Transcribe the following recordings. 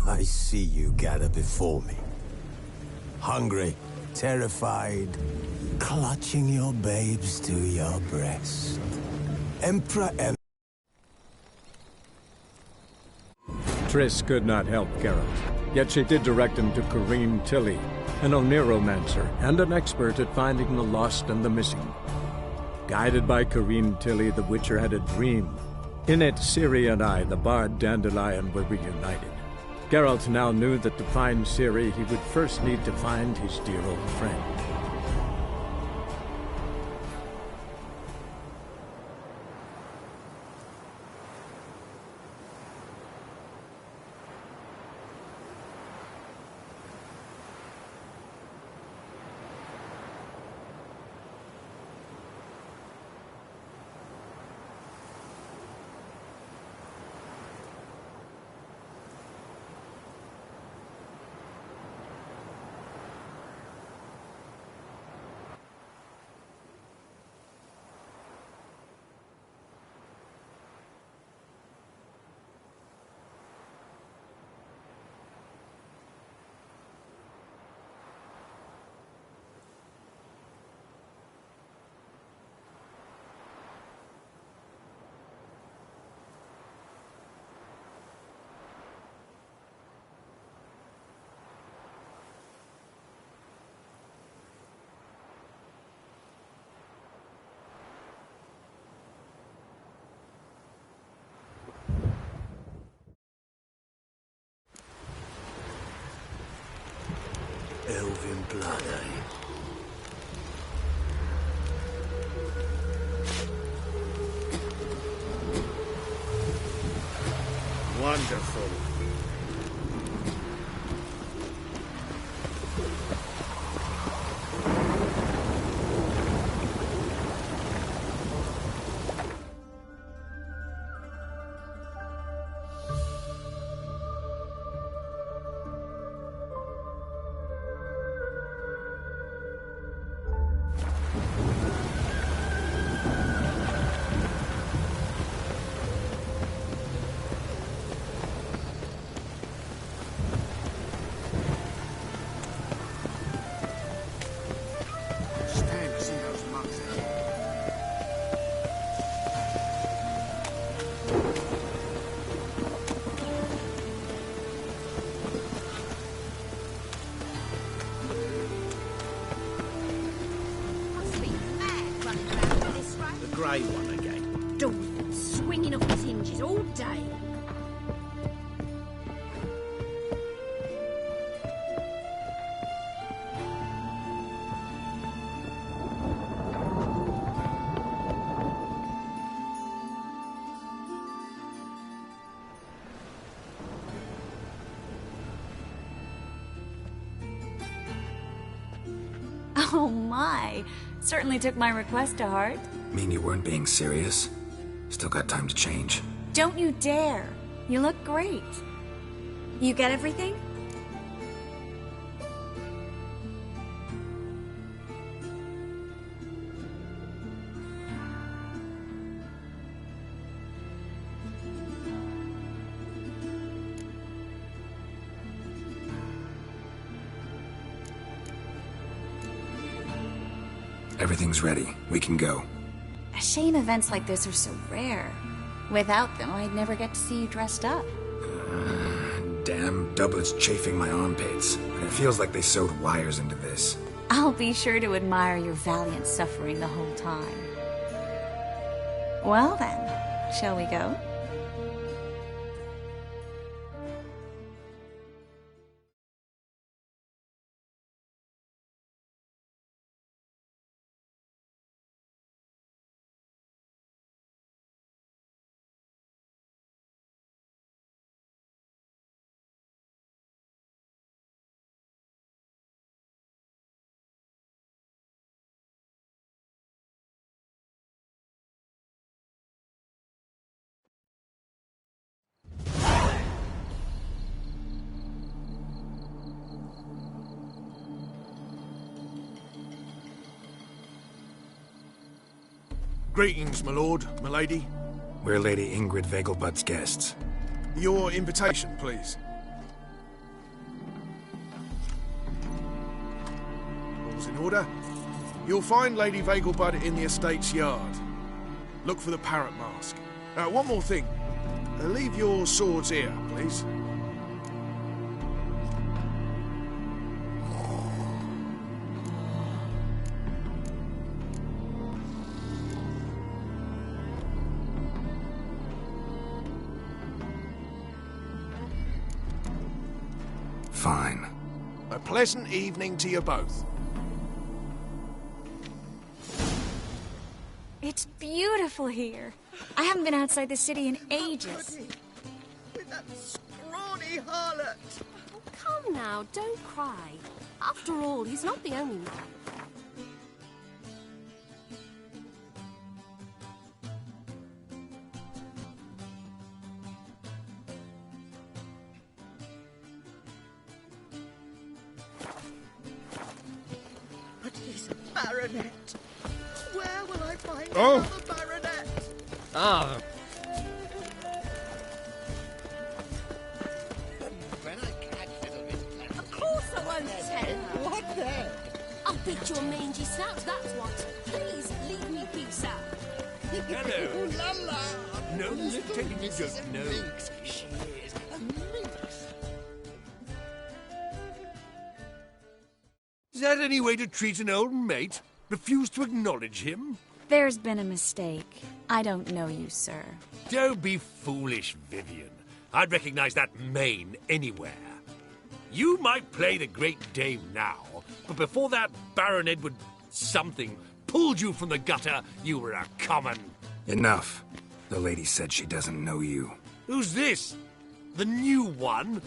I see you gather before me. Hungry, terrified, clutching your babes to your breast. Emperor Triss could not help Geralt, yet she did direct him to Corrine Tilly, an Oniromancer and an expert at finding the lost and the missing. Guided by Corrine Tilly, the Witcher had a dream. In it, Ciri and I, the bard Dandelion, were reunited. Geralt now knew that to find Ciri, he would first need to find his dear old friend. Elven blood, eh? Wonderful. Grey one again. Door swinging off its hinges all day. Oh my, certainly took my request to heart. Mean you weren't being serious? Still got time to change. Don't you dare. You look great. You get everything? Everything's ready. We can go. A shame events like this are so rare. Without them, I'd never get to see you dressed up. Damn doublets chafing my armpits. And it feels like they sewed wires into this. I'll be sure to admire your valiant suffering the whole time. Well then, shall we go? Greetings, my lord, my lady. We're Lady Ingrid Vegelbud's guests. Your invitation, please. In order? You'll find Lady Vegelbud in the estate's yard. Look for the parrot mask. One more thing. Leave your swords here, please. Fine. A pleasant evening to you both. It's beautiful here. I haven't been outside the city in ages. With that scrawny harlot. Oh, come now, don't cry. After all, he's not the only man. But he's a baronet. Where will I find Oh. another baronet? Ah, Of course I won't tell. What then? I'll beat your mangy snout, that's what. Please, leave me peace out. Hello. Ooh la la! No, Little taking you Mrs. don't know. Minx. She is a minx. Is that any way to treat an old mate? Refuse to acknowledge him? There's been a mistake. I don't know you, sir. Don't be foolish, Vivian. I'd recognize that mane anywhere. You might play the great dame now, but before that Baron Edward something pulled you from the gutter, you were a common... Enough. The lady said she doesn't know you. Who's this? The new one?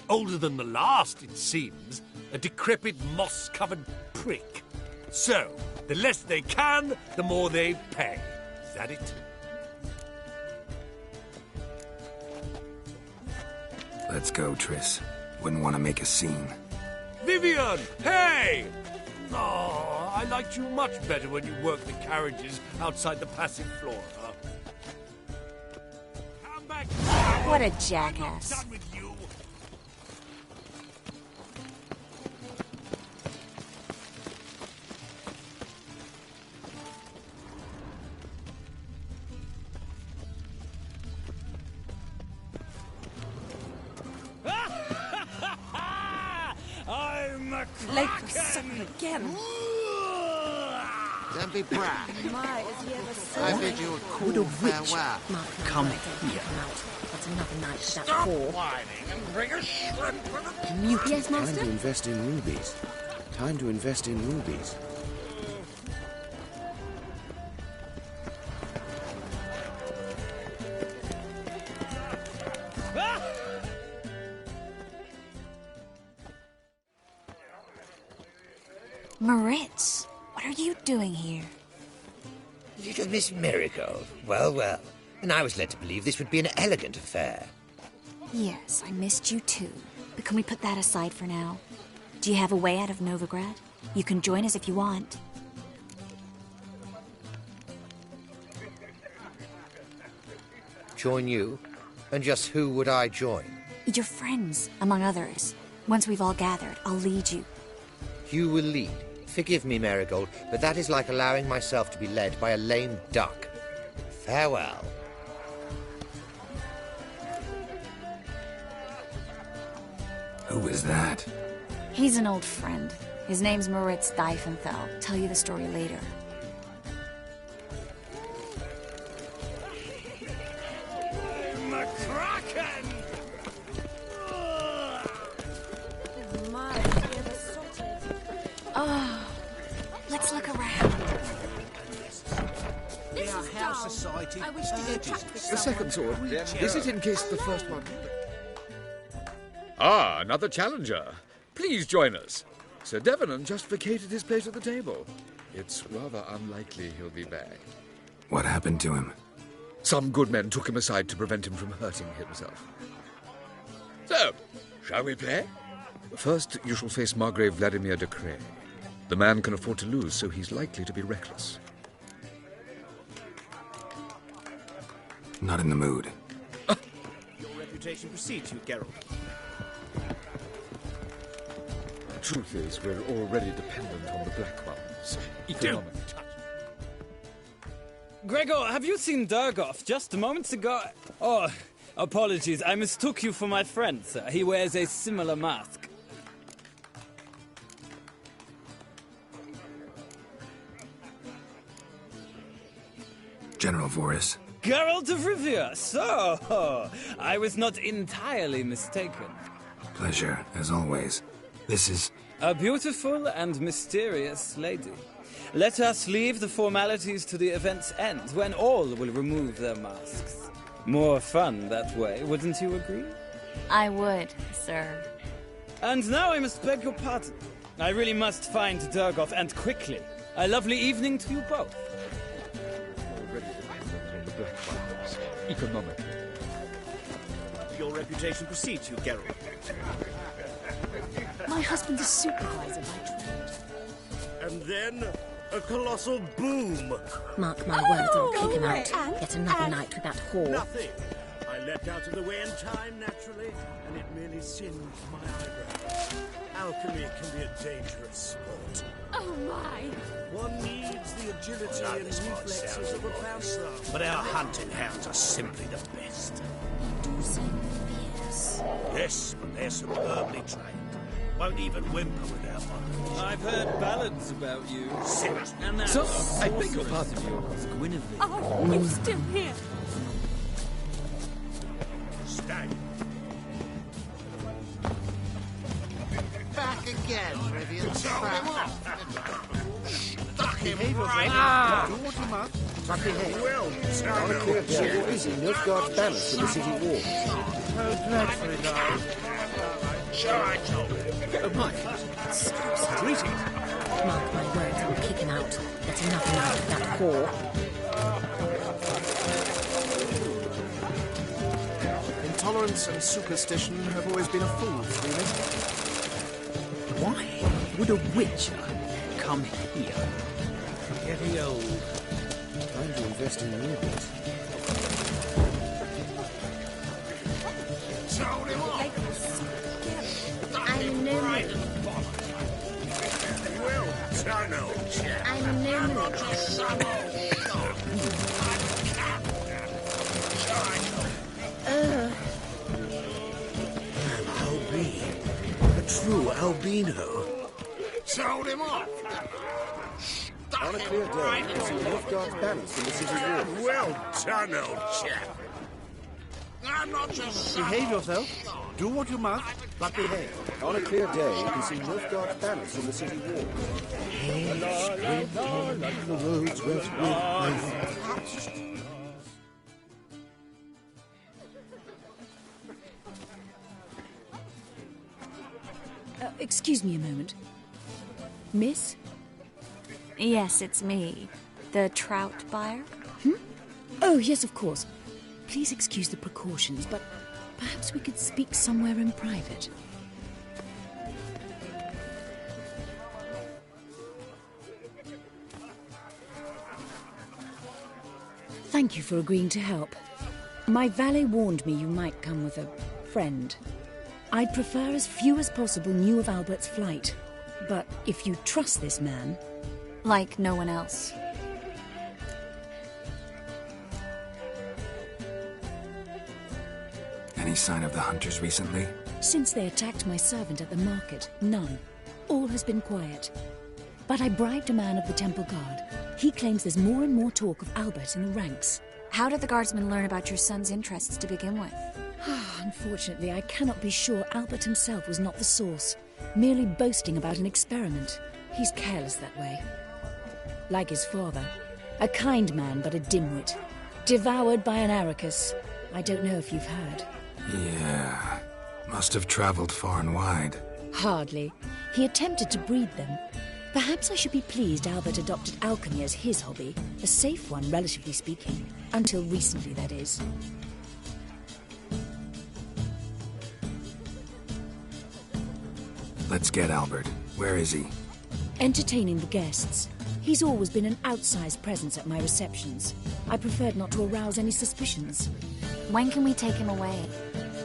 Older than the last, it seems. A decrepit, moss-covered prick. So, the less they can, the more they pay. Is that it? Let's go, Triss. Wouldn't want to make a scene. Vivian! Hey! Oh, I liked you much better when you worked the carriages outside the passive flora. Come back now! What a I'm not jackass. done with you! I'm a Lake the sucker again. Don't be brash. My, is he ever so... I bid you a cool farewell. come here. That's another night for that Stop whore. whining and bring a shrimp for the... Yes, Time master? to invest in rubies. Time to invest in rubies. Moritz, what are you doing here? Little Miss Marigold. Well, well. And I was led to believe this would be an elegant affair. Yes, I missed you too. But can we put that aside for now? Do you have a way out of Novigrad? You can join us if you want. Join you? And just who would I join? Your friends, among others. Once we've all gathered, I'll lead you. You will lead. Forgive me, Marigold, but that is like allowing myself to be led by a lame duck. Farewell. Who is that? He's an old friend. His name's Moritz Diefenthal. Tell you the story later. I'm a kraken! My, is he ever salty? Oh, let's look around. This is dull. Society I wish to go chat with The someone. second sword. Is it in case the first one... Ah, another challenger. Please join us. Sir Devenant just vacated his place at the table. It's rather unlikely he'll be back. What happened to him? Some good men took him aside to prevent him from hurting himself. So, shall we play? First, you shall face Margrave Vladimir de Cray. The man can afford to lose, so he's likely to be reckless. Not in the mood. Your reputation precedes you, Geralt. The truth is, we're already dependent on the black ones. Economic. Gregor, have you seen Durgoff just moments ago? Oh, apologies. I mistook you for my friend, sir. He wears a similar mask. General Voris. Geralt of Rivia, so I was not entirely mistaken. Pleasure, as always. This is... A beautiful and mysterious lady. Let us leave the formalities to the event's end, when all will remove their masks. More fun that way, wouldn't you agree? I would, sir. And now I must beg your pardon. I really must find Durgoff, and quickly. A lovely evening to you both. Already dependent on the black ones. Economically. Your reputation precedes you, Geralt. My husband's a supervisor by trade. And then, a colossal boom. Mark my words, I'll kick him out. Yet another night with that whore. Nothing. I leapt out of the way in time, naturally, and it merely singed my eyebrows. Alchemy can be a dangerous sport. Oh, my. One needs the agility and reflexes of a bouncer. But our hunting hounds are simply the best. You do seem fierce. Yes, but they're superbly trained. Won't even whimper without one. I've heard ballads about you. Sit. And that I beg your pardon. Guinevere. Oh, you're still here. Stay. Back again, Rivian. Stuck him right. Do what you must, but behave. Well, On a clear day, you can see Nilfgaard's banners from the city wall. How dreadfully low. Sure, I told him. Mike, Greetings. Mark my words, I'll kick him out. Yet another night with that whore. Intolerance and superstition have always been a fool's dealing. why would a witcher come here? Getting old. Time to invest in newbies. Told him off. I'm no mood. Well done, old chap. I'm no mood. A true albino. Told him off. On a clear day, you can see Nilfgaard's banners from the city wall. Well done, old chap. I'm not just... Behave yourself. Do what you must, but behave. On a clear day, you can see Nilfgaard's banners from the city wall. Like the roads west wind. Excuse me a moment. Miss? Yes, it's me. The trout buyer? Oh, yes, of course. Please excuse the precautions, but perhaps we could speak somewhere in private. Thank you for agreeing to help. My valet warned me you might come with a friend. I'd prefer as few as possible knew of Albert's flight. But if you trust this man... Like no one else. Any sign of the hunters recently? Since they attacked my servant at the market, none. All has been quiet. But I bribed a man of the Temple Guard. He claims there's more and more talk of Albert in the ranks. How did the guardsmen learn about your son's interests to begin with? Unfortunately, I cannot be sure Albert himself was not the source, merely boasting about an experiment. He's careless that way. Like his father, a kind man but a dimwit. Devoured by an Arrakis. I don't know if you've heard. Yeah. Must have traveled far and wide. Hardly. He attempted to breed them. Perhaps I should be pleased Albert adopted alchemy as his hobby. A safe one, relatively speaking. Until recently, that is. Let's get Albert. Where is he? Entertaining the guests. He's always been an outsized presence at my receptions. I preferred not to arouse any suspicions. When can we take him away?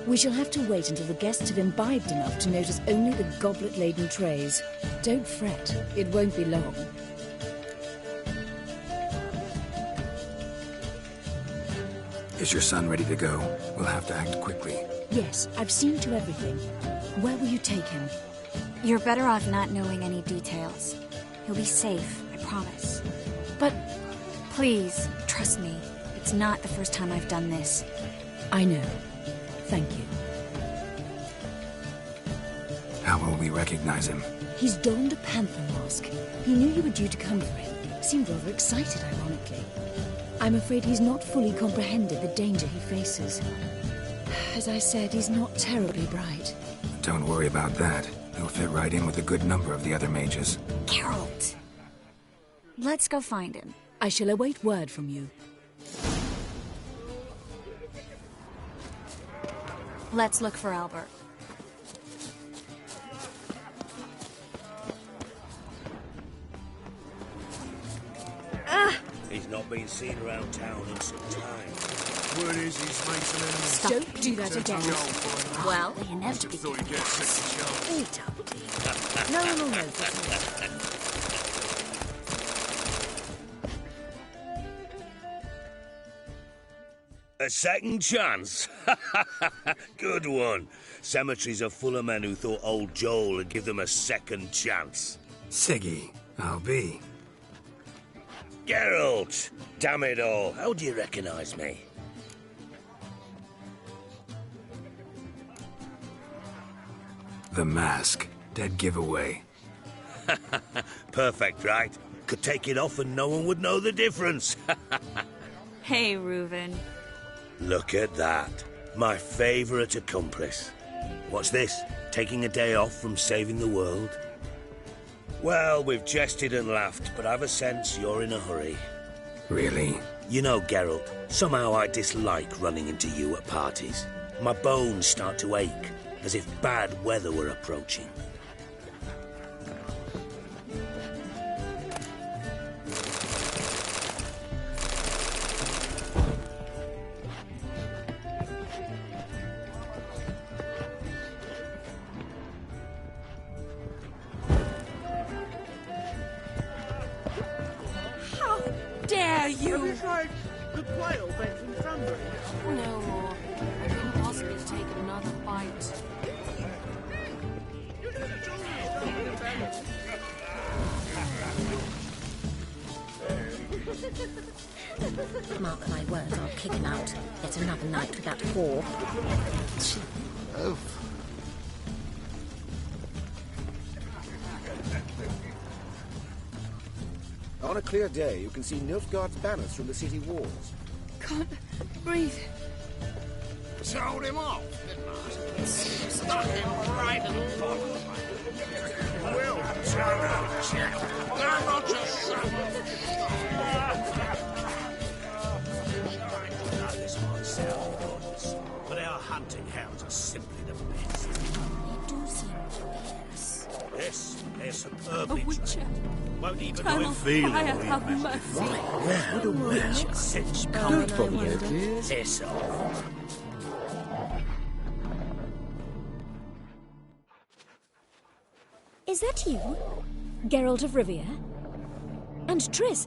We shall have to wait until the guests have imbibed enough to notice only the goblet-laden trays. Don't fret, it won't be long. Is your son ready to go? We'll have to act quickly. Yes, I've seen to everything. Where will you take him? You're better off not knowing any details. He'll be safe, I promise. But... Please, trust me. It's not the first time I've done this. I know. Thank you. How will we recognize him? He's donned a panther mask. He knew you were due to come for him. Seemed rather excited, ironically. I'm afraid he's not fully comprehended the danger he faces. As I said, he's not terribly bright. Don't worry about that. He'll fit right in with a good number of the other mages. Geralt! Let's go find him. I shall await word from you. Let's look for Albert. He's not been seen around town in some time. Word is he's made some enemies. Stop. Don't do that again. Well, they inevitably Thought he'd get a second chance. eat up. No one will notice. A second chance? Good one. Cemeteries are full of men who thought old Joel would give them a second chance. Siggy, I'll be. Geralt! Damn it all, how do you recognize me? The mask. Dead giveaway. Perfect, right? Could take it off and no one would know the difference. Hey, Reuven. Look at that. My favorite accomplice. What's this? Taking a day off from saving the world? Well, we've jested and laughed, but I've a sense you're in a hurry. Really? You know, Geralt, somehow I dislike running into you at parties. My bones start to ache, as if bad weather were approaching. The quail went from Thundering. No more. I couldn't possibly take another bite. Mark my words, I'll kick him out. Yet another night with that whore. Oh. On a clear day, you can see Nilfgaard's banners from the city walls. Can't breathe. Told him off, didn't I? Stuck him right in the bottom. We'll turn out, chap. I'm not your son. I know this might sound obvious, but our hunting hounds are simply the best. They do seem curious. Yes, they're superb. A witcher. Won't even Time do it of feeling fire, or have even mercy. Right, would a witch sense coming from you? Piss off. Is that you? Geralt of Rivia? And Triss?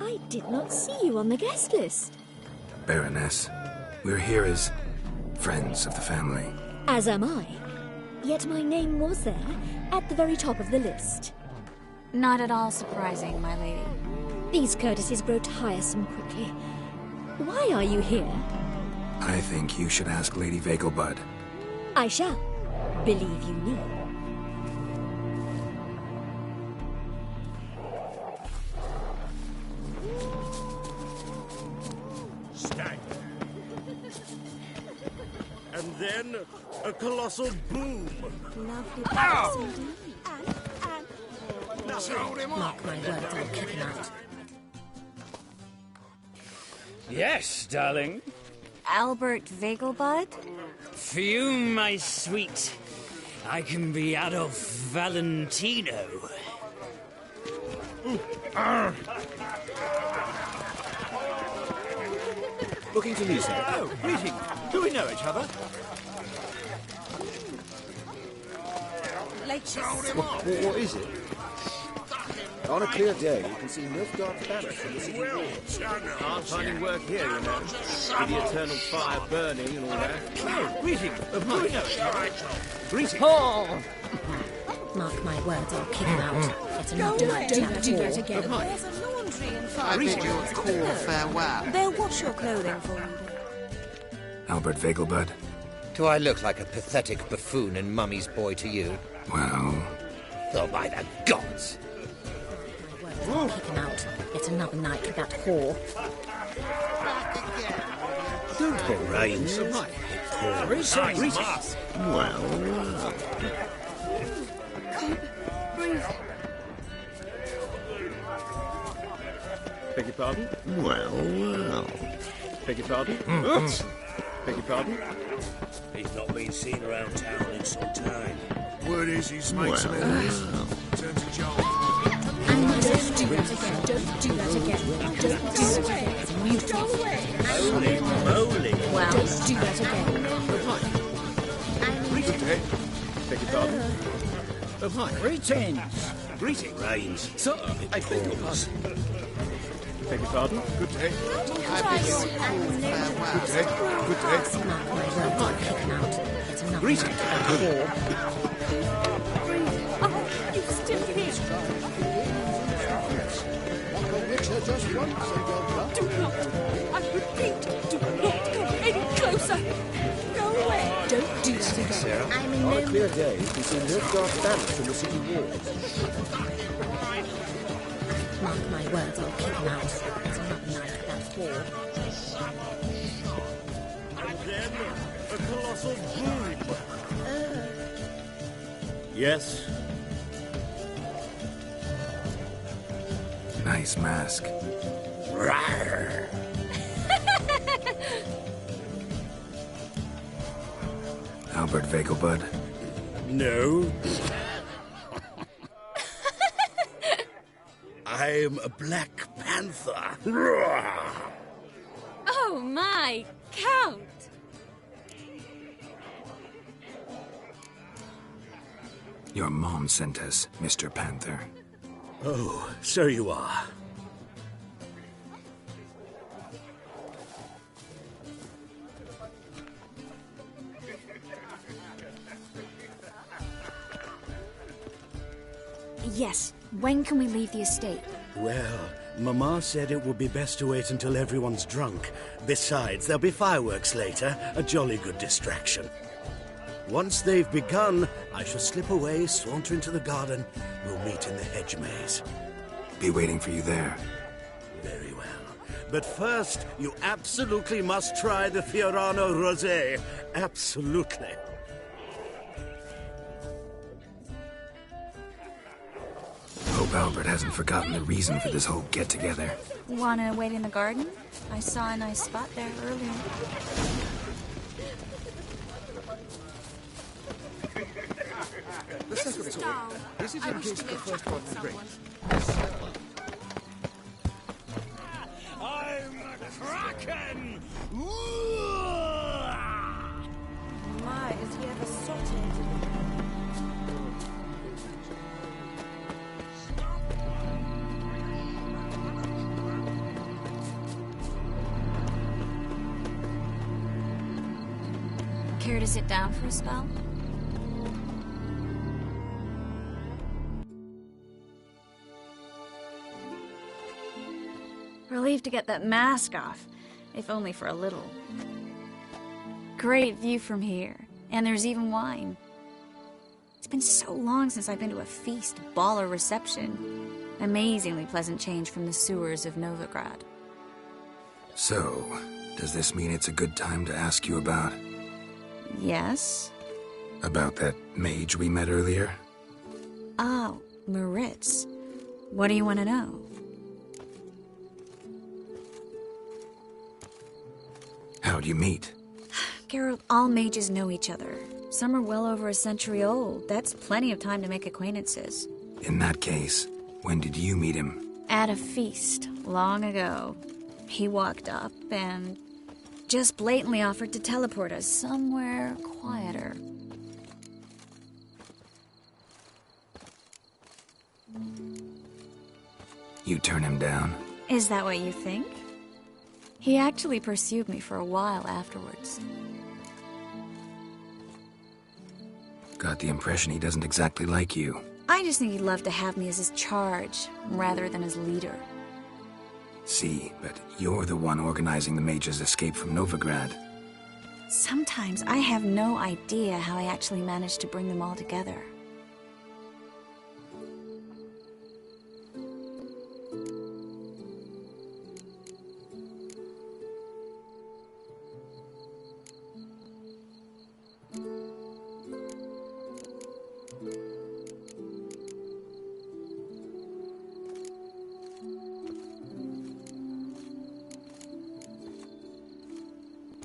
I did not see you on the guest list. Baroness, we're here as friends of the family. As am I. Yet my name was there, at the very top of the list. Not at all surprising, my lady. These courtesies grow tiresome quickly. Why are you here? I think you should ask Lady Vegelbud. I shall. Believe you me. Stag. And then a colossal boom. Lovely place indeed. Mark my words, I'll kick him out. Yes, darling. Albert Vegelbud? For you, my sweet, I can be Adolf Valentino. Looking to me, sir. Oh, greetings. Do we know each other? What is it? On a clear day, you can see Nilfgaard's banner from the city walls. Hard finding work here, you know. With the eternal fire burning and all that. Oh, greeting. Greeting. Oh! Mark my words, I'll kick him out. Get another night. Don't do that again. There's a laundry in I bid you a cool farewell. They'll wash your clothing for you. Albert Vegelbud? Do I look like a pathetic buffoon and mummy's boy to you? Well... Oh, by the gods! I'll kick him out. Get another night with that whore. Don't put rains. Well... Breathe. Beg your pardon? Well... Beg your pardon? Oops. Beg your pardon? He's not been seen around town in some time. Word is he's made some enemies. Turn to Joel. Don't do that again. Don't do that again. Don't do that again. It's mute. Holy moly! Well, don't do that again. Good day. Beg your pardon? Oh, hi. Greetings. Greeting. Rains. Sir, I beg your pardon. Beg your pardon? Good day. I bid you a cool farewell. Good day. Good day. Mark my words, I'll kick him out. Get another Greeting. night with that whore. Oh, you still here. Just once, Do not, I repeat, do not come any closer. Go away. Don't do that again. Sarah. I'm in On a no clear day, you can see Nilfgaard's banner from the city walls. Mark my words, I'll kick him out. Get another night with that whore. And then a colossal boom. Yes? Nice mask. Rawr. Albert Vegelbud? No. I'm a Black Panther. Rawr. Oh my, Count. Your mom sent us, Mr. Panther. Oh, so you are. Yes. When can we leave the estate? Well, Mama said it would be best to wait until everyone's drunk. Besides, there'll be fireworks later, a jolly good distraction. Once they've begun, I shall slip away, saunter into the garden. We'll meet in the hedge maze. Be waiting for you there. Very well. But first, you absolutely must try the Fiorano Rosé. Absolutely. Hope Albert hasn't forgotten the reason for this whole get-together. Wanna wait in the garden? I saw a nice spot there earlier. The second door. This is in case the first one rings. I'm a Kraken! My, is he ever sorted? Care to sit down for a spell? Relieved to get that mask off, if only for a little. Great view from here, and there's even wine. It's been so long since I've been to a feast, ball, or reception. Amazingly pleasant change from the sewers of Novigrad. So, does this mean it's a good time to ask you about... Yes? About that mage we met earlier? Oh, Maritz. What do you want to know? How'd you meet? Geralt, all mages know each other. Some are well over a century old. That's plenty of time to make acquaintances. In that case, when did you meet him? At a feast, long ago. He walked up and just blatantly offered to teleport us somewhere quieter. You turn him down? Is that what you think? He actually pursued me for a while afterwards. Got the impression he doesn't exactly like you. I just think he'd love to have me as his charge, rather than as leader. See, but you're the one organizing the mage's escape from Novigrad. Sometimes I have no idea how I actually managed to bring them all together.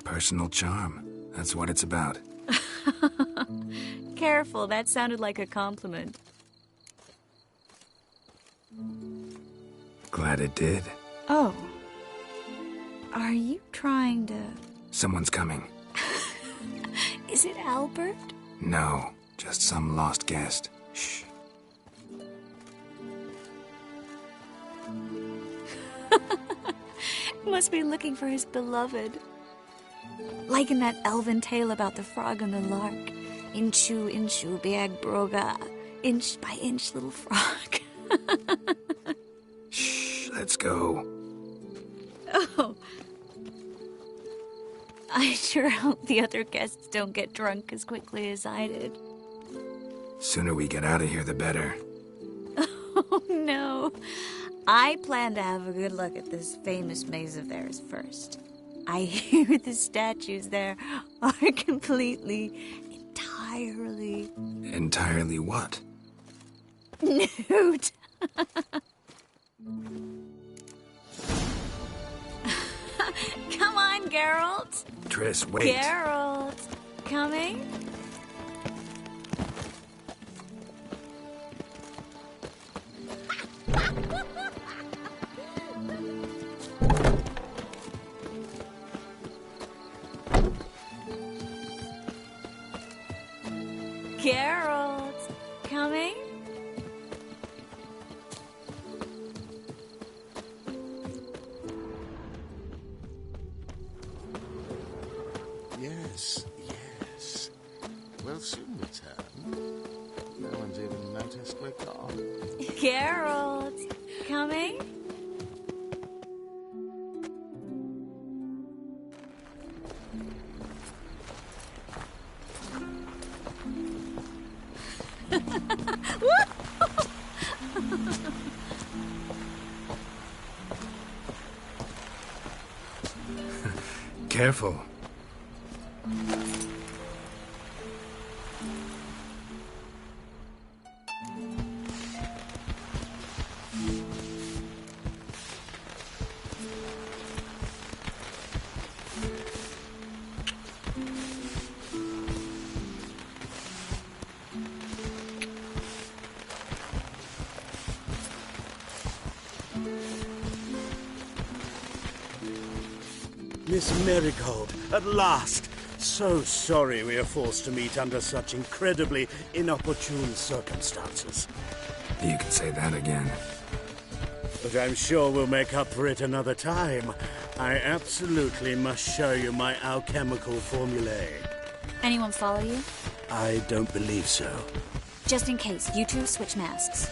Personal charm. That's what it's about. Careful, that sounded like a compliment. Glad it did. Oh. Are you trying to... Someone's coming. Is it Albert? No, just some lost guest. Shh. Must be looking for his beloved. Like in that elven tale about the frog and the lark. Inchu, inchu, bag broga. Inch by inch, little frog. Shh, let's go. Oh. I sure hope the other guests don't get drunk as quickly as I did. Sooner we get out of here, the better. Oh, no. I plan to have a good look at this famous maze of theirs first. I hear the statues there are entirely... Entirely what? Nude. Come on, Geralt. Triss, wait. Geralt. Coming? Geralt, coming? Yes, yes. We'll soon return. No one's even noticed we're gone. Geralt, coming? Careful. Miss Marigold, at last! So sorry we are forced to meet under such incredibly inopportune circumstances. You can say that again. But I'm sure we'll make up for it another time. I absolutely must show you my alchemical formulae. Anyone follow you? I don't believe so. Just in case, you two switch masks.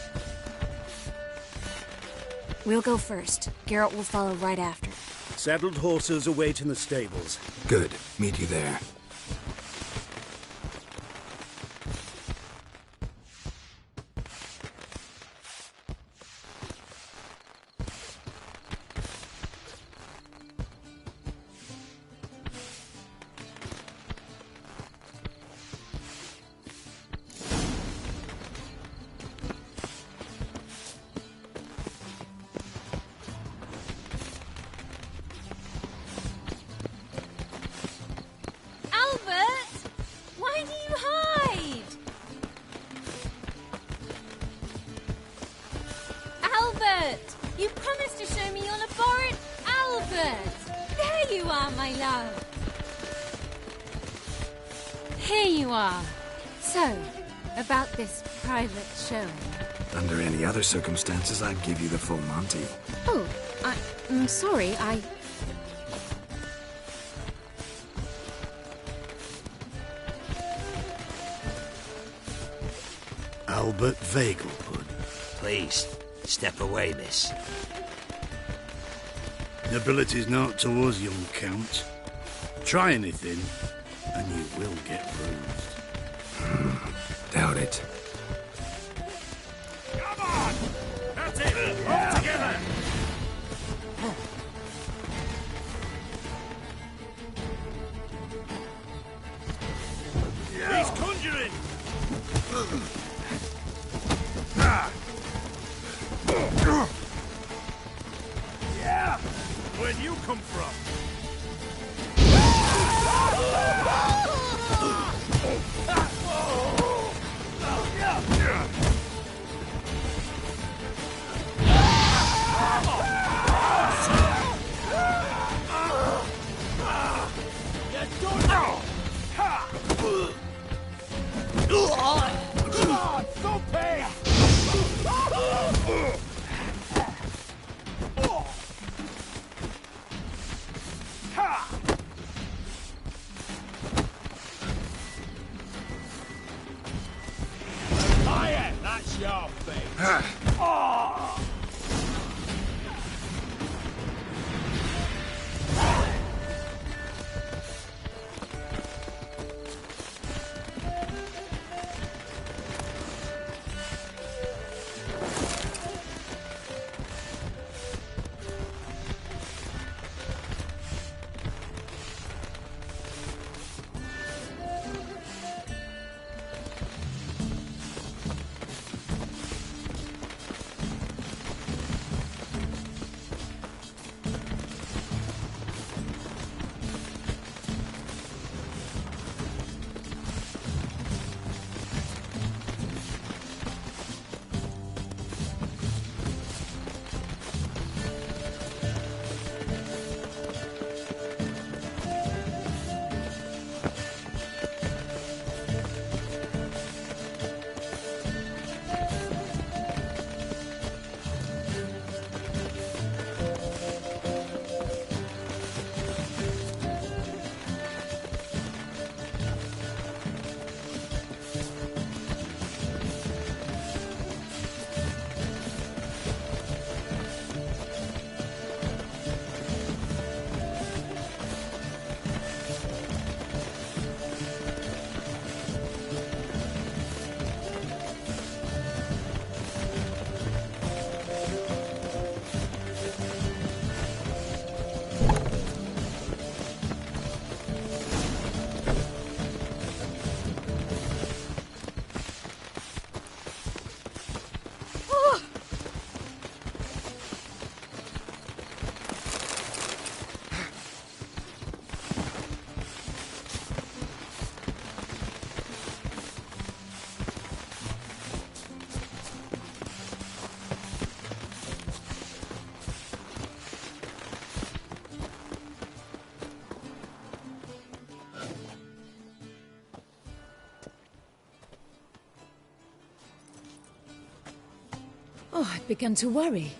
We'll go first. Geralt will follow right after. Saddled horses await in the stables. Good. Meet you there. You promised to show me your laboratory, Albert! There you are, my love! Here you are. So, about this private showing. Under any other circumstances, I'd give you the full Monty. Oh, I'm sorry, Albert Vegelbud. Please, step away, miss. Nobility's not to us, young Count. Try anything, and you will get bruised. Doubt it. Come on! That's it! All together! He's conjuring! Yeah! Where'd you come from? Come on, don't pay! Fire! That's your face. Oh! Oh, I've begun to worry.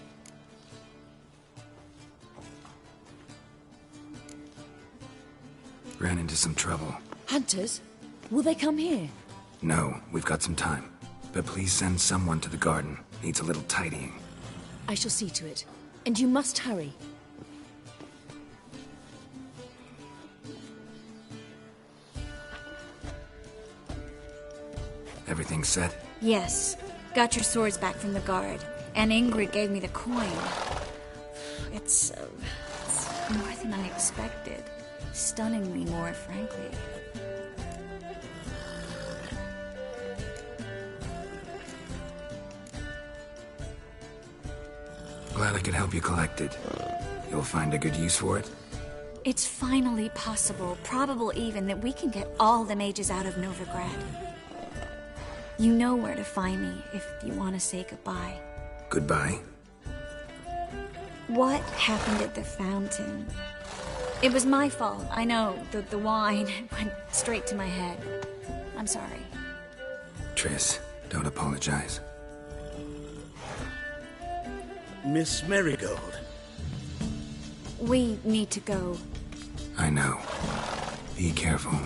Ran into some trouble. Hunters? Will they come here? No, we've got some time. But please send someone to the garden. Needs a little tidying. I shall see to it. And you must hurry. Everything set? Yes. Got your swords back from the guard. And Ingrid gave me the coin. It's more than I expected. Stunningly more, frankly. Glad I could help you collect it. You'll find a good use for it? It's finally possible, probable even, that we can get all the mages out of Novigrad. You know where to find me if you want to say goodbye. Goodbye? What happened at the fountain? It was my fault, I know. The wine went straight to my head. I'm sorry. Triss, don't apologize. Miss Marigold. We need to go. I know. Be careful.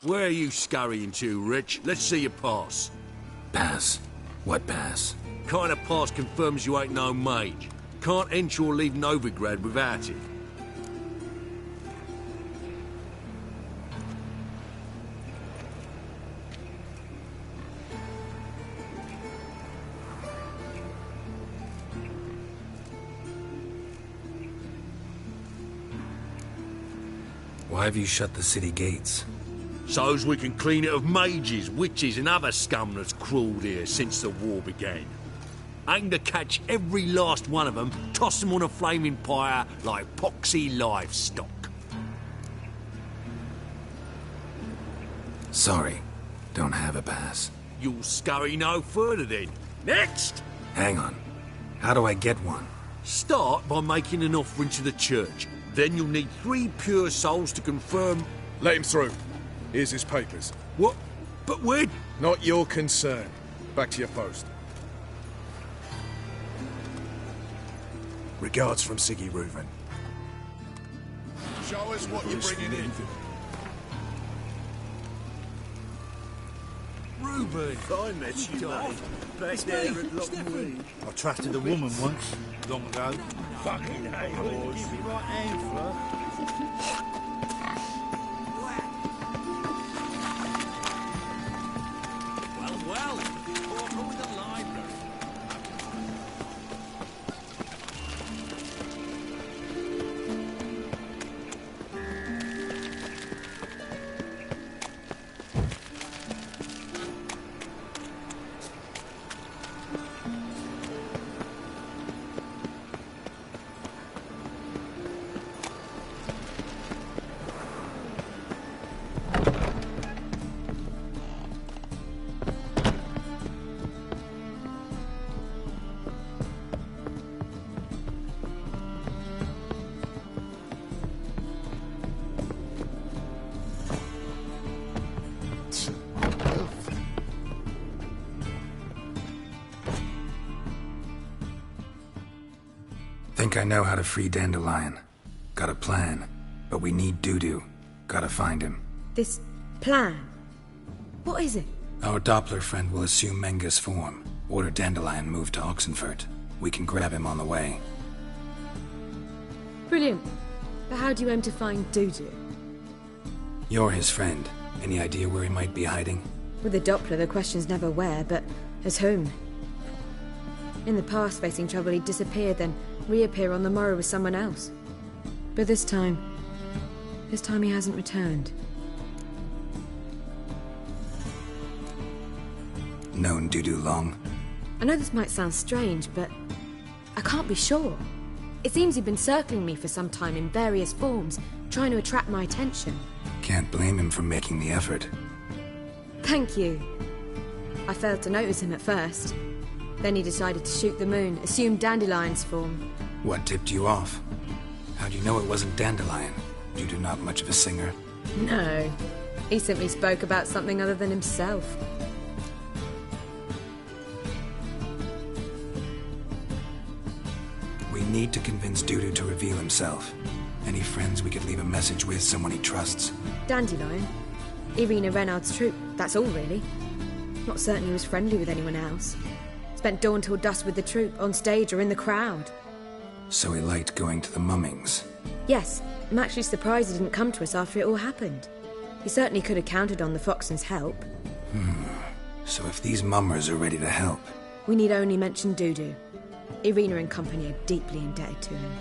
Where are you scurrying to, Rich? Let's see your pass. Pass? What pass? Kind of pass confirms you ain't no mage. Can't enter or leave Novigrad without it. Why have you shut the city gates? So's we can clean it of mages, witches and other scum that's crawled here since the war began. Aim to catch every last one of them, toss them on a flaming pyre like poxy livestock. Sorry, don't have a pass. You'll scurry no further then. Next! Hang on. How do I get one? Start by making an offering to the church. Then you'll need 3 pure souls to confirm... Let him through. Here's his papers. What? But we're... Not your concern. Back to your post. Regards from Siggy Reuven. Show us what you're bringing in. Reuben! I met you, mate. Back there at Lockwood. I trusted a woman once, long ago. Fucking hell. Give me right hand for her. Well, over with the library. Think I know how to free Dandelion. Got a plan, but we need Dudu. Gotta find him. This plan? What is it? Our Doppler friend will assume Menga's form. Order Dandelion moved to Oxenfurt. We can grab him on the way. Brilliant. But how do you aim to find Dudu? You're his friend. Any idea where he might be hiding? With the Doppler, the question's never where, but as whom. In the past, facing trouble, he'd disappear, then reappear on the morrow with someone else. But this time he hasn't returned. Known Dudu long? I know this might sound strange, but I can't be sure. It seems he'd been circling me for some time in various forms, trying to attract my attention. Can't blame him for making the effort. Thank you. I failed to notice him at first. Then he decided to shoot the moon, assume Dandelion's form. What tipped you off? How'd you know it wasn't Dandelion? Dudu not much of a singer? No. He simply spoke about something other than himself. We need to convince Dudu to reveal himself. Any friends we could leave a message with, someone he trusts? Dandelion? Irina Renard's troupe, that's all really. Not certain he was friendly with anyone else. Spent dawn till dusk with the troupe, on stage or in the crowd. So he liked going to the mummings? Yes, I'm actually surprised he didn't come to us after it all happened. He certainly could have counted on the Foxton's help. So if these mummers are ready to help... We need only mention Dudu. Irina and company are deeply indebted to him.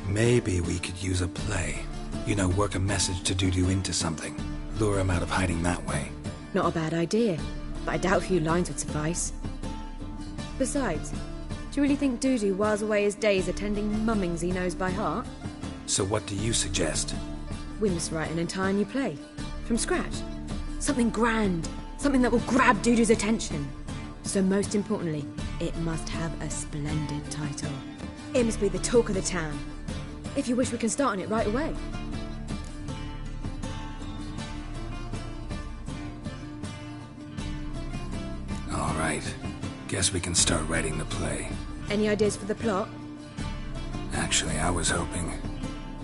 Maybe we could use a play. You know, work a message to Dudu into something. Lure him out of hiding that way. Not a bad idea, but I doubt a few lines would suffice. Besides, do you really think Dudu whiles away his days attending mummings he knows by heart? So what do you suggest? We must write an entire new play. From scratch. Something grand. Something that will grab Dudu's attention. So most importantly, it must have a splendid title. It must be the talk of the town. If you wish, we can start on it right away. All right. Guess we can start writing the play. Any ideas for the plot? Actually, I was hoping...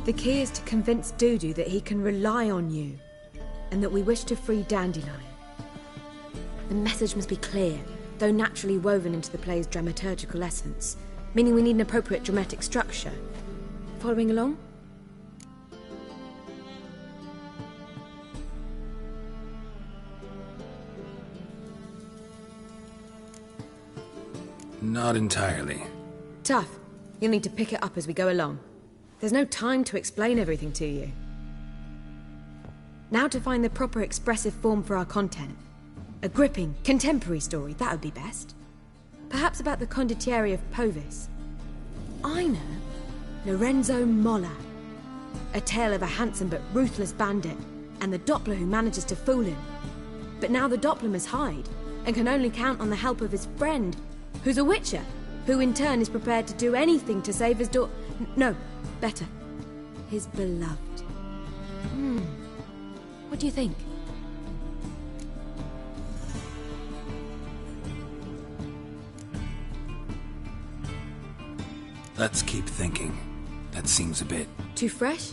The key is to convince Dudu that he can rely on you, and that we wish to free Dandelion. The message must be clear, though naturally woven into the play's dramaturgical essence, meaning we need an appropriate dramatic structure. Following along? Not entirely. Tough. You'll need to pick it up as we go along. There's no time to explain everything to you. Now to find the proper expressive form for our content. A gripping, contemporary story, that would be best. Perhaps about the condottieri of Povis. I know. Lorenzo Molla. A tale of a handsome but ruthless bandit, and the Doppler who manages to fool him. But now the Doppler must hide, and can only count on the help of his friend, who's a witcher, who in turn is prepared to do anything to save his no, better, his beloved. What do you think? Let's keep thinking. That seems a bit... Too fresh?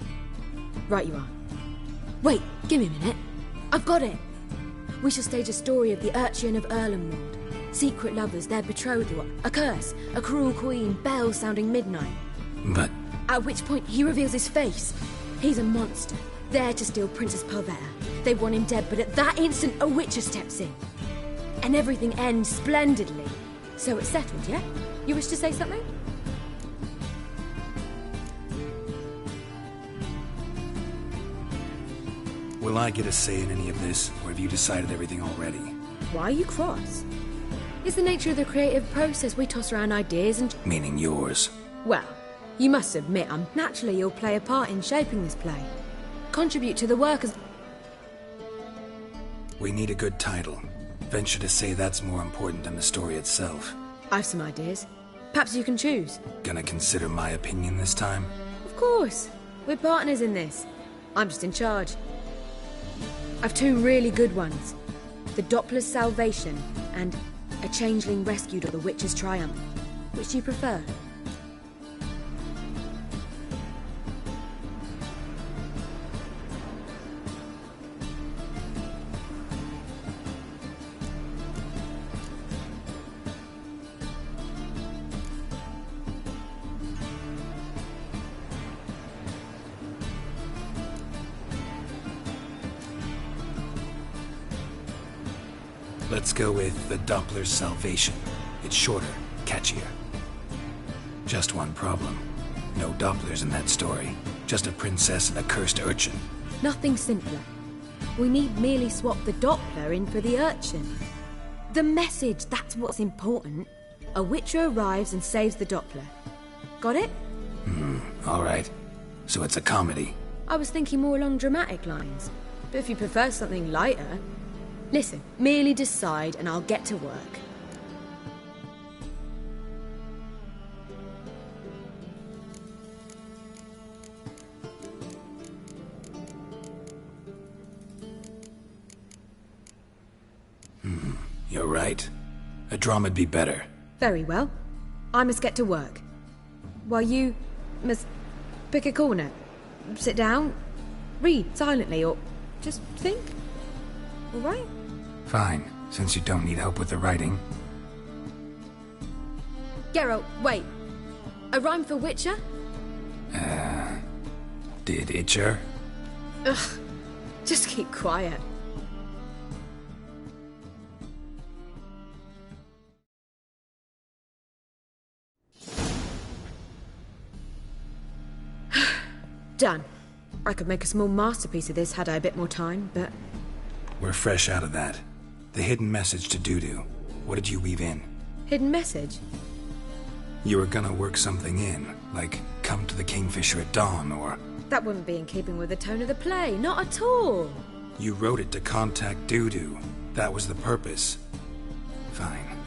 Right you are. Wait, give me a minute. I've got it. We shall stage a story of the Urchin of Erlenwald, Secret lovers, their betrothal, a curse, a cruel queen, bells sounding midnight. But... At which point, he reveals his face. He's a monster, there to steal Princess Pavetta. They want him dead, but at that instant, a witcher steps in. And everything ends splendidly. So it's settled, yeah? You wish to say something? Will I get a say in any of this, or have you decided everything already? Why are you cross? It's the nature of the creative process. We toss around ideas and... Meaning yours. Well, you must admit, naturally you'll play a part in shaping this play. Contribute to the work as... We need a good title. Venture to say that's more important than the story itself. I've some ideas. Perhaps you can choose. Gonna consider my opinion this time? Of course. We're partners in this. I'm just in charge. I've two really good ones. The Doppler's Salvation and A Changeling Rescued or the Witch's Triumph. Which do you prefer? Let's go with The Doppler's Salvation. It's shorter, catchier. Just one problem. No Dopplers in that story. Just a princess and a cursed urchin. Nothing simpler. We need merely swap the Doppler in for the urchin. The message, that's what's important. A witcher arrives and saves the Doppler. Got it? Alright. So it's a comedy. I was thinking more along dramatic lines. But if you prefer something lighter... Listen, merely decide and I'll get to work. You're right. A drama'd be better. Very well. I must get to work. While you must pick a corner. Sit down, read silently, or just think. All right? Fine, since you don't need help with the writing. Geralt, wait. A rhyme for Witcher? Did Itcher? Ugh. Just keep quiet. Done. I could make a small masterpiece of this had I a bit more time, but... We're fresh out of that. The hidden message to Dudu. What did you weave in? Hidden message? You were gonna work something in, like come to the Kingfisher at dawn, or... That wouldn't be in keeping with the tone of the play, not at all. You wrote it to contact Dudu. That was the purpose. Fine.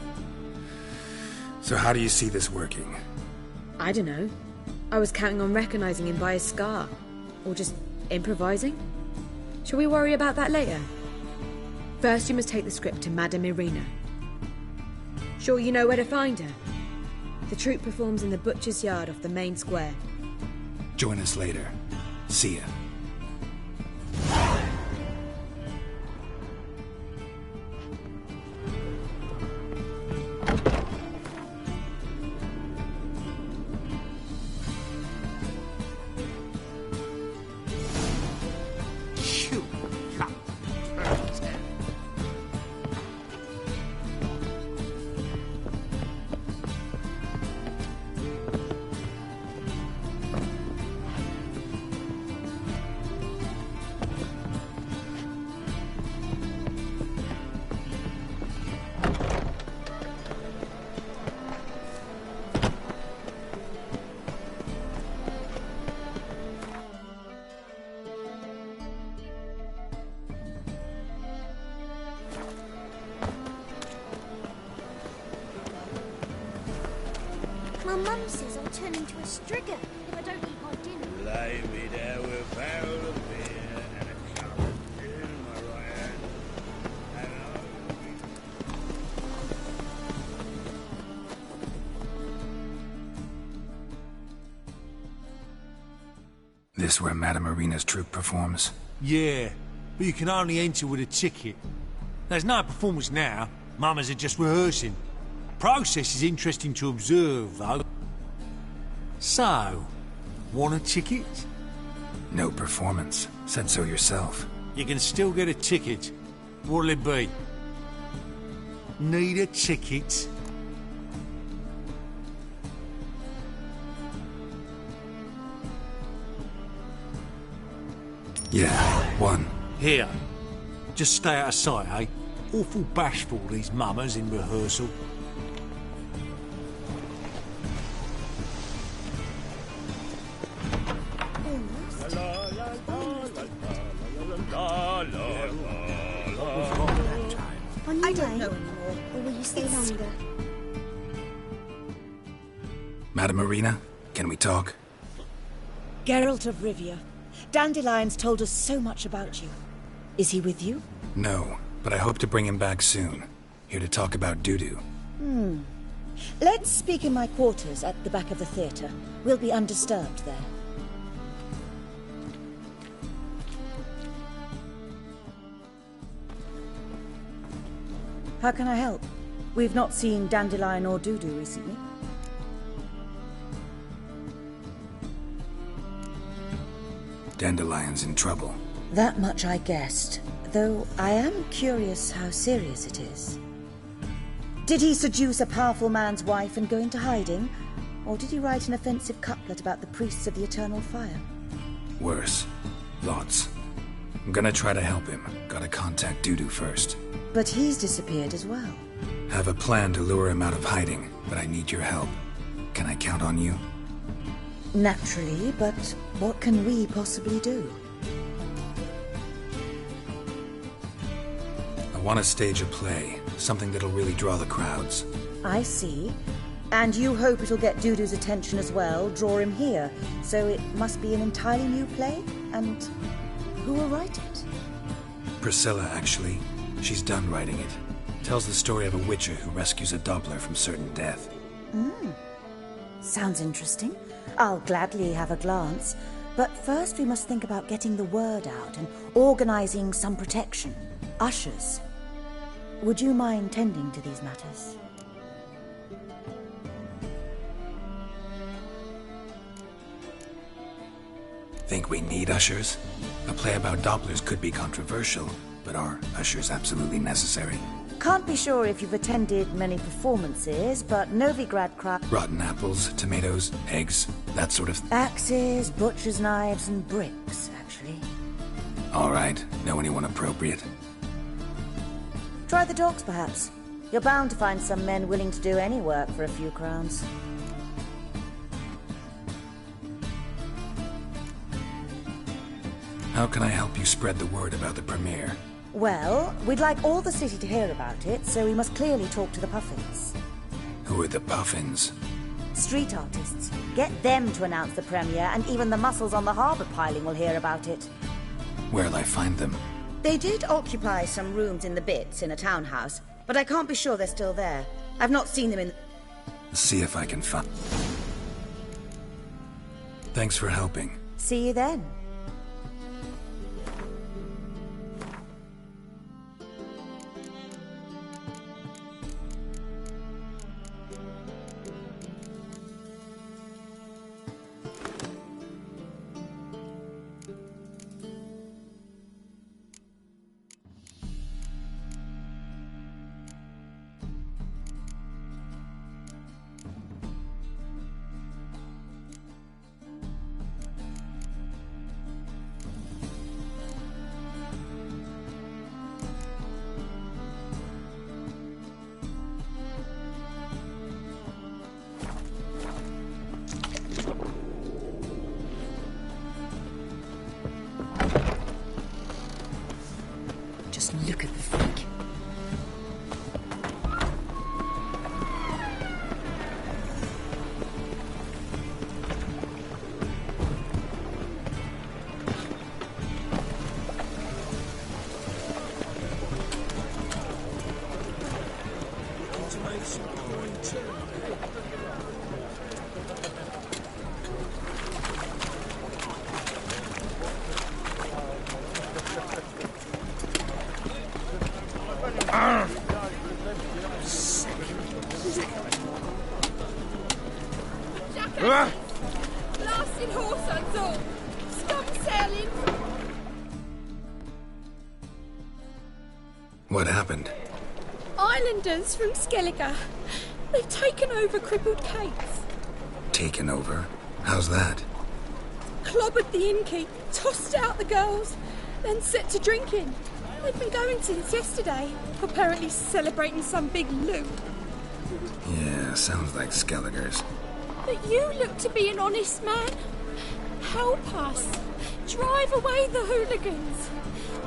So how do you see this working? I don't know. I was counting on recognizing him by his scar. Or just improvising. Shall we worry about that later? First, you must take the script to Madame Irina. Sure you know where to find her? The troupe performs in the butcher's yard off the main square. Join us later. See ya. My mum says I'll turn into a strigger if I don't eat my dinner. Lay me there with a barrel of beer and a cup of gin in my right hand. And This where Madame Irina's troupe performs? Yeah, but you can only enter with a ticket. There's no performance now. Mamas are just rehearsing. Process is interesting to observe, though. So, want a ticket? No performance. Said so yourself. You can still get a ticket. What'll it be? Need a ticket? Yeah, one. Here. Just stay out of sight, eh? Awful bashful, these mamas in rehearsal. I don't know anymore. Or will you stay longer? Madam Marina, can we talk? Geralt of Rivia. Dandelion's told us so much about you. Is he with you? No, but I hope to bring him back soon. Here to talk about Dudu. Let's speak in my quarters at the back of the theatre. We'll be undisturbed there. How can I help? We've not seen Dandelion or Dudu recently. Dandelion's in trouble. That much I guessed, though I am curious how serious it is. Did he seduce a powerful man's wife and go into hiding? Or did he write an offensive couplet about the priests of the eternal fire? Worse. Lots. I'm gonna try to help him. Gotta contact Dudu first. But he's disappeared as well. Have a plan to lure him out of hiding, but I need your help. Can I count on you? Naturally, but what can we possibly do? I want to stage a play. Something that'll really draw the crowds. I see. And you hope it'll get Dudu's attention as well, draw him here. So it must be an entirely new play? And who will write it? Priscilla, actually. She's done writing it. Tells the story of a witcher who rescues a Doppler from certain death. Sounds interesting. I'll gladly have a glance. But first we must think about getting the word out and organizing some protection. Ushers. Would you mind tending to these matters? Think we need ushers? A play about Dopplers could be controversial, but are ushers absolutely necessary? Can't be sure if you've attended many performances, but Novigrad crowd... Rotten apples, tomatoes, eggs, that sort of... Axes, butcher's knives, and bricks, actually. All right. Know anyone appropriate? Try the dogs, perhaps. You're bound to find some men willing to do any work for a few crowns. How can I help you spread the word about the premiere? Well, we'd like all the city to hear about it, so we must clearly talk to the Puffins. Who are the Puffins? Street artists. Get them to announce the premiere, and even the muscles on the harbour piling will hear about it. Where'll I find them? They did occupy some rooms in the Bits in a townhouse, but I can't be sure they're still there. I've not seen them in... See if I can find... Thanks for helping. See you then. Just look at the freak. Blasted horse and all! Scum sailing! What happened? Islanders from Skellige. They've taken over crippled Kate's. Taken over? How's that? Clobbered the innkeep, tossed out the girls, then set to drinking. They've been going since yesterday, apparently celebrating some big loot. Yeah, sounds like Skelligers. But you look to be an honest man. Help us. Drive away the hooligans.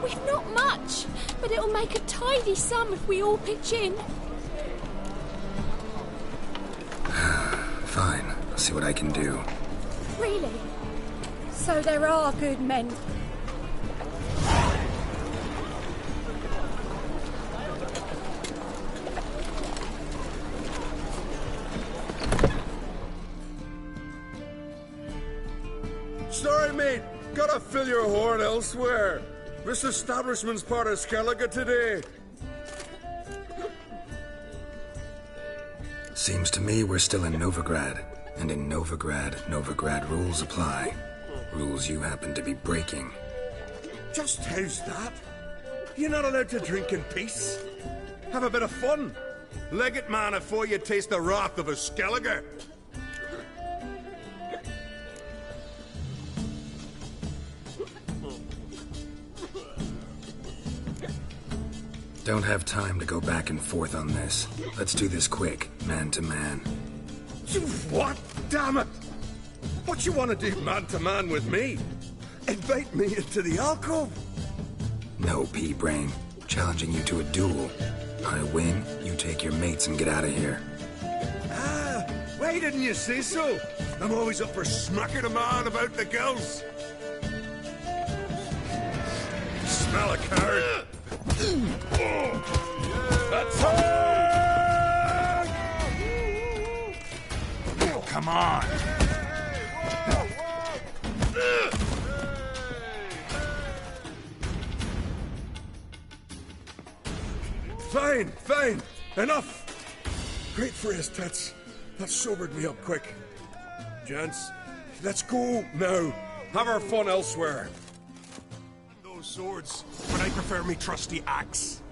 We've not much, but it'll make a tidy sum if we all pitch in. Fine, I'll see what I can do. Really? So there are good men. Sorry, mate. Gotta fill your horn elsewhere. This establishment's part of Skellige today. Seems to me we're still in Novigrad. And in Novigrad rules apply. Rules you happen to be breaking. Just how's that? You're not allowed to drink in peace? Have a bit of fun. Leg it, man, before you taste the wrath of a Skellige. Don't have time to go back and forth on this. Let's do this quick, man to man. What? Damn it! What you want to do man to man with me? Invite me into the alcove? No, pea-brain. Challenging you to a duel. I win, you take your mates and get out of here. Ah, why didn't you say so? I'm always up for smacking a man about the girls. Smell a carrot. Attack! Oh, come on. Fine. Enough. Great for his tits. That sobered me up quick. Gents, let's go now. Have our fun elsewhere. Those swords, but I prefer me trusty axe.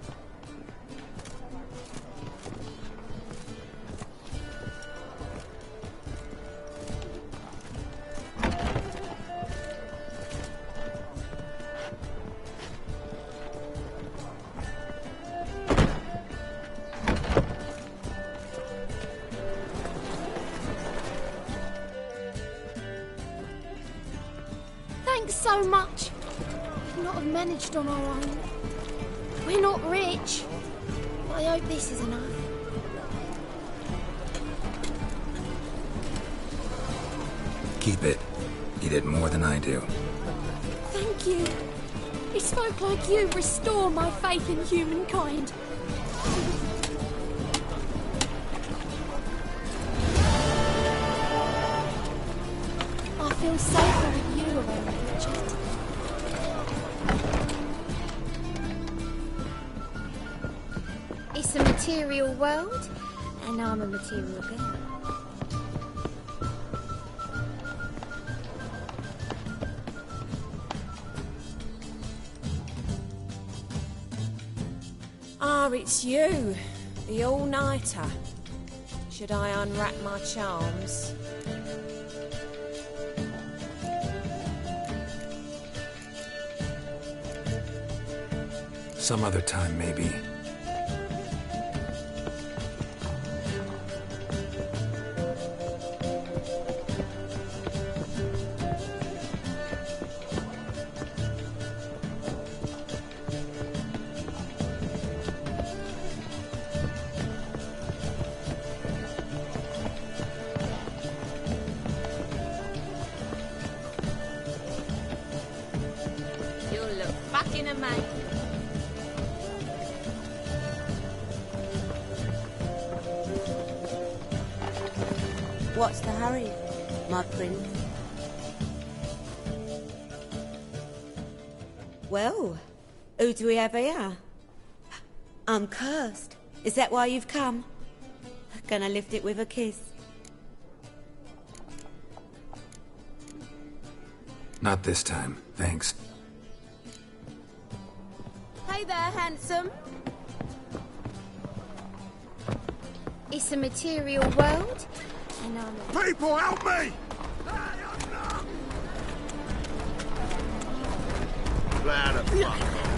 Thanks so much. We'd not have managed on our own. We're not rich. I hope this is enough. Keep it. You did more than I do. Thank you. It's folk like you restore my faith in humankind. I feel safer with you around, Richard. It's a material world, and I'm a material girl. Ah, it's you, the all-nighter. Should I unwrap my charms? Some other time, maybe. You'll look fucking amazing. What's the hurry, my prince? Well, who do we have here? I'm cursed. Is that why you've come? Gonna lift it with a kiss? Not this time, thanks. Hey there, handsome. It's a material world, and I'm... People, help me!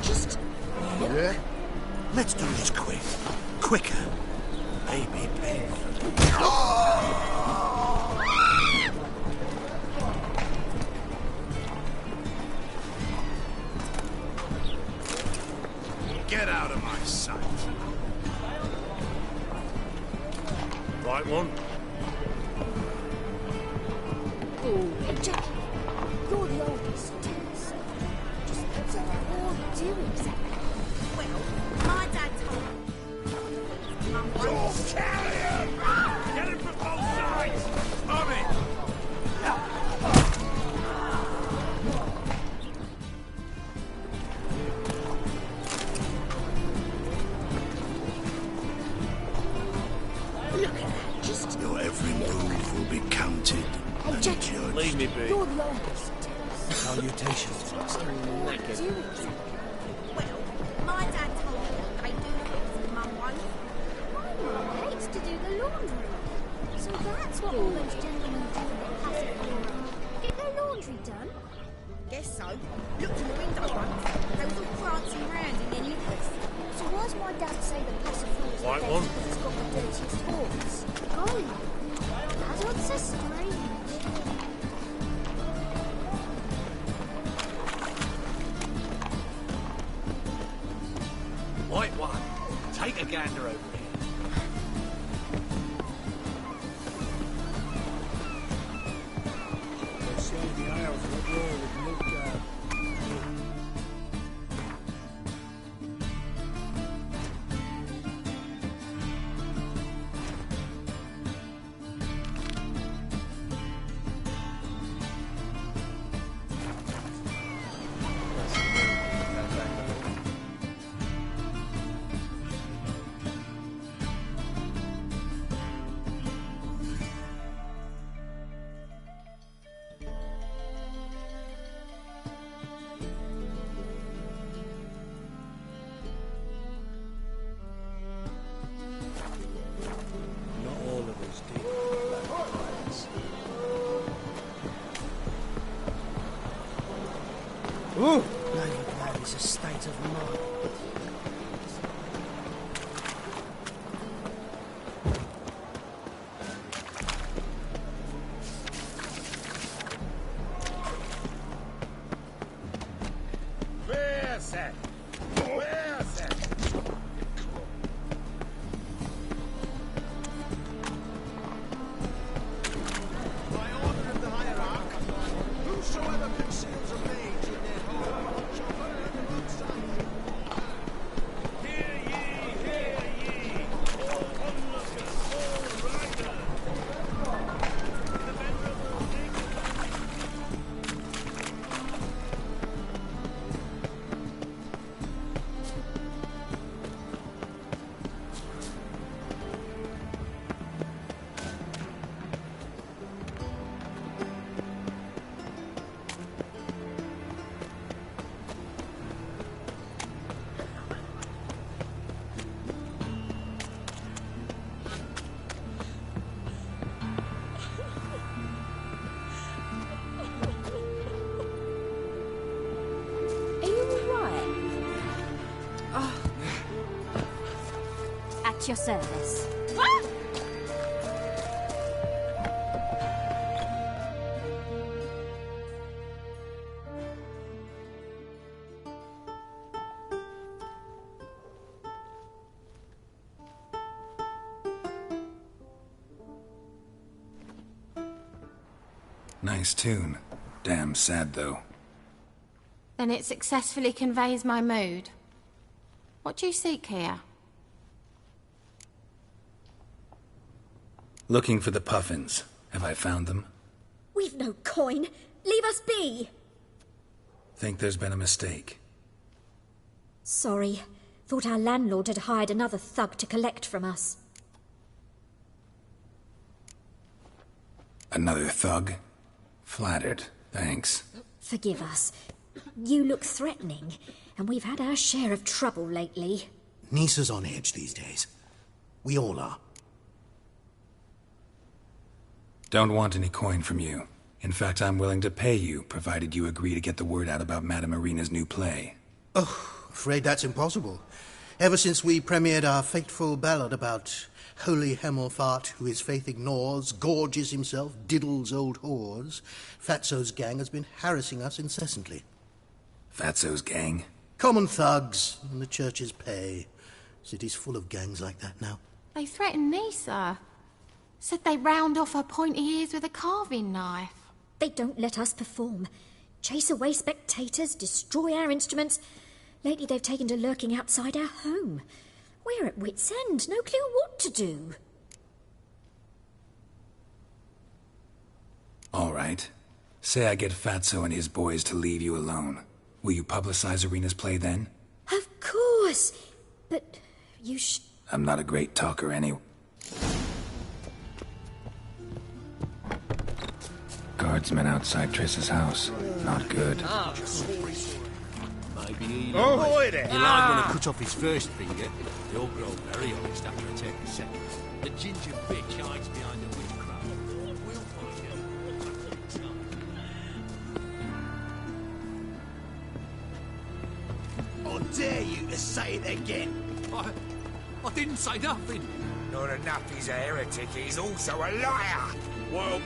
Just... Yeah? Let's do this quick. Quicker. Maybe painful. Get out of my sight. Right one. Oh, Jack, you're the oldest. Just what's that all do exactly? Well, my dad told me. Mum once. Get him from both sides! On it! Look at that, just... Your every move will be counted and Jack, judged. Leave me be. You're the oldest. Salutations. What do exactly? Well, my dad told me they do things, Mum once. My mum hates to do the laundry. So that's what all those gentlemen do in the passive forum. Get their laundry done? Guess so. Looked in the window once. They was all prancing around in their knickers. So why's my dad say the passive floor's White the one. best because it's got the dirtiest floors? Golly, that's what's so strange. White one. Take a gander over here. Ooh! Lady Glad is a state of mind. Where's that? Where's that? By order of the hierarch, whosoever conceals a mage in their home shall burn at the roadside. Hear ye, hear ye! All onlookers, all riders! The venerable King. Are you alright? At your service. Nice tune. Damn sad, though. Then it successfully conveys my mood. What do you seek here? Looking for the puffins. Have I found them? We've no coin. Leave us be. Think there's been a mistake. Sorry. Thought our landlord had hired another thug to collect from us. Another thug? Flattered, thanks. Forgive us. You look threatening, and we've had our share of trouble lately. Nisa's on edge these days. We all are. Don't want any coin from you. In fact, I'm willing to pay you, provided you agree to get the word out about Madame Irina's new play. Oh, afraid that's impossible. Ever since we premiered our fateful ballad about holy Hemelfart, who his faith ignores, gorges himself, diddles old whores, Fatso's gang has been harassing us incessantly. Fatso's gang? Common thugs in the church's pay. City's full of gangs like that now. They threatened Nisa. Said they'd round off her pointy ears with a carving knife. They don't let us perform. Chase away spectators, destroy our instruments. Lately they've taken to lurking outside our home. We're at wit's end, no clue what to do. All right. Say I get Fatso and his boys to leave you alone. Will you publicize Irina's play then? Of course. But you I'm not a great talker anyway. Guardsmen outside Triss's house. Not good. Maybe he Oh, lied. boy there. He lied when I cut off his first finger. They all grow very honest after I take a second. The ginger bitch hides behind the witchcraft. We'll find out. I dare you to say it again. I didn't say nothing. Not enough he's a heretic, he's also a liar. Well...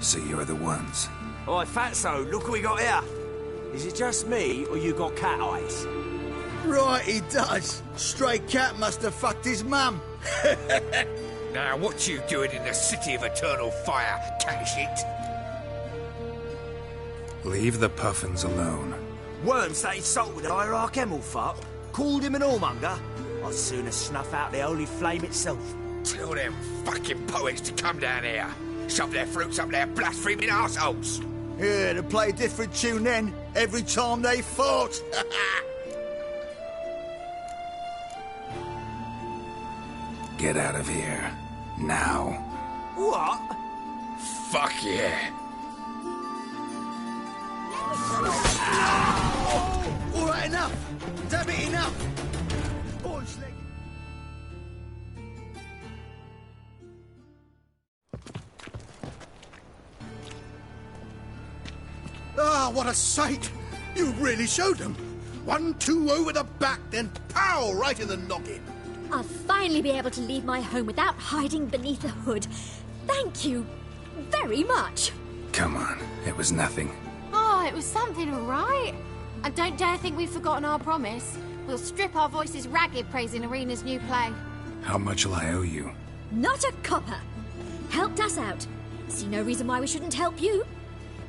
So you're the ones. Oi, Fatso, look what we got here. Is it just me, or you got cat eyes? Right, he does. Stray cat must have fucked his mum. Now, what you doing in the city of eternal fire, cat shit? Leave the puffins alone. Worms that insulted the hierarch Hemelfart, called him an whoremonger. I'd sooner snuff out the holy flame itself. Tell them fucking poets to come down here. Shove their fruits up their blaspheming arseholes. Yeah, to play a different tune then, every time they fought. Get out of here. Now. What? Fuck yeah. All right, enough. Damn it, enough. Boys, Ah, what a sight! You really showed them. 1-2 over the back, then pow, right in the noggin. I'll finally be able to leave my home without hiding beneath a hood. Thank you very much. Come on, it was nothing. Oh, it was something, all right. And don't dare think we've forgotten our promise. We'll strip our voices ragged praising Irina's new play. How much will I owe you? Not a copper. Helped us out. See no reason why we shouldn't help you.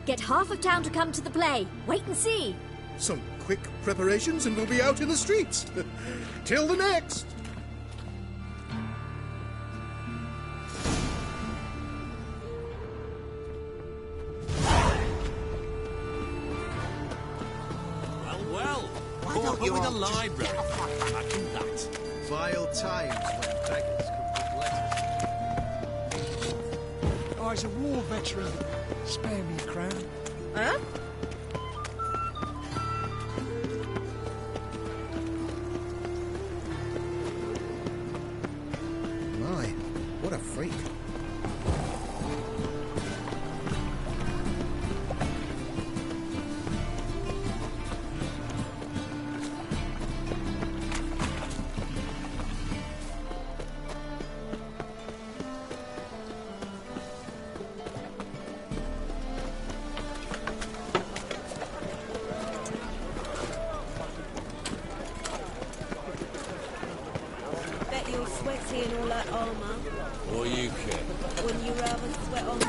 Get half of town to come to the play. Wait and see. Some quick preparations and we'll be out in the streets. Till the next. Well, caught up with the library. Imagine that. Vile times when beggars could put letters. Oh, he's a war veteran. Spare me a crown. Huh? My, what a freak. Bet you're sweaty in all that armour. Or you care. Wouldn't you rather sweat on me?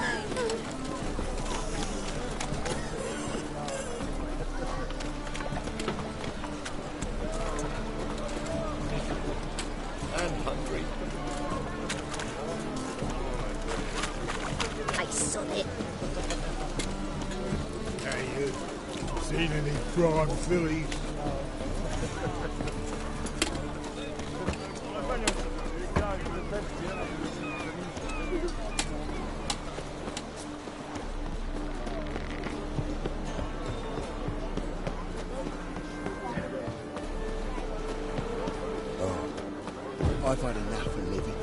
I'm hungry. I saw it. Hey, you. any prime fillies. I've had enough of living.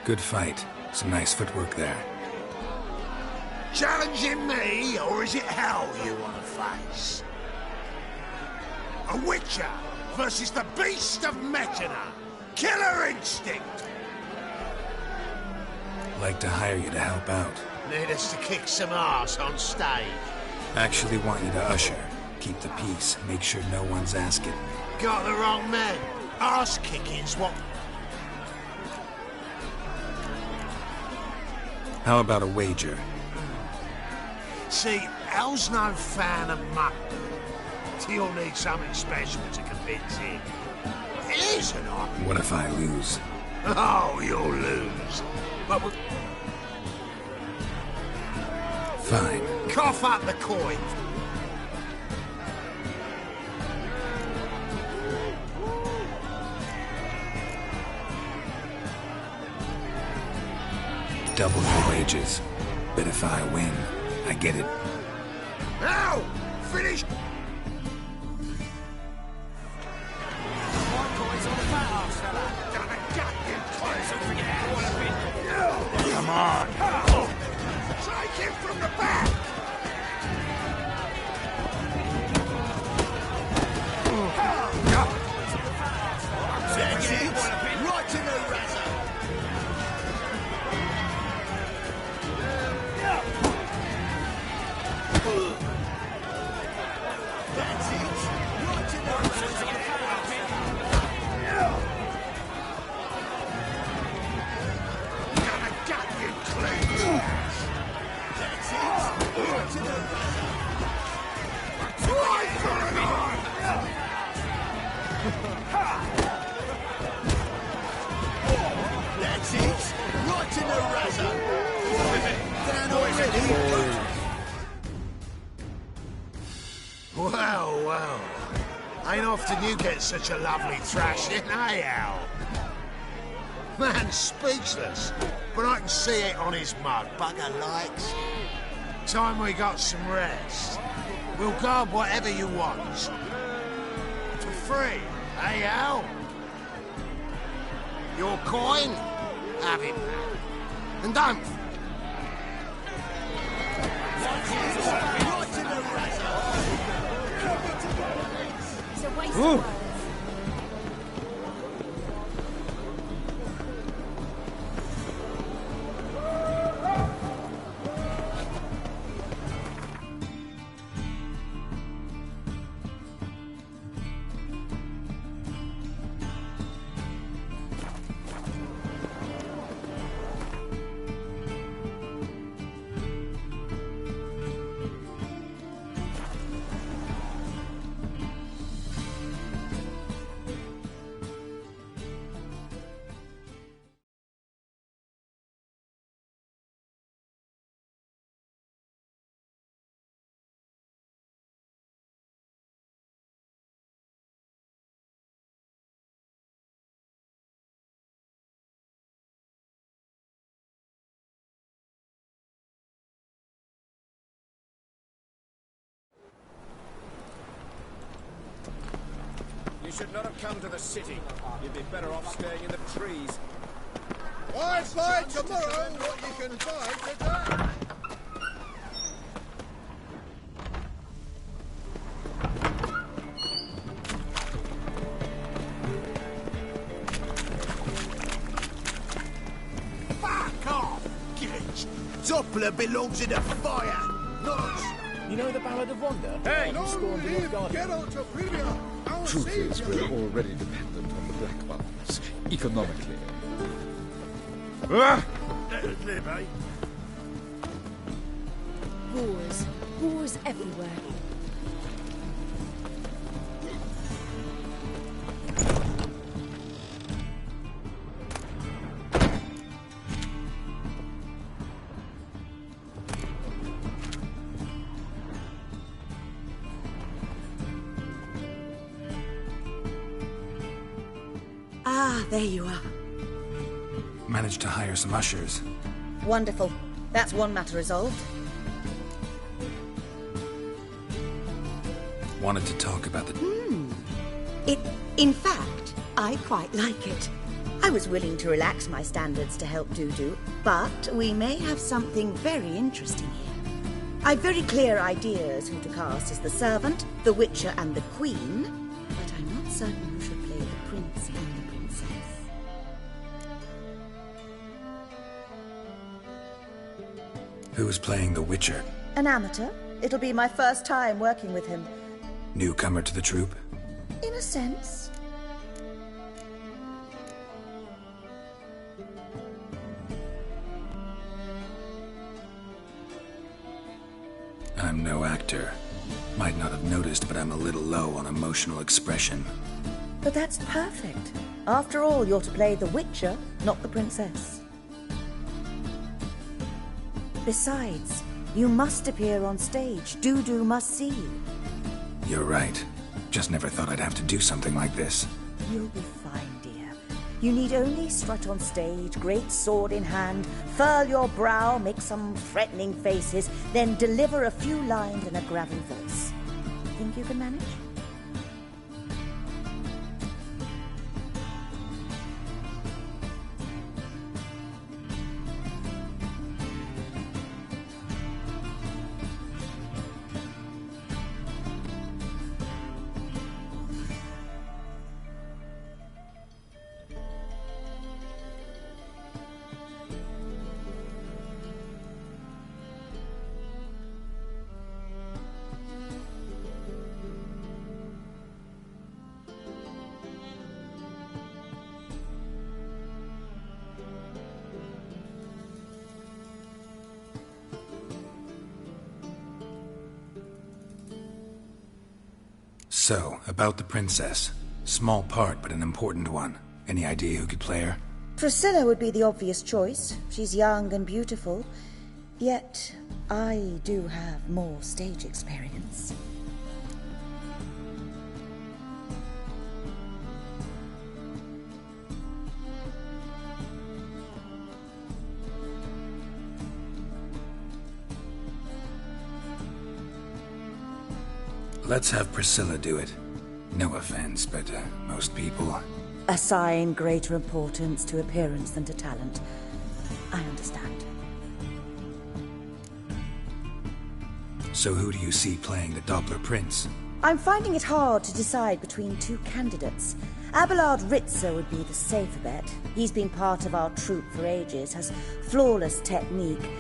Good fight. Some nice footwork there. Challenging me, or is it hell you want to face? A witcher versus the beast of Metina. Killer instinct! Like to hire you to help out. Need us to kick some ass on stage. Actually want you to usher. Keep the peace. Make sure no one's asking. Got the wrong man. Ass kicking's what... How about a wager? See, El's no fan of mutton. He'll need something special to convince him. It is an art. What if I lose? Oh, you'll lose. But we... Fine. Cough up the coin. Double your wages. But if I win, I get it. Now! Finish! Come on! Take him from the back! Right to the razor! That's it! Right to the razor! Gonna gut you clean! That's it! Right to the razor! Right for an arm! That's it! Right to the razor! Down already! Well, well. Ain't often you get such a lovely thrashing, eh, Al? Man's speechless, but I can see it on his mug. Bugger likes. Time we got some rest. We'll guard whatever you want. For free, eh, Al? Your coin? Have it, man. And don't... It's a waste Ooh. of words. You should not have come to the city. You'd be better off staying in the trees. I'd find tomorrow what you can find today. Fuck off, Gitch! Doppler belongs in the fire, not us. You know the Ballad of Wanda? Hey! You spawned in Nilfgaard. Truth is, we're already dependent on the Black Ones, economically. Clear, mate. Wars. Wars everywhere. Ah, there you are. Managed to hire some ushers. Wonderful. That's one matter resolved. Wanted to talk about the... In fact, I quite like it. I was willing to relax my standards to help Dudu, but we may have something very interesting here. I've very clear ideas who to cast as the servant, the Witcher, and the Queen, but I'm not certain who should play the Prince and the Princess. Who is playing the Witcher? An amateur. It'll be my first time working with him. Newcomer to the troupe? In a sense. I'm no actor. Might not have noticed, but I'm a little low on emotional expression. But that's perfect. After all, you're to play the Witcher, not the Princess. Besides, you must appear on stage. Dudu must see you. You're right. Just never thought I'd have to do something like this. You'll be fine, dear. You need only strut on stage, great sword in hand, furl your brow, make some threatening faces, then deliver a few lines in a gravelly voice. Think you can manage? So, about the princess. Small part, but an important one. Any idea who could play her? Priscilla would be the obvious choice. She's young and beautiful. Yet, I do have more stage experience. Let's have Priscilla do it. No offense, but most people... Assign greater importance to appearance than to talent. I understand. So who do you see playing the Doppler Prince? I'm finding it hard to decide between two candidates. Abelard Ritzer would be the safer bet. He's been part of our troupe for ages, has flawless technique,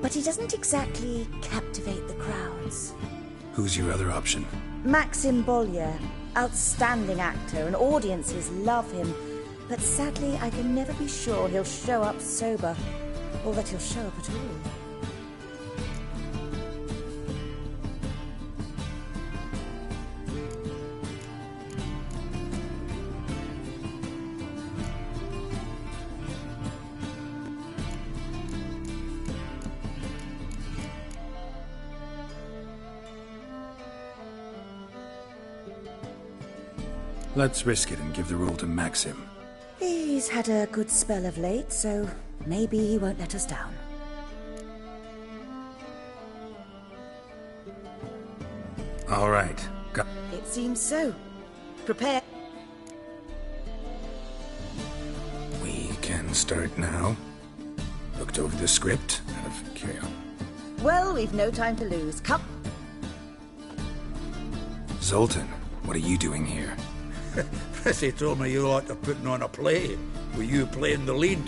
but he doesn't exactly captivate the crowds. Who's your other option? Maxim Bollier, outstanding actor, and audiences love him. But sadly, I can never be sure he'll show up sober, or that he'll show up at all. Let's risk it and give the role to Maxim. He's had a good spell of late, so maybe he won't let us down. All right. It seems so. Prepare. We can start now. Looked over the script out of curiosity. Well, we've no time to lose. Come. Zoltan, what are you doing here? Prissy told me you liked to putting on a play. Were you playing the lead?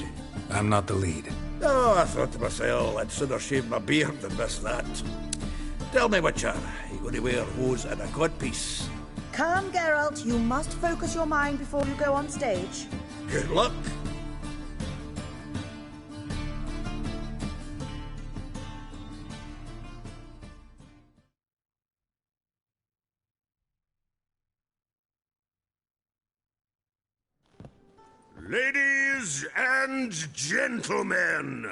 I'm not the lead. Oh, I thought to myself, I'd sooner shave my beard than miss that. Tell me, Witcher, you going to wear hose and a codpiece? Calm, Geralt. You must focus your mind before you go on stage. Good luck. Ladies and gentlemen,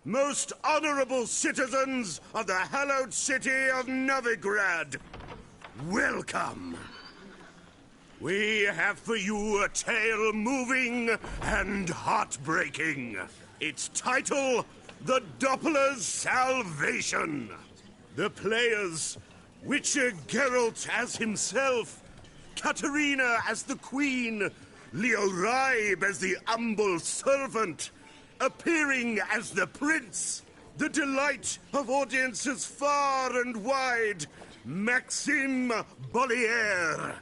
most honorable citizens of the hallowed city of Novigrad, welcome. We have for you a tale moving and heartbreaking. Its title, The Doppler's Salvation. The players, Witcher Geralt as himself, Katarina as the Queen, Leo Raib as the humble servant, appearing as the prince, the delight of audiences far and wide, Maxime Bollier.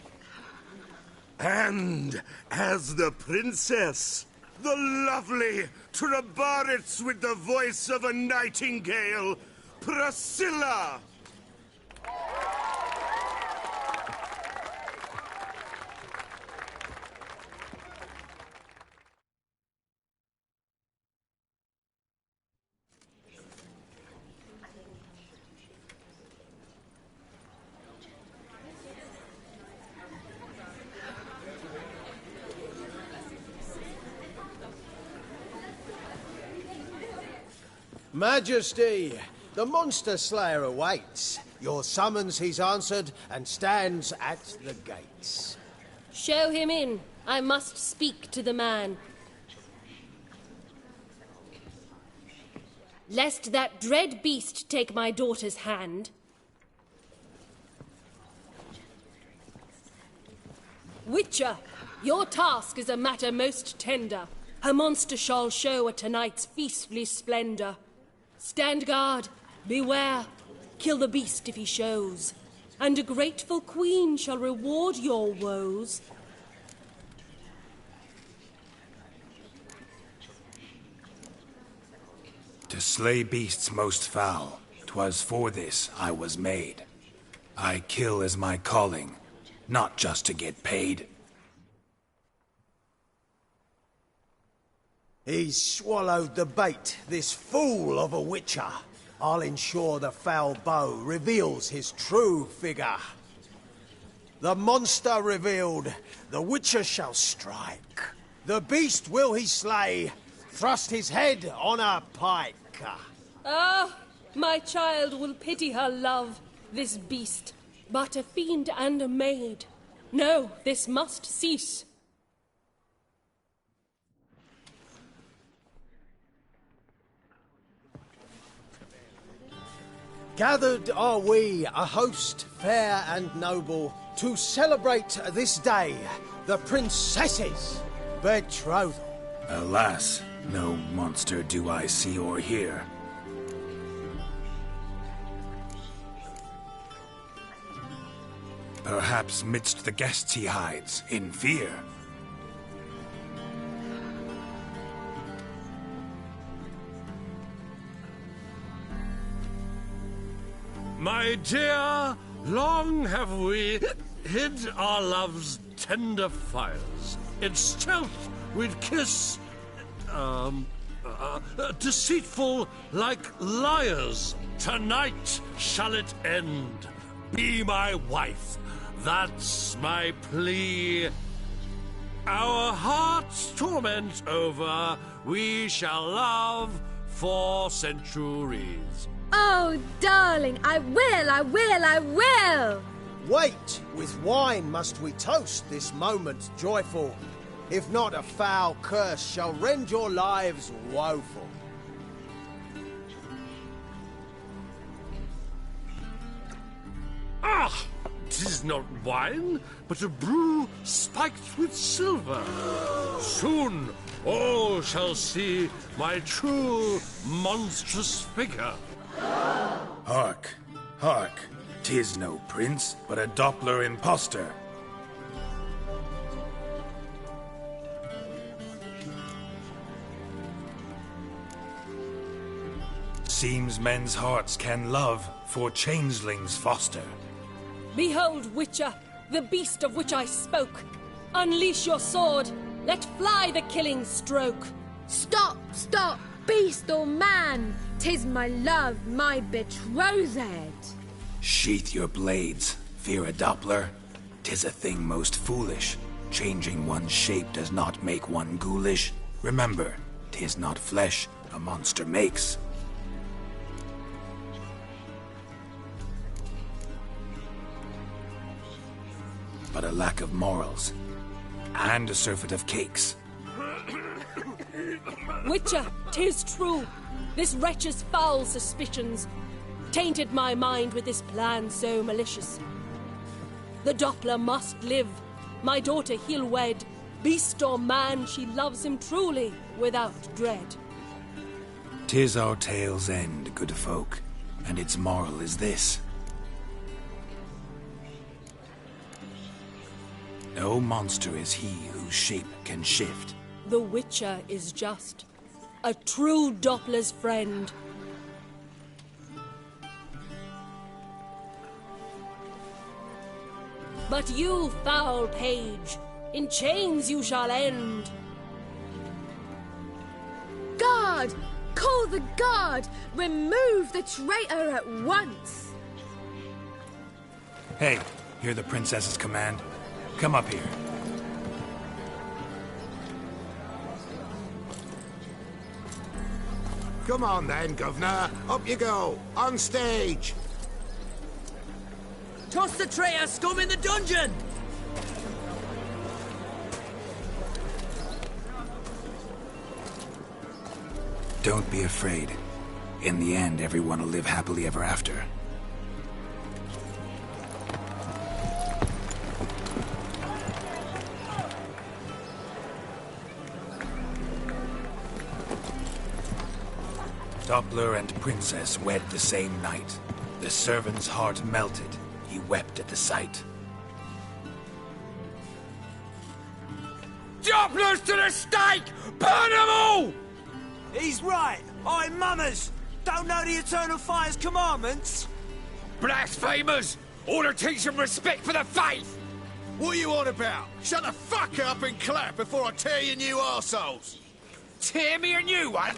And as the princess, the lovely Trabaritz with the voice of a nightingale, Priscilla. Majesty, the monster slayer awaits. Your summons he's answered and stands at the gates. Show him in. I must speak to the man. Lest that dread beast take my daughter's hand. Witcher, your task is a matter most tender. A monster shall show at tonight's feastly splendor. Stand guard, beware, kill the beast if he shows, and a grateful queen shall reward your woes. To slay beasts most foul, 'twas for this I was made. I kill as my calling, not just to get paid. He's swallowed the bait, this fool of a witcher. I'll ensure the foul bow reveals his true figure. The monster revealed, the witcher shall strike. The beast will he slay, thrust his head on a pike. Ah, my child will pity her love, this beast, but a fiend and a maid. No, this must cease. Gathered are we, a host fair and noble, to celebrate this day, the princess's betrothal. Alas, no monster do I see or hear. Perhaps midst the guests he hides, in fear. My dear, long have we hid our love's tender fires. In stealth we'd kiss, deceitful like liars. Tonight shall it end. Be my wife, that's my plea. Our hearts' torment over, we shall love for centuries. Oh, darling, I will, I will, I will! Wait, with wine must we toast this moment joyful. If not, a foul curse shall rend your lives woeful. Ah! 'Tis not wine, but a brew spiked with silver. Soon all shall see my true monstrous figure. Hark, hark, 'tis no prince, but a Doppler impostor. Seems men's hearts can love, for changelings foster. Behold, Witcher, the beast of which I spoke. Unleash your sword. Let fly the killing stroke. Stop, stop, beast or man. 'Tis my love, my betrothed. Sheath your blades, fear a Doppler. 'Tis a thing most foolish. Changing one's shape does not make one ghoulish. Remember, 'tis not flesh a monster makes. But a lack of morals, and a surfeit of cakes. Witcher, 'tis true. This wretch's foul suspicions tainted my mind with this plan so malicious. The Doppler must live. My daughter he'll wed. Beast or man, she loves him truly, without dread. 'Tis our tale's end, good folk, and its moral is this. No monster is he whose shape can shift. The Witcher is just a true Doppler's friend. But you, foul page, in chains you shall end. Guard! Call the guard! Remove the traitor at once! Hey, hear the princess's command? Come up here. Come on then, Governor. Up you go. On stage. Toss the traitor scum in the dungeon! Don't be afraid. In the end, everyone will live happily ever after. Doppler and Princess wed the same night. The servant's heart melted. He wept at the sight. Dopplers to the stake! Burn them all! He's right. I'm mummers. Don't know the Eternal Fire's commandments? Blasphemers! Order teach them respect for the faith! What are you on about? Shut the fuck up and clap before I tear you new arseholes! Tear me a new one?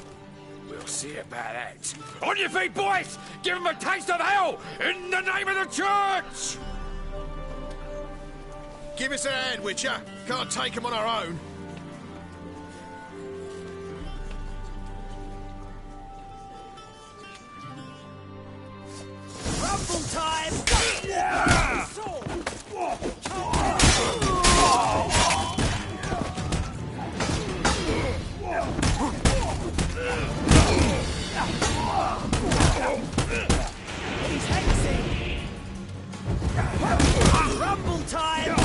We'll see about that. On your feet, boys! Give them a taste of hell in the name of the church! Give us a hand, Witcher. Can't take them on our own. Rumble time! He's hexing! Rumble time!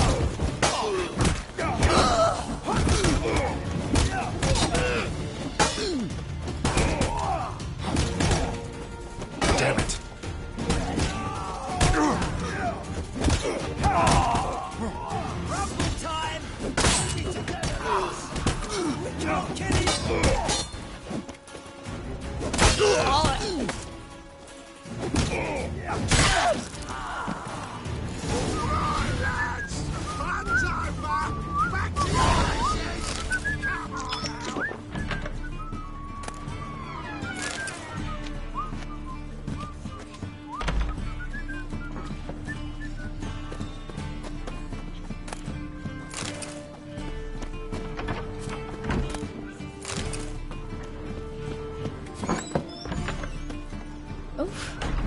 Damn it. Rumble time! Can't kill him!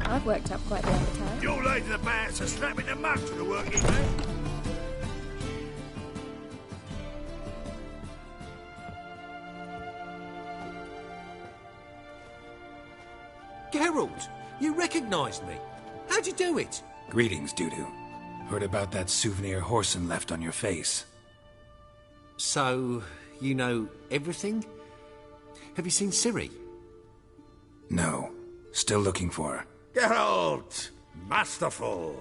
I've worked up quite the appetite. Your lady the bats are slapping the mug to the working man. Geralt, you recognized me. How'd you do it? Greetings, Dudu. Heard about that souvenir Horson left on your face. So, you know everything? Have you seen Ciri? No. Still looking for her. Geralt! Masterful!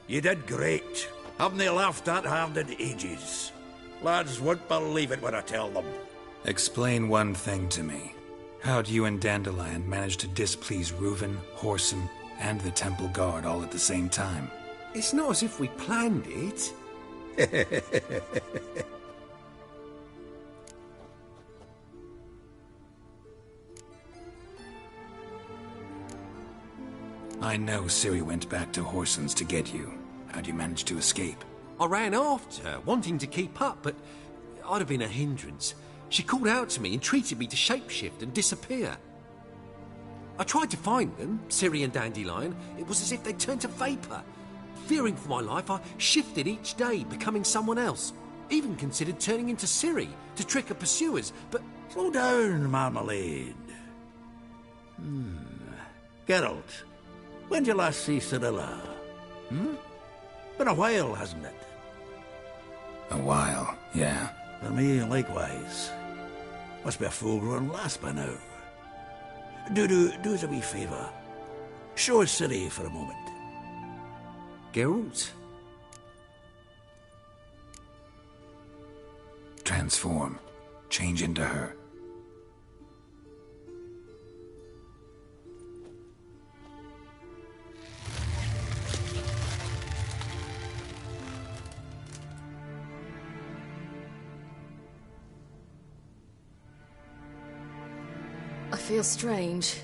You did great. Haven't they laughed that hard in ages? Lads won't believe it when I tell them. Explain one thing to me. How'd you and Dandelion manage to displease Reuven, Whoreson, and the Temple Guard all at the same time? It's not as if we planned it. I know Ciri went back to Whoreson's to get you. How'd you manage to escape? I ran after her, wanting to keep up, but I'd have been a hindrance. She called out to me, entreated me to shapeshift and disappear. I tried to find them, Ciri and Dandelion. It was as if they turned to vapour. Fearing for my life, I shifted each day, becoming someone else. Even considered turning into Ciri to trick her pursuers, but... Slow down, Marmalade. Geralt, when did you last see Cirilla? Been a while, hasn't it? A while, yeah. For me, likewise. Must be a full-grown lass by now. Do us a wee favour. Show us Ciri for a moment. Geralt? Transform. Change into her. I feel strange.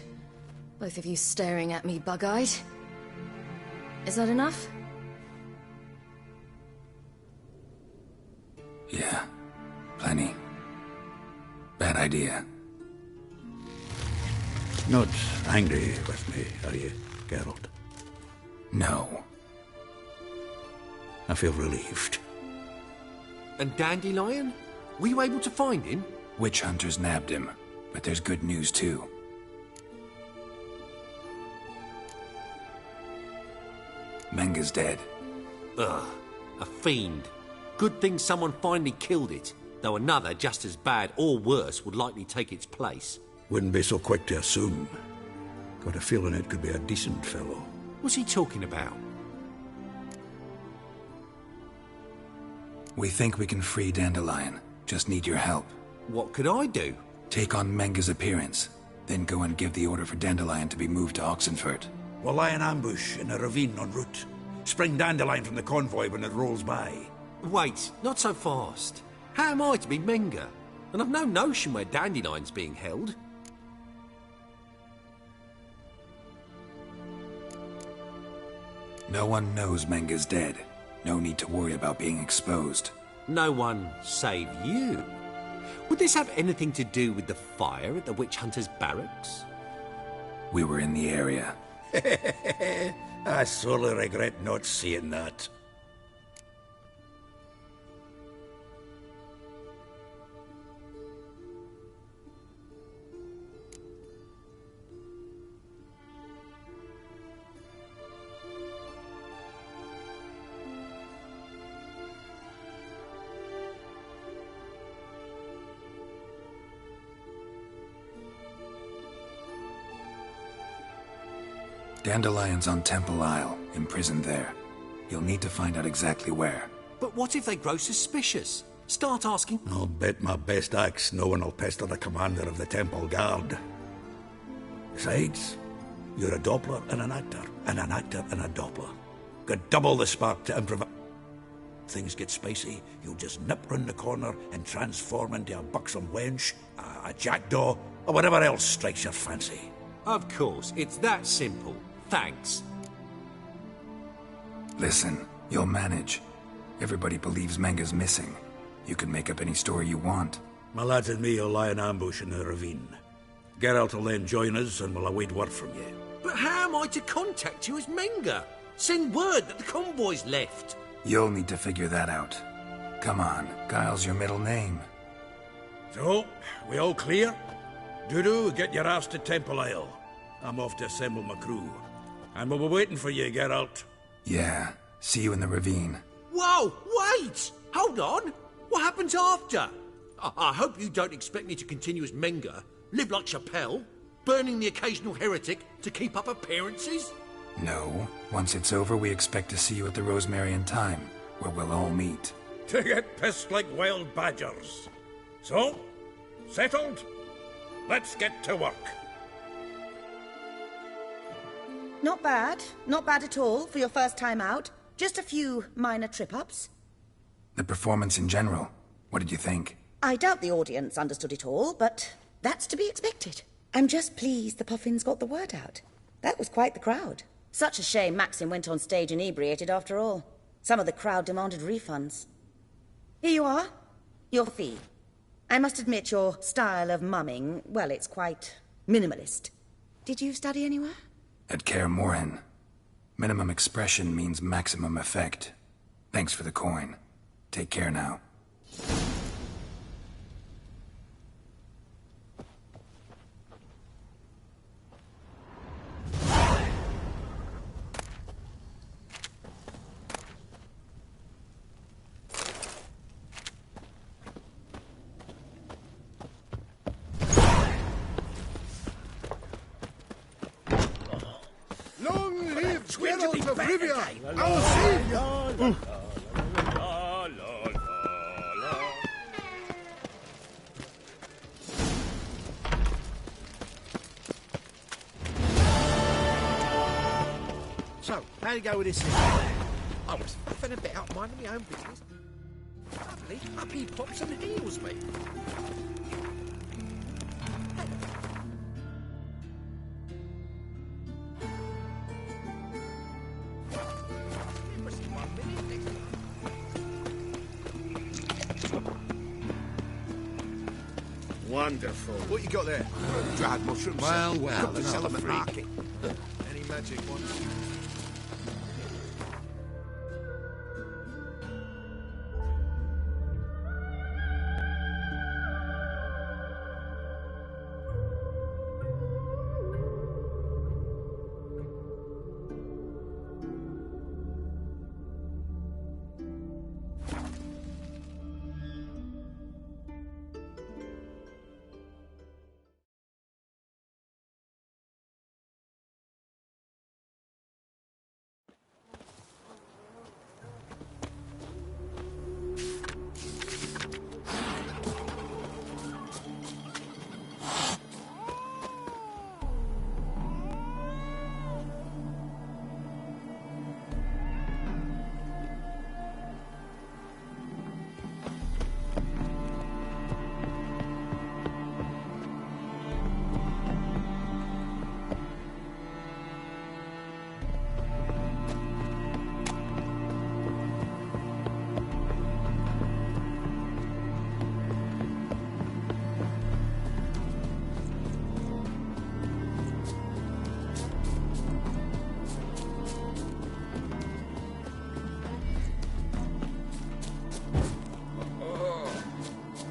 Both of you staring at me bug-eyed. Is that enough? Yeah. Plenty. Bad idea. Not angry with me, are you, Geralt? No. I feel relieved. And Dandelion? Were you able to find him? Witch hunters nabbed him, but there's good news too. Menga's dead. Ugh, a fiend. Good thing someone finally killed it, though another just as bad or worse would likely take its place. Wouldn't be so quick to assume. Got a feeling it could be a decent fellow. What's he talking about? We think we can free Dandelion. Just need your help. What could I do? Take on Menga's appearance, then go and give the order for Dandelion to be moved to Oxenfurt. We'll lie in ambush in a ravine en route. Spring Dandelion from the convoy when it rolls by. Wait, not so fast. How am I to be Menga? And I've no notion where Dandelion's being held. No one knows Menga's dead. No need to worry about being exposed. No one save you. Would this have anything to do with the fire at the witch hunters' barracks? We were in the area. I sorely regret not seeing that. Dandelion's on Temple Isle, imprisoned there. You'll need to find out exactly where. But what if they grow suspicious? Start asking... I'll bet my best axe no one will pester the commander of the Temple Guard. Besides, you're a Doppler and an actor and a Doppler. Got double the spark to improvise. Things get spicy, you'll just nip round the corner and transform into a buxom wench, a jackdaw, or whatever else strikes your fancy. Of course, it's that simple. Thanks. Listen, you'll manage. Everybody believes Menga's missing. You can make up any story you want. My lads and me will lie in ambush in the ravine. Geralt will then join us and we'll await word from you. But how am I to contact you as Menga? Send word that the convoy's left. You'll need to figure that out. Come on, Guile's your middle name. So, we all clear? Dudu, get your ass to Temple Isle. I'm off to assemble my crew. And we'll be waiting for you, Geralt. Yeah, see you in the ravine. Whoa, wait! Hold on! What happens after? I hope you don't expect me to continue as Menga, live like Chappelle, burning the occasional heretic to keep up appearances? No. Once it's over, we expect to see you at the Rosemary and Thyme, where we'll all meet. To get pissed like wild badgers. So, settled? Let's get to work. Not bad. Not bad at all for your first time out. Just a few minor trip-ups. The performance in general, what did you think? I doubt the audience understood it all, but that's to be expected. I'm just pleased the Puffins got the word out. That was quite the crowd. Such a shame Maxim went on stage inebriated after all. Some of the crowd demanded refunds. Here you are. Your fee. I must admit your style of mumming, well, it's quite minimalist. Did you study anywhere? At Kaer Morhen. Minimum expression means maximum effect. Thanks for the coin. Take care now. Long live Geralt of Rivia, our savior! So, how'd you go with this thing? I was faffing about minding my own business. Suddenly, up he pops and heals me. Wonderful. What you got there? Dried mushrooms. Well, Cooked to sell another them at freak. market. Any magic ones?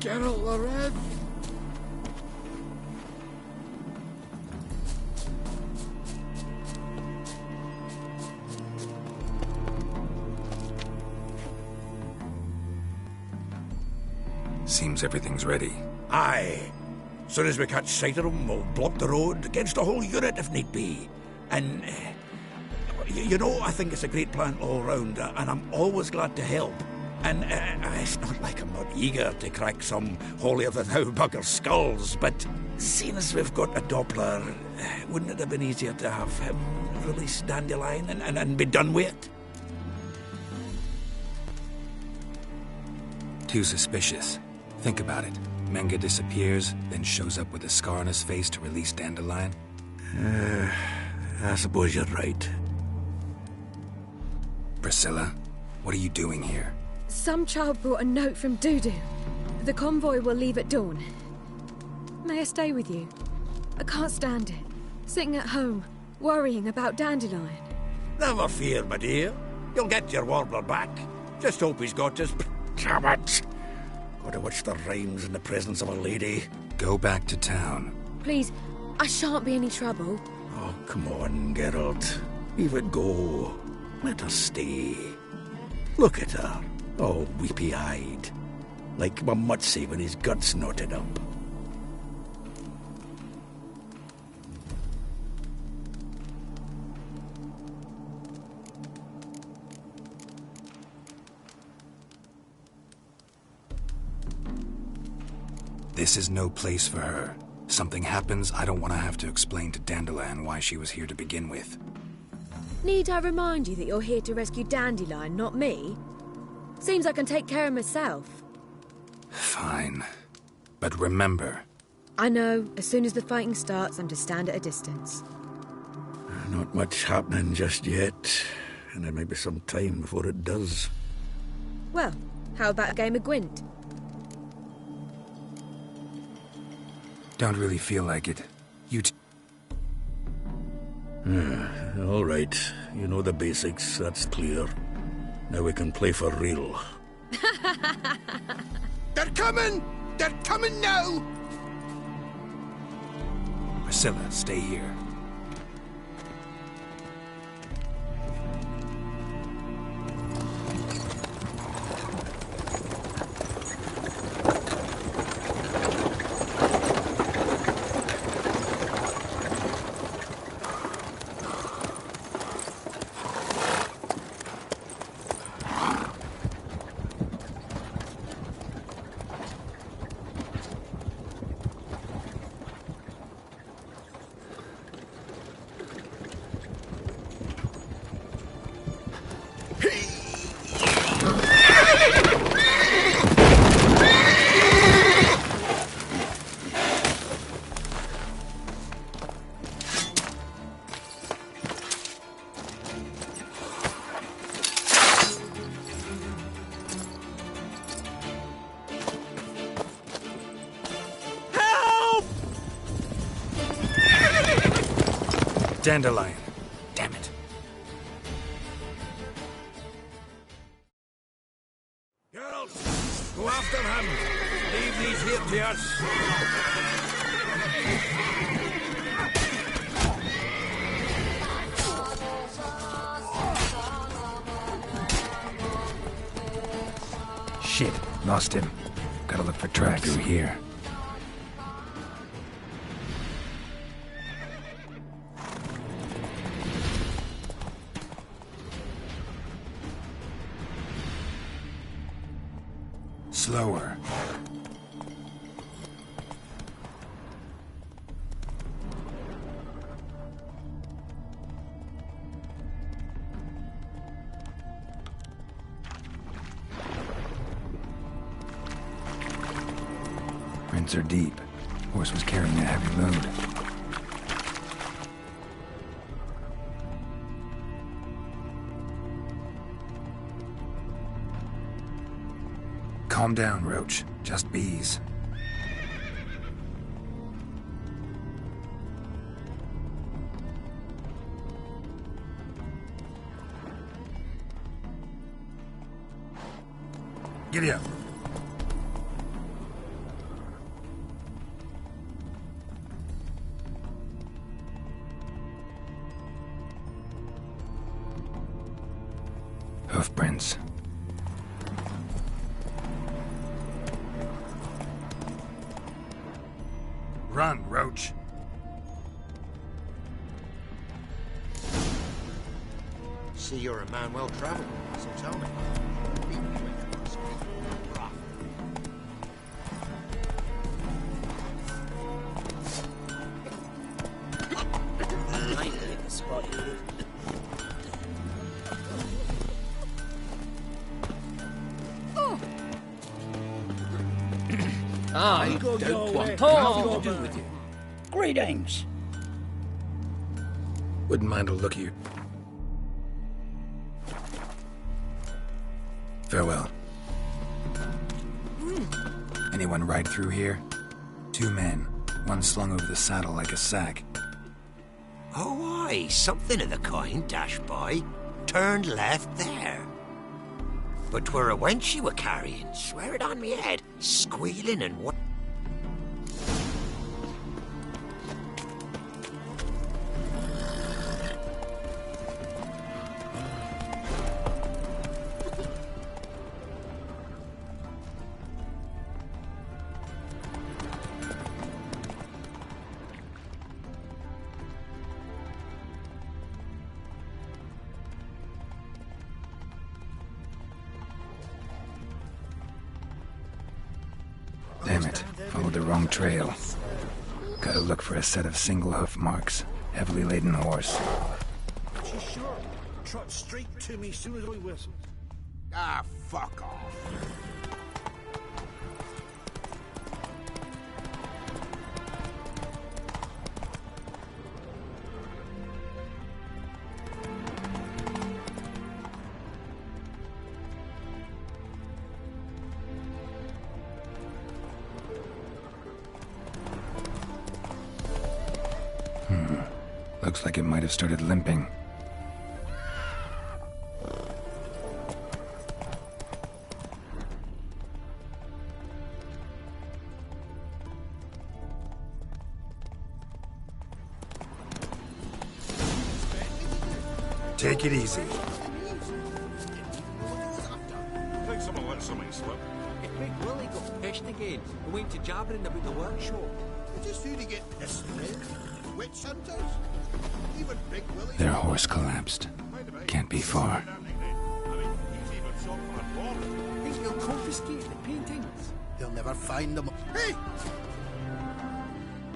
Geralt the Red. Seems everything's ready. Aye. Soon as we catch sight of them, we'll block the road against a whole unit if need be. And, you know, I think it's a great plan all round, and I'm always glad to help. And it's not like I'm not eager to crack some holier-than-thou bugger skulls, but seeing as we've got a Doppler, wouldn't it have been easier to have him release Dandelion and be done with it? Too suspicious. Think about it. Menga disappears, then shows up with a scar on his face to release Dandelion. I suppose you're right. Priscilla, what are you doing here? Some child brought a note from Dudu. The convoy will leave at dawn. May I stay with you? I can't stand it. Sitting at home, worrying about Dandelion. Never fear, my dear. You'll get your warbler back. Just hope he's got his... Damn it! Gotta watch the rhymes in the presence of a lady. Go back to town. Please, I shan't be any trouble. Oh, come on, Geralt. Leave it go. Let her stay. Look at her. All weepy-eyed. Like my mutsy when his gut's knotted up. This is no place for her. Something happens, I don't want to have to explain to Dandelion why she was here to begin with. Need I remind you that you're here to rescue Dandelion, not me? Seems I can take care of myself. Fine. But remember... I know. As soon as the fighting starts, I'm to stand at a distance. Not much happening just yet. And there may be some time before it does. Well, how about a game of Gwent? Don't really feel like it. All right. You know the basics, that's clear. Now we can play for real. They're coming! They're coming now! Priscilla, stay here. Dandelion. Damn it. Girls, go after him. Leave these here to us. Shit, lost him. Gotta look for tracks. Through here. Slower. Prints are deep. Horse was carrying a heavy load. Calm down, Roach. Just bees. Giddy up. Hoof prints. Run, Roach. See, you're a man well traveled, so tell me. Don't want nothing to do with you. Greetings. Wouldn't mind a look at you. Farewell. Anyone ride through here? 2 men, one slung over the saddle like a sack. Oh, aye, something of the kind dashed by. Turned left there. But 'twere a wench you were carrying, swear it on me head, squealing and what. Damn it, followed the wrong trail. Gotta look for a set of single hoof marks. Heavily laden horse. She's sure. Trot straight to me as soon as I whistle. Ah, fuck off. Looks like it might have started limping. Take it easy. I think someone let something slip. If Big Willie got pissed again and went to jabbering about the workshop. Just who to get pissed with? Witch hunters? Even Big Willie? Their horse collapsed. Can't be far. Think he'll confiscate the paintings? They'll never find them. Hey!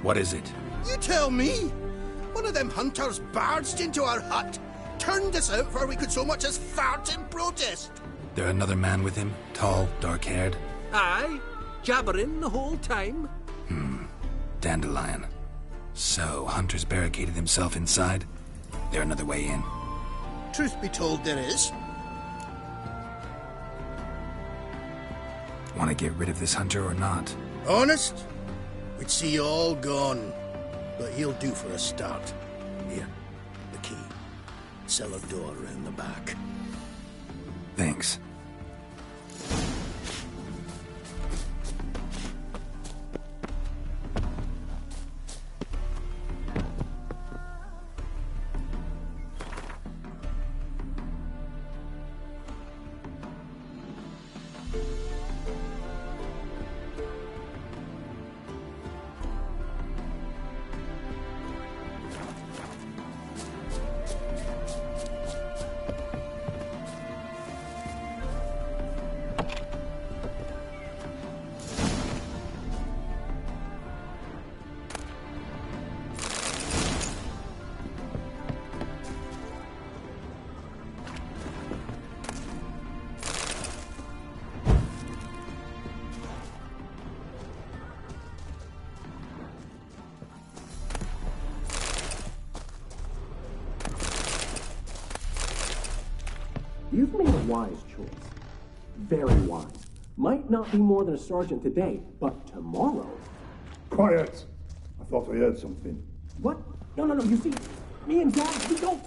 What is it? You tell me! One of them hunters barged into our hut, turned us out before we could so much as fart in protest. There another man with him? Tall, dark-haired? Aye, jabbering the whole time. Dandelion. So, Hunter's barricaded himself inside? There another way in? Truth be told, there is. Want to get rid of this Hunter or not? Honest? We'd see you all gone. But he'll do for a start. Here, the key. Cellar door around the back. Thanks. You've made a wise choice. Very wise. Might not be more than a sergeant today, but tomorrow... Quiet! I thought I heard something. What? No, you see, me and Dad, we don't...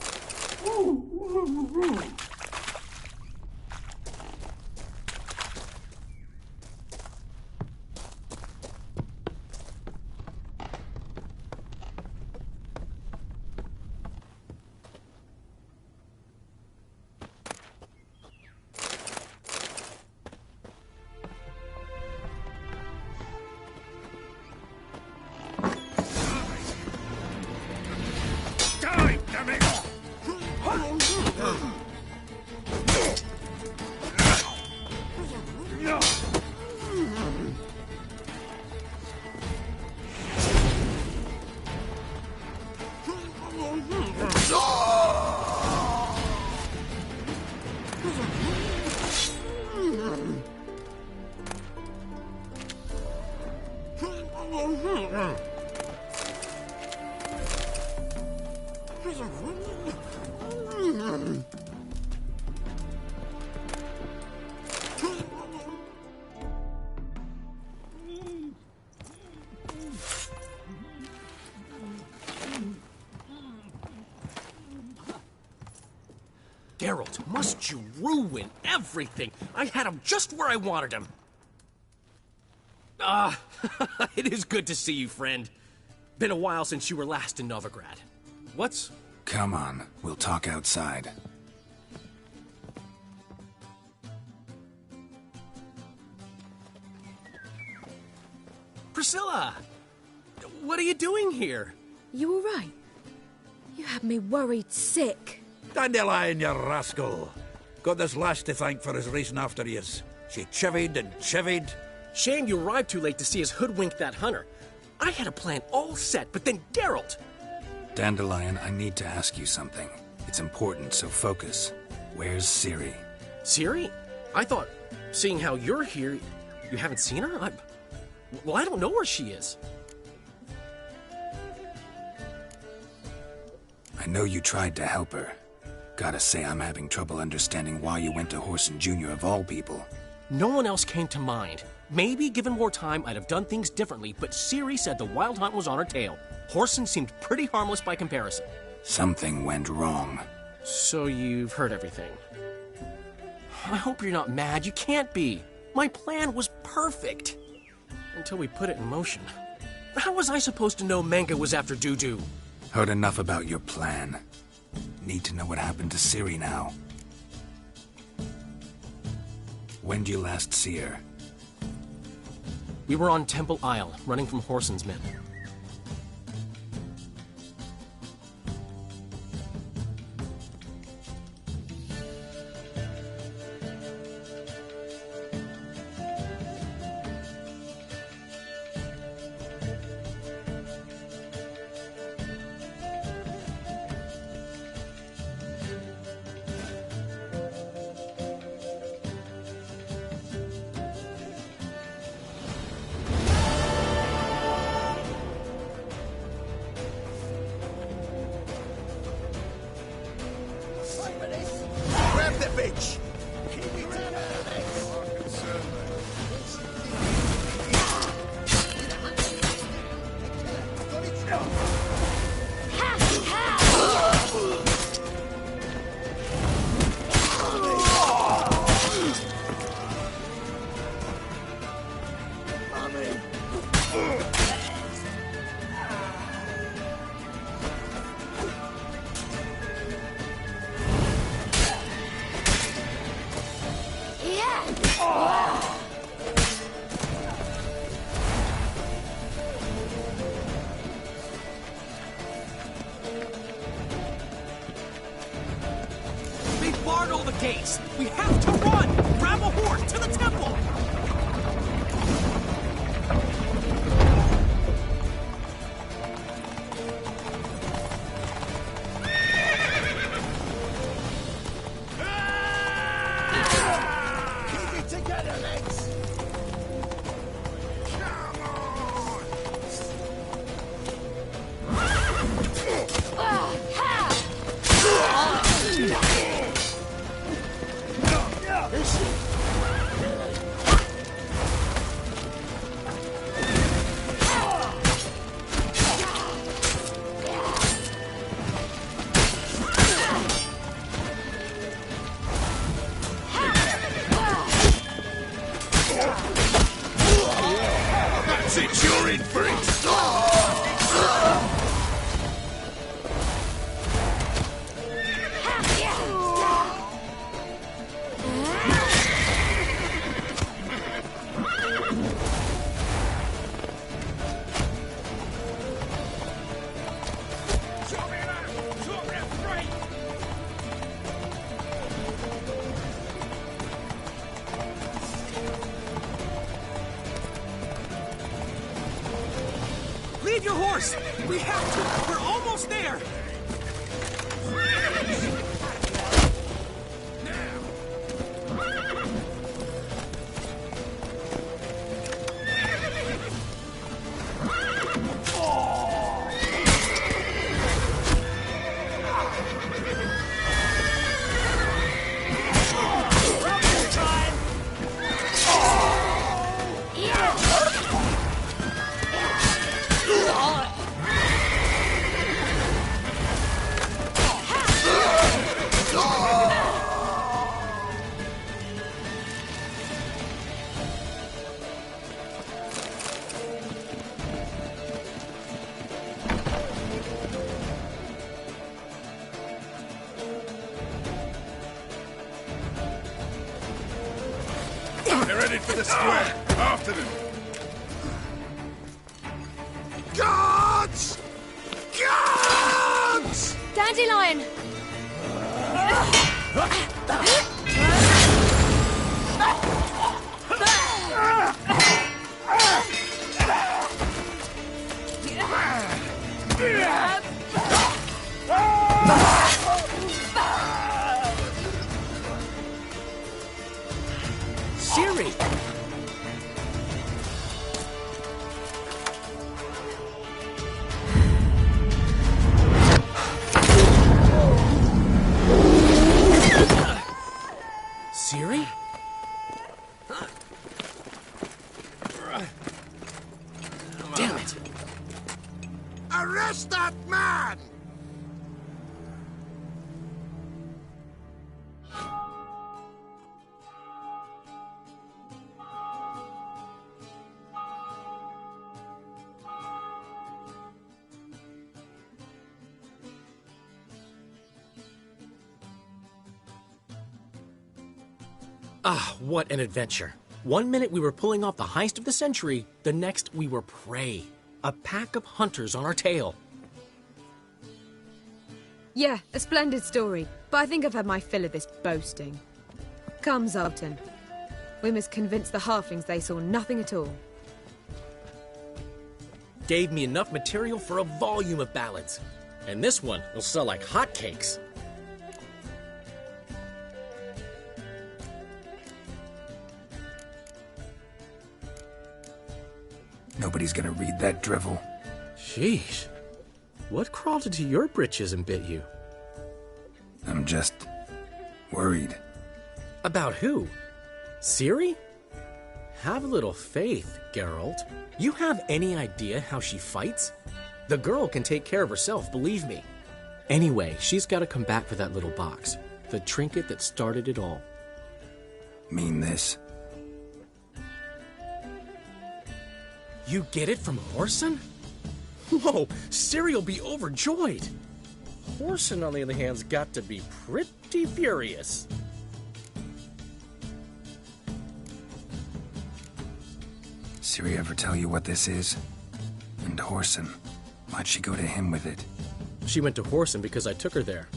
Geralt, must you ruin everything? I had him just where I wanted him. It is good to see you, friend. Been a while since you were last in Novigrad. What's... Come on, we'll talk outside. Priscilla! What are you doing here? You all right? You had me worried sick. Dandelion, you rascal. Got this lass to thank for his racing after yous. She chivied and chivied. Shame you arrived too late to see us hoodwink that hunter. I had a plan all set, but then Geralt! Dandelion, I need to ask you something. It's important, so focus. Where's Ciri? Ciri? I thought, seeing how you're here, you haven't seen her? Well, I don't know where she is. I know you tried to help her. Gotta say, I'm having trouble understanding why you went to Whoreson Jr. of all people. No one else came to mind. Maybe, given more time, I'd have done things differently, but Ciri said the Wild Hunt was on her tail. Whoreson seemed pretty harmless by comparison. Something went wrong. So you've heard everything. I hope you're not mad. You can't be. My plan was perfect. Until we put it in motion. How was I supposed to know Manga was after Dudu? Heard enough about your plan. Need to know what happened to Ciri now. When'd you last see her? We were on Temple Isle, running from Whoreson's men. We have to run! Grab a horse to the temple! Keep it together, legs! Come That's it, you're in for it! Leave your horse! We have to! We're almost there! They're headed for the square. After them. Guards! Guards! Dandelion! Ciri! Ciri? Damn it! Arrest that man! Ah, what an adventure. 1 minute we were pulling off the heist of the century, the next we were prey. A pack of hunters on our tail. Yeah, a splendid story, but I think I've had my fill of this boasting. Come, Zoltan. We must convince the halflings they saw nothing at all. Gave me enough material for a volume of ballads. And this one will sell like hotcakes. Nobody's gonna read that drivel. Sheesh. What crawled into your britches and bit you? I'm just worried. About who? Ciri? Have a little faith, Geralt. You have any idea how she fights? The girl can take care of herself, believe me. Anyway, she's got to come back for that little box. The trinket that started it all. Mean this? You get it from Whoreson? Whoa, Ciri'll be overjoyed. Whoreson, on the other hand, has got to be pretty furious. Ciri ever tell you what this is? And Whoreson, why'd she go to him with it? She went to Whoreson because I took her there.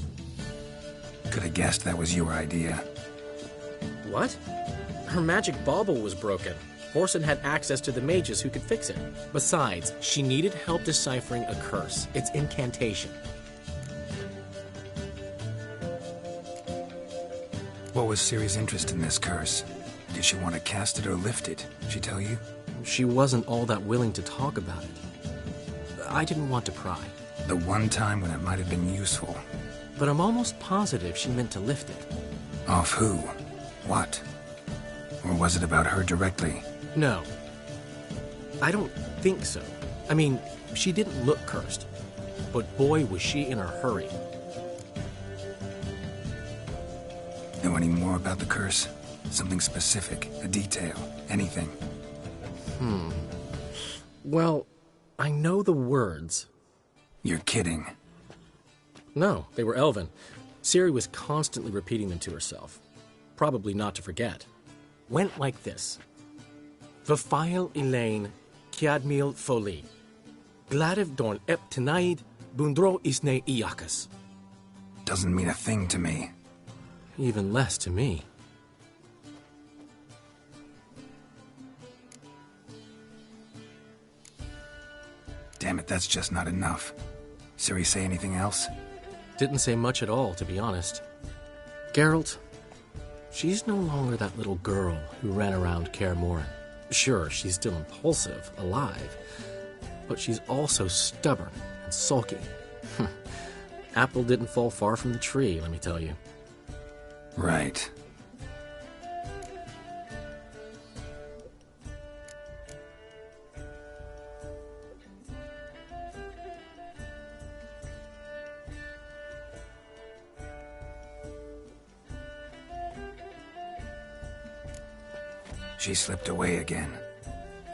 Could have guessed that was your idea. What? Her magic bauble was broken. Whoreson had access to the mages who could fix it. Besides, she needed help deciphering a curse. Its incantation. What was Ciri's interest in this curse? Did she want to cast it or lift it? She tell you? She wasn't all that willing to talk about it. I didn't want to pry. The one time when it might have been useful. But I'm almost positive she meant to lift it. Off who? What? Or was it about her directly? No. I don't think so. I mean, she didn't look cursed. But boy, was she in a hurry. Know any more about the curse? Something specific, a detail, anything? Well, I know the words. You're kidding. No, they were Elven. Ciri was constantly repeating them to herself. Probably not to forget. Went like this. Vafile Elaine, Kiadmil Foli. Gladiv Dorn Ep Tenaid, Bundro Isne Iakas. Doesn't mean a thing to me. Even less to me. Damn it, that's just not enough. Ciri say anything else? Didn't say much at all, to be honest. Geralt, she's no longer that little girl who ran around Kaer Morhen. Sure, she's still impulsive, alive, but she's also stubborn and sulky. Apple didn't fall far from the tree, let me tell you. Right. She slipped away again.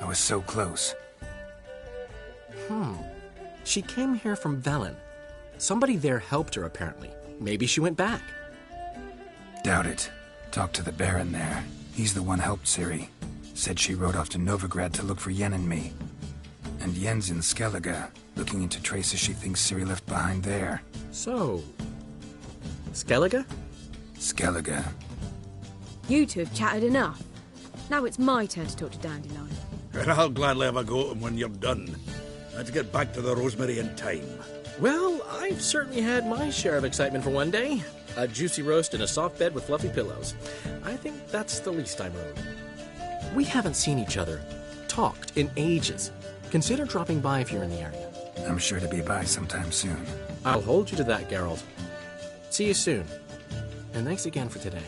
I was so close. She came here from Velen. Somebody there helped her, apparently. Maybe she went back. Doubt it. Talked to the Baron there. He's the one helped Ciri. Said she rode off to Novigrad to look for Yen and me. And Yen's in Skellige, looking into traces she thinks Ciri left behind there. So... Skellige? Skellige. You two have chatted enough. Now it's my turn to talk to Dandelion. And I'll gladly have a go at him when you're done. Let's get back to the Rosemary in time. Well, I've certainly had my share of excitement for one day. A juicy roast and a soft bed with fluffy pillows. I think that's the least I'm owed. We haven't seen each other, talked, in ages. Consider dropping by if you're in the area. I'm sure to be by sometime soon. I'll hold you to that, Geralt. See you soon. And thanks again for today.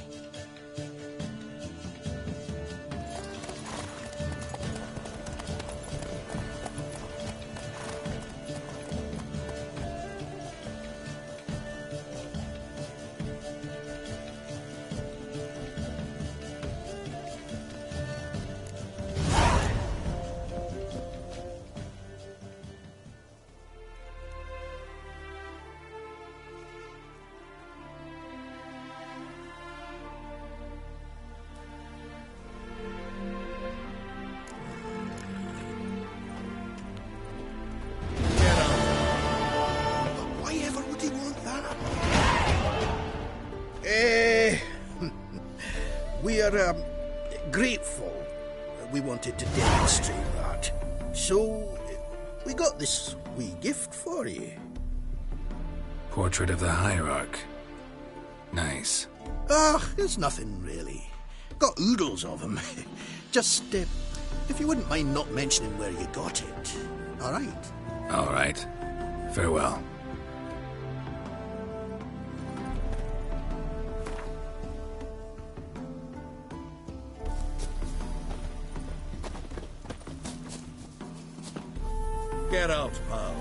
We are grateful we wanted to demonstrate that. So, we got this wee gift for you. Portrait of the Hierarch. Nice. It's nothing really. Got oodles of them. Just, if you wouldn't mind not mentioning where you got it. All right? All right. Farewell. Get out, pal.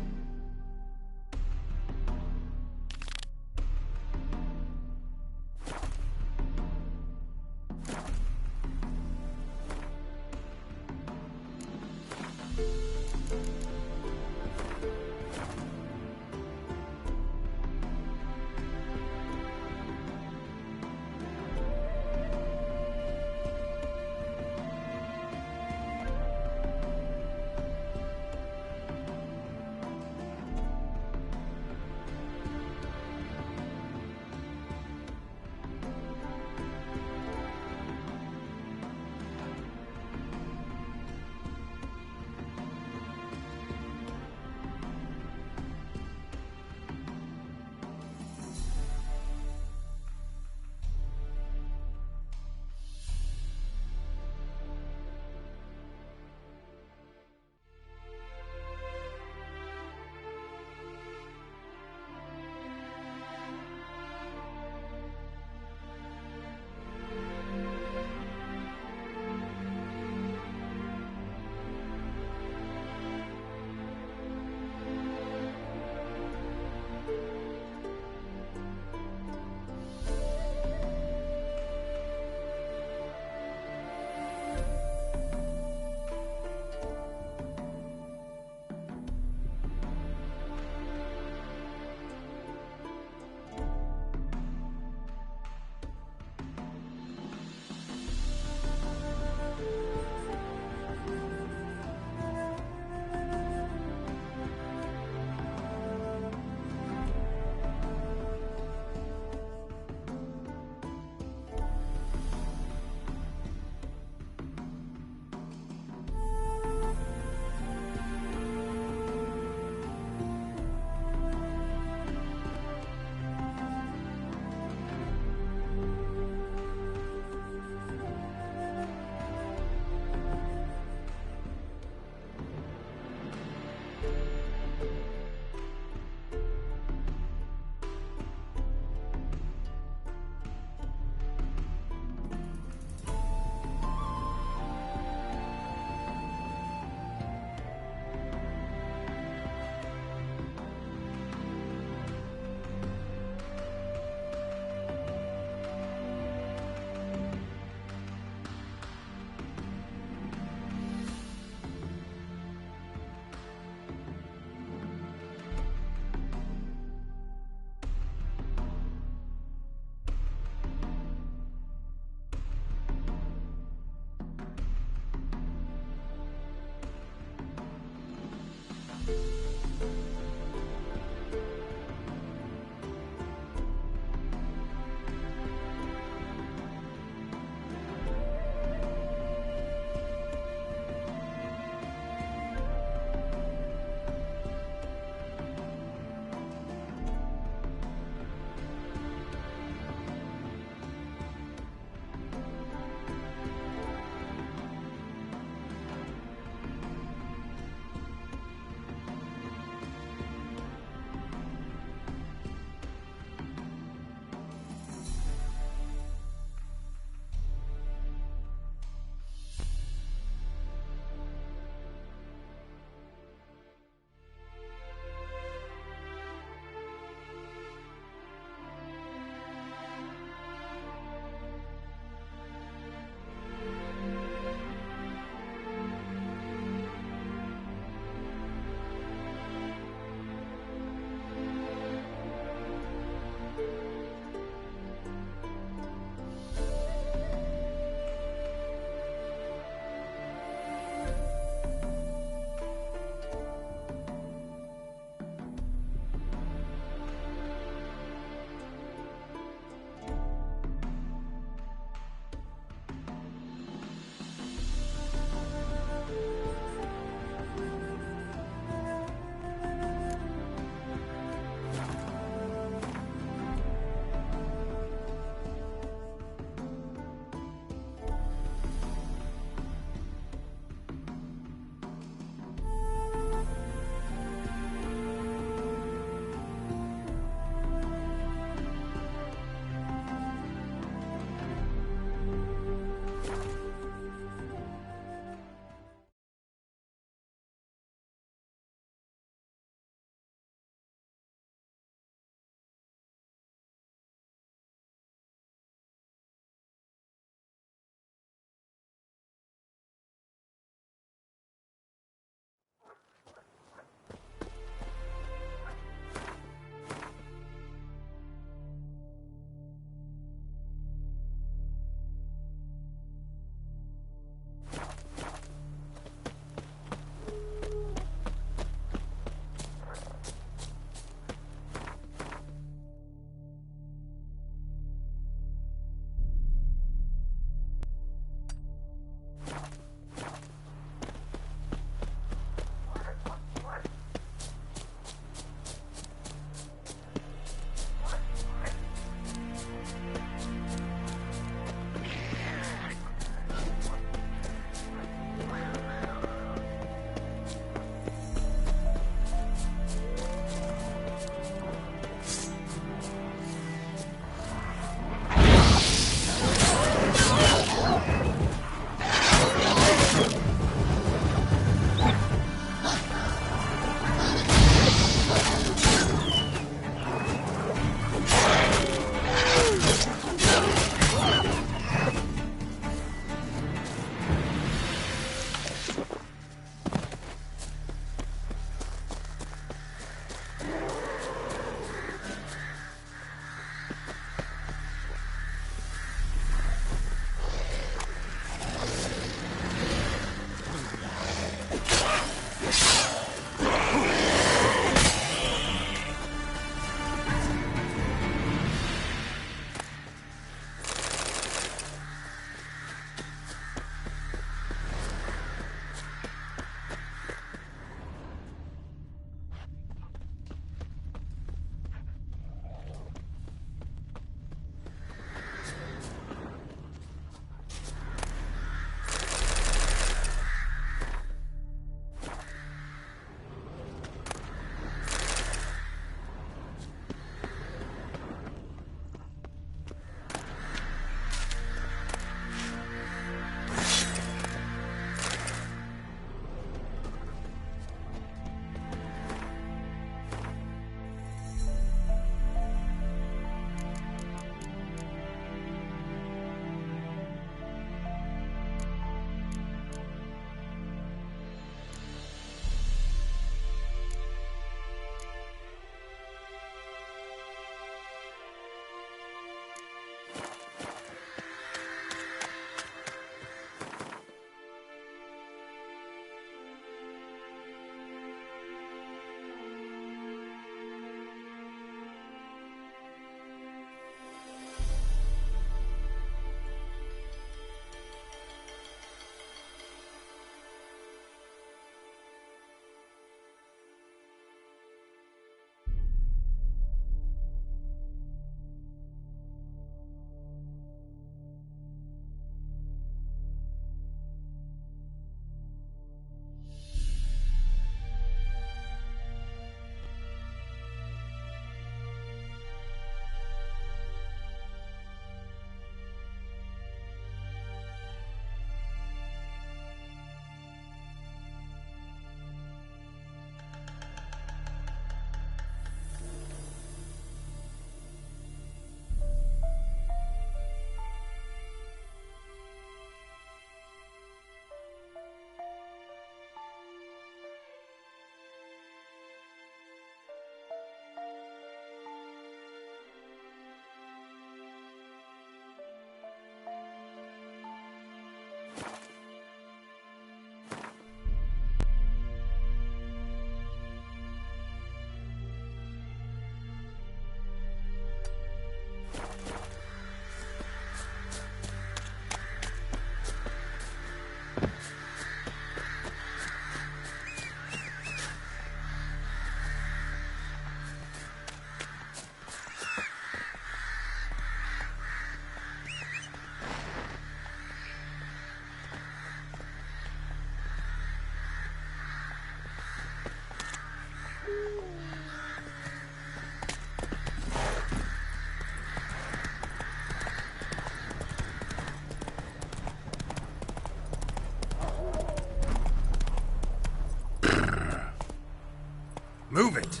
Move it!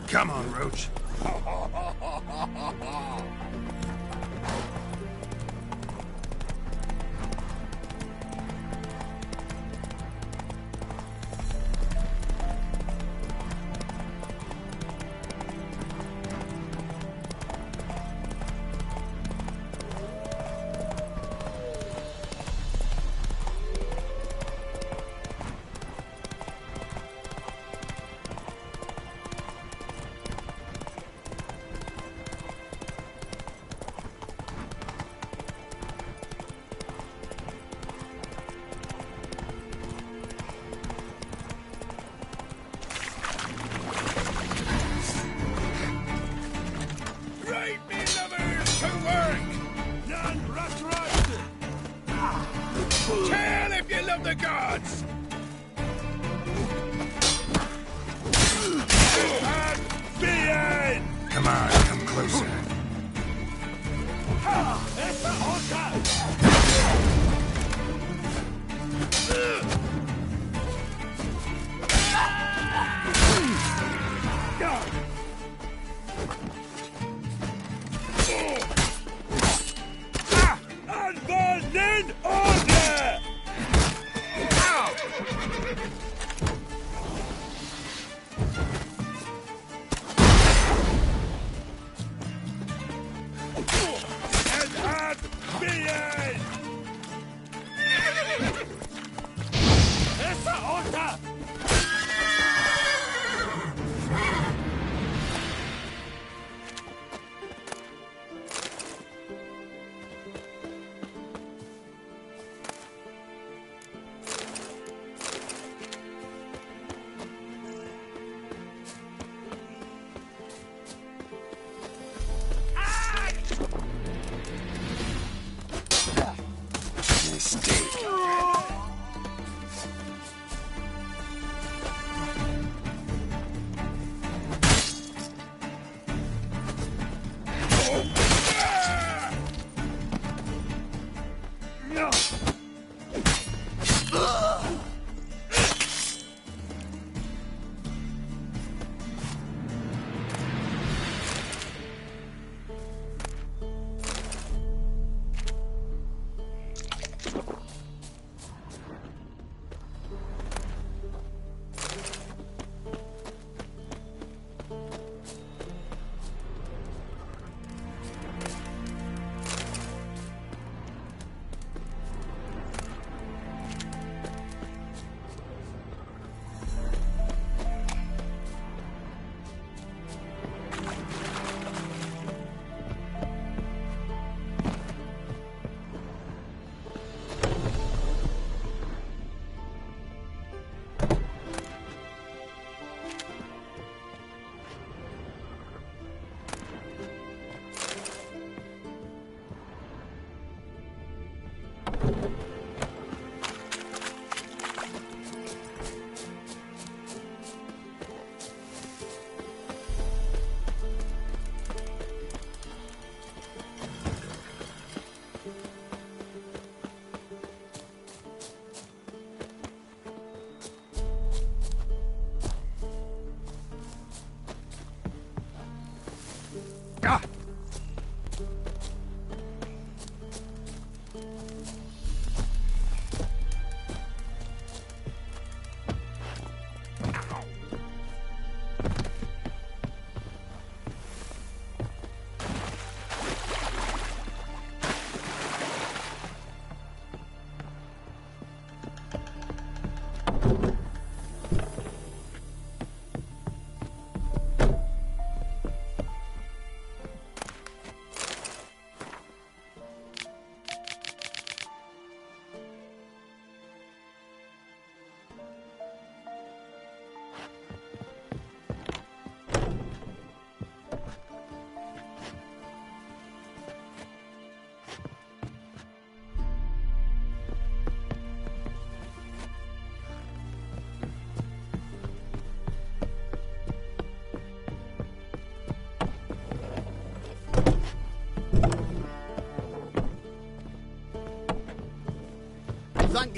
Come on, Roach. Tell if you love the gods! And be in! Come on, come closer. Unburden order!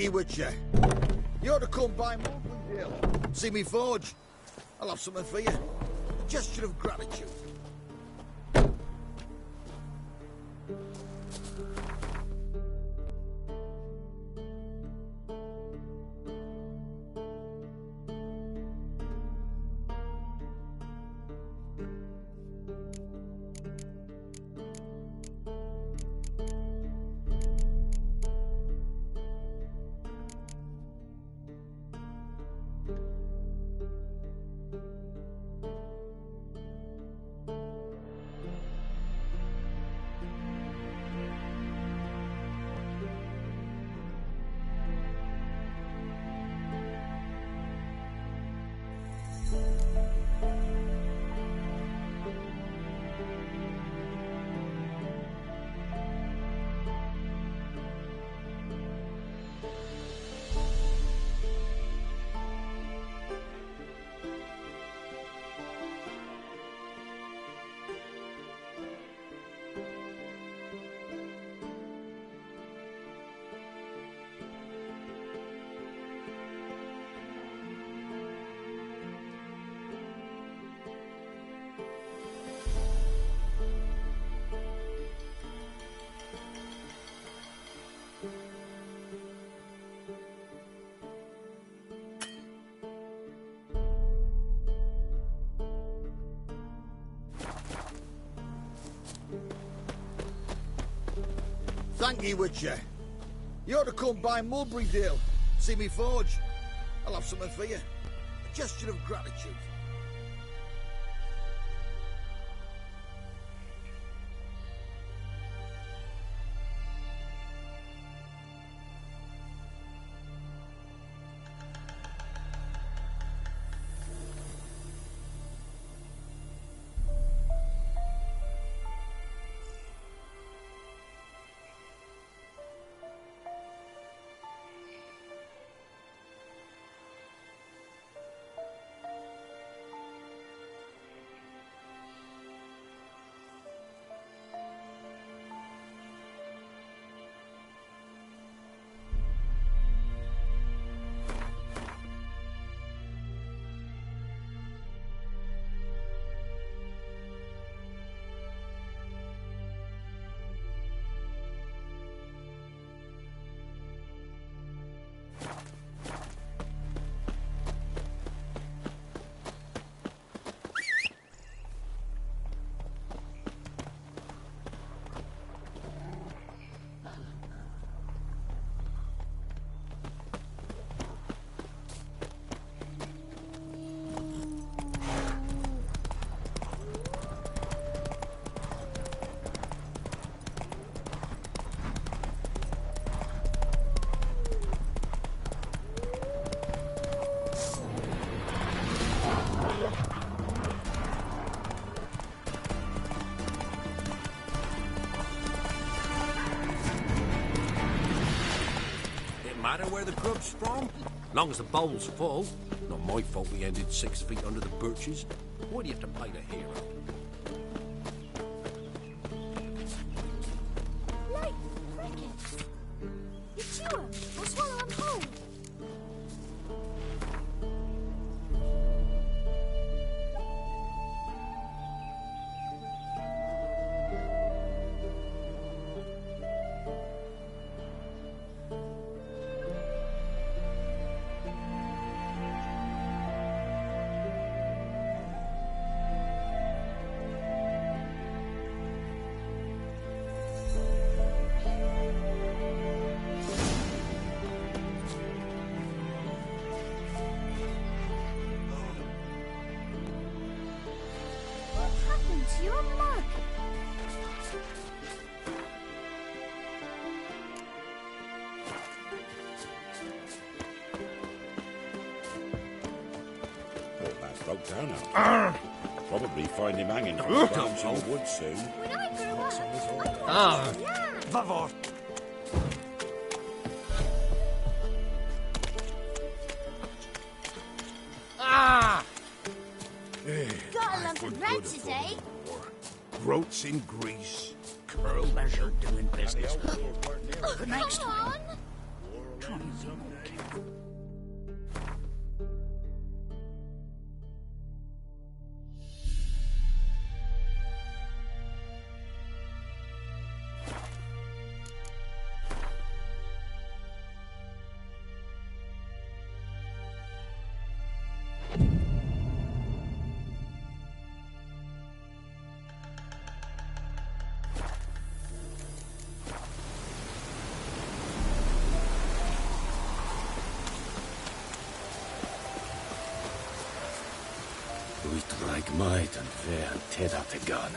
you, Witcher. You ought to come by Mulberry. See me forge. I'll have something for you. A gesture of gratitude. Thank you, Witcher. You ought to come by Mulberrydale. See me forge. I'll have something for you. A gesture of gratitude. Matter where the grub's from, long as the bowl's full. Not my fault we ended 6 feet under the birches. Why do you have to play the hero? Like crickets. You chew 'em or swallow 'em whole. To your mug. Oh, that's broke down now. Probably find him hanging from the branch in the woods soon. When I grew up, Ah, favor. Ah! Got a lump of bread today. Groats in grease. Curl measure doing business. Good night, Come on. Uitreik might and fair Ted at the gun.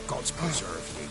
God's preserve you.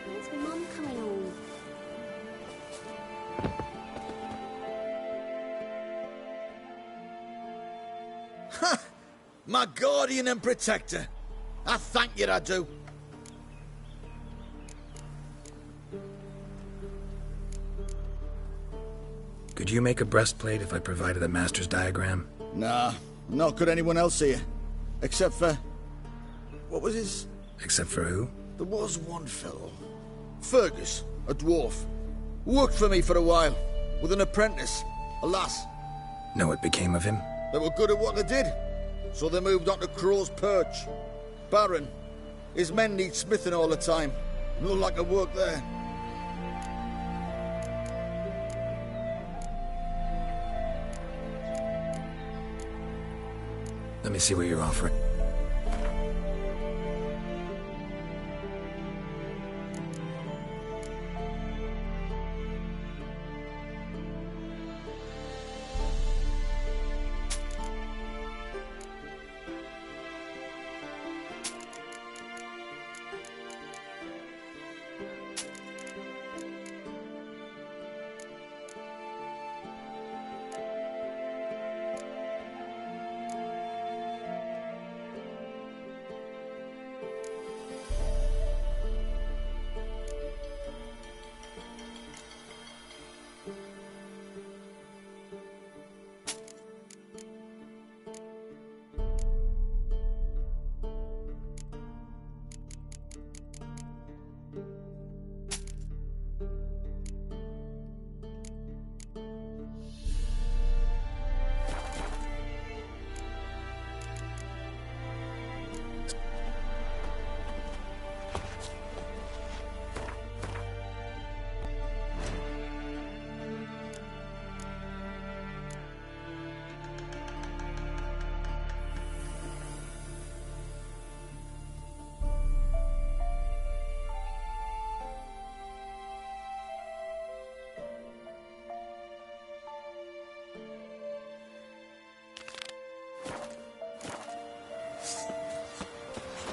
When's my mum coming home? Ha! My guardian and protector. I thank you, I do. Could you make a breastplate if I provided a master's diagram? Nah, not could anyone else here. Except for... what was his... Except for who? There was one fellow. Fergus, a dwarf. Worked for me for a while, with an apprentice, a lass. Know what became of him? They were good at what they did, so they moved on to Crow's Perch. Baron, his men need smithing all the time. Look like I work there. Let me see what you're offering.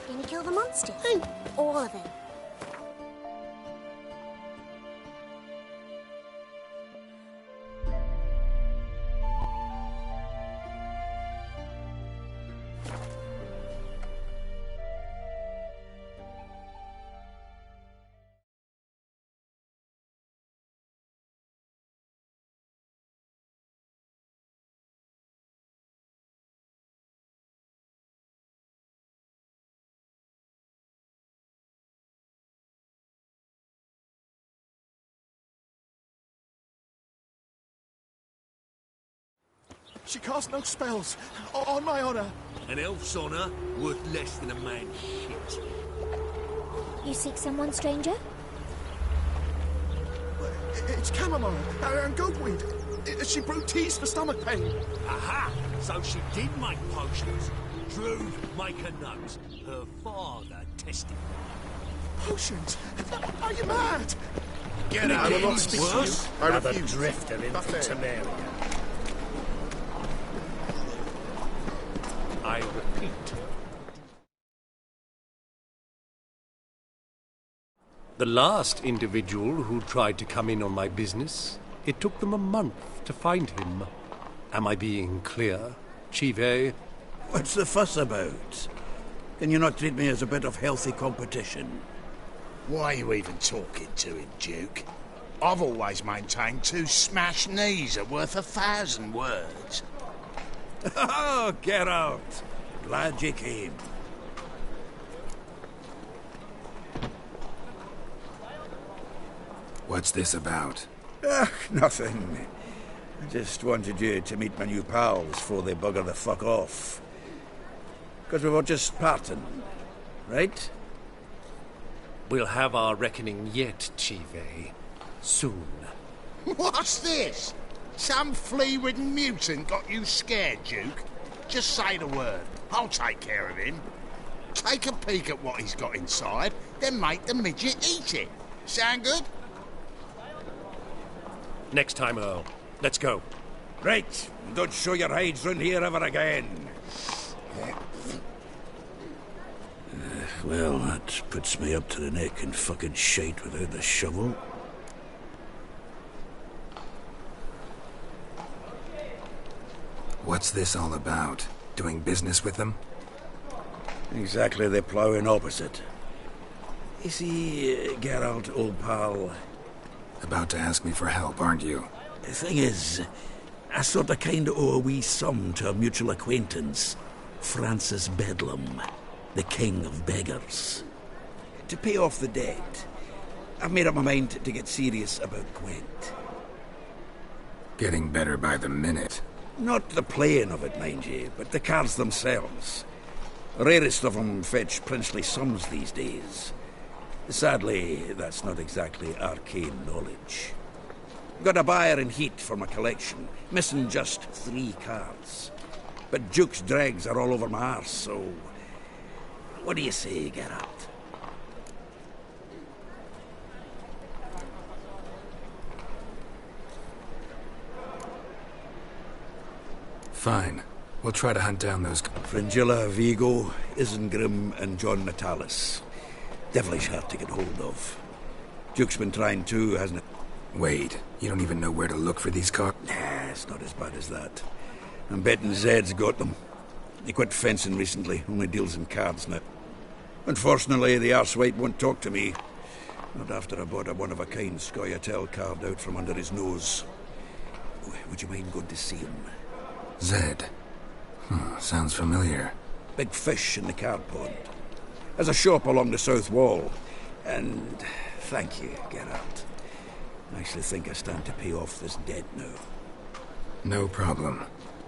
Gonna kill the monsters? All of them. She casts no spells. On my honor. An elf's honor worth less than a man's shit. You seek someone, stranger? It's chamomile and goatweed. She brewed teas for stomach pain. Aha! So she did make potions. Drew, make a note. Her father tested. Potions? Are you mad? Get I will not speak to you. I Another refuse. drifter in Not fair. Tamaria. I repeat. The last individual who tried to come in on my business, it took them a month to find him. Am I being clear, Chive? What's the fuss about? Can you not treat me as a bit of healthy competition? Why are you even talking to him, Duke? I've always maintained 2 smashed knees are worth 1,000 words. Oh, get out! Glad you came. What's this about? Nothing. I just wanted you to meet my new pals before they bugger the fuck off. Because we were just parting, right? We'll have our reckoning yet, Chive. Soon. What's this? Some flea-ridden mutant got you scared, Duke? Just say the word. I'll take care of him. Take a peek at what he's got inside, then make the midget eat it. Sound good? Next time, Earl. Let's go. Right. Don't show your hides round here ever again. Well, that puts me up to the neck in fucking shite without the shovel. What's this all about? Doing business with them? Exactly the ploughing opposite. You see, Geralt, old pal... About to ask me for help, aren't you? The thing is, I sort of kind of owe a wee sum to a mutual acquaintance, Francis Bedlam, the king of beggars. To pay off the debt, I've made up my mind to get serious about Gwent. Getting better by the minute. Not the playing of it, mind you, but the cards themselves. The rarest of them fetch princely sums these days. Sadly, that's not exactly arcane knowledge. Got a buyer in heat for my collection, missing just 3 cards. But Duke's dregs are all over my arse, so... What do you say, Geralt? Fine. We'll try to hunt down those... Fringilla, Vigo, Isengrim, and John Natalis. Devilish hard to get hold of. Duke's been trying too, hasn't it? Wait, you don't even know where to look for these cards? Nah, it's not as bad as that. I'm betting Zed's got them. He quit fencing recently, only deals in cards now. Unfortunately, the arsewite won't talk to me. Not after I bought a one-of-a-kind Scoia'tael card out from under his nose. Would you mind going to see him? Zed. Sounds familiar. Big fish in the card pond. Has a shop along the south wall. And thank you, Geralt. I actually think I stand to pay off this debt now. No problem.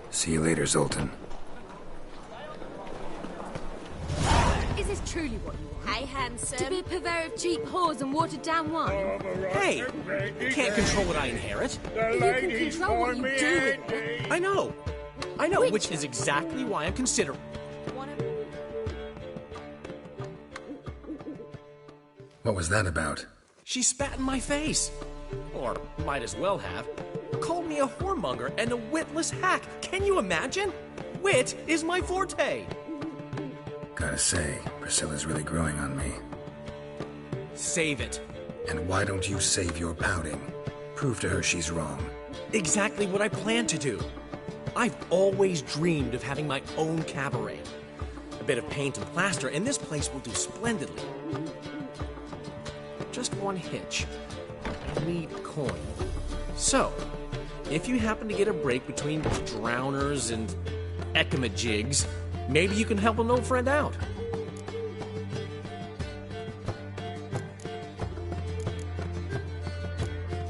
See you later, Zoltan. Is this truly what you want? Hey, handsome. To be a purveyor of cheap whores and watered-down wine? Hey! You can't control what I inherit. You can control what you do with it. I know, which is exactly why I'm considering... What was that about? She spat in my face. Or might as well have. Called me a whoremonger and a witless hack. Can you imagine? Wit is my forte. Gotta say, Priscilla's really growing on me. Save it. And why don't you save your pouting? Prove to her she's wrong. Exactly what I plan to do. I've always dreamed of having my own cabaret. A bit of paint and plaster, and this place will do splendidly. Just one hitch. I need coin. So, if you happen to get a break between drowners and ecamajigs, maybe you can help an old friend out.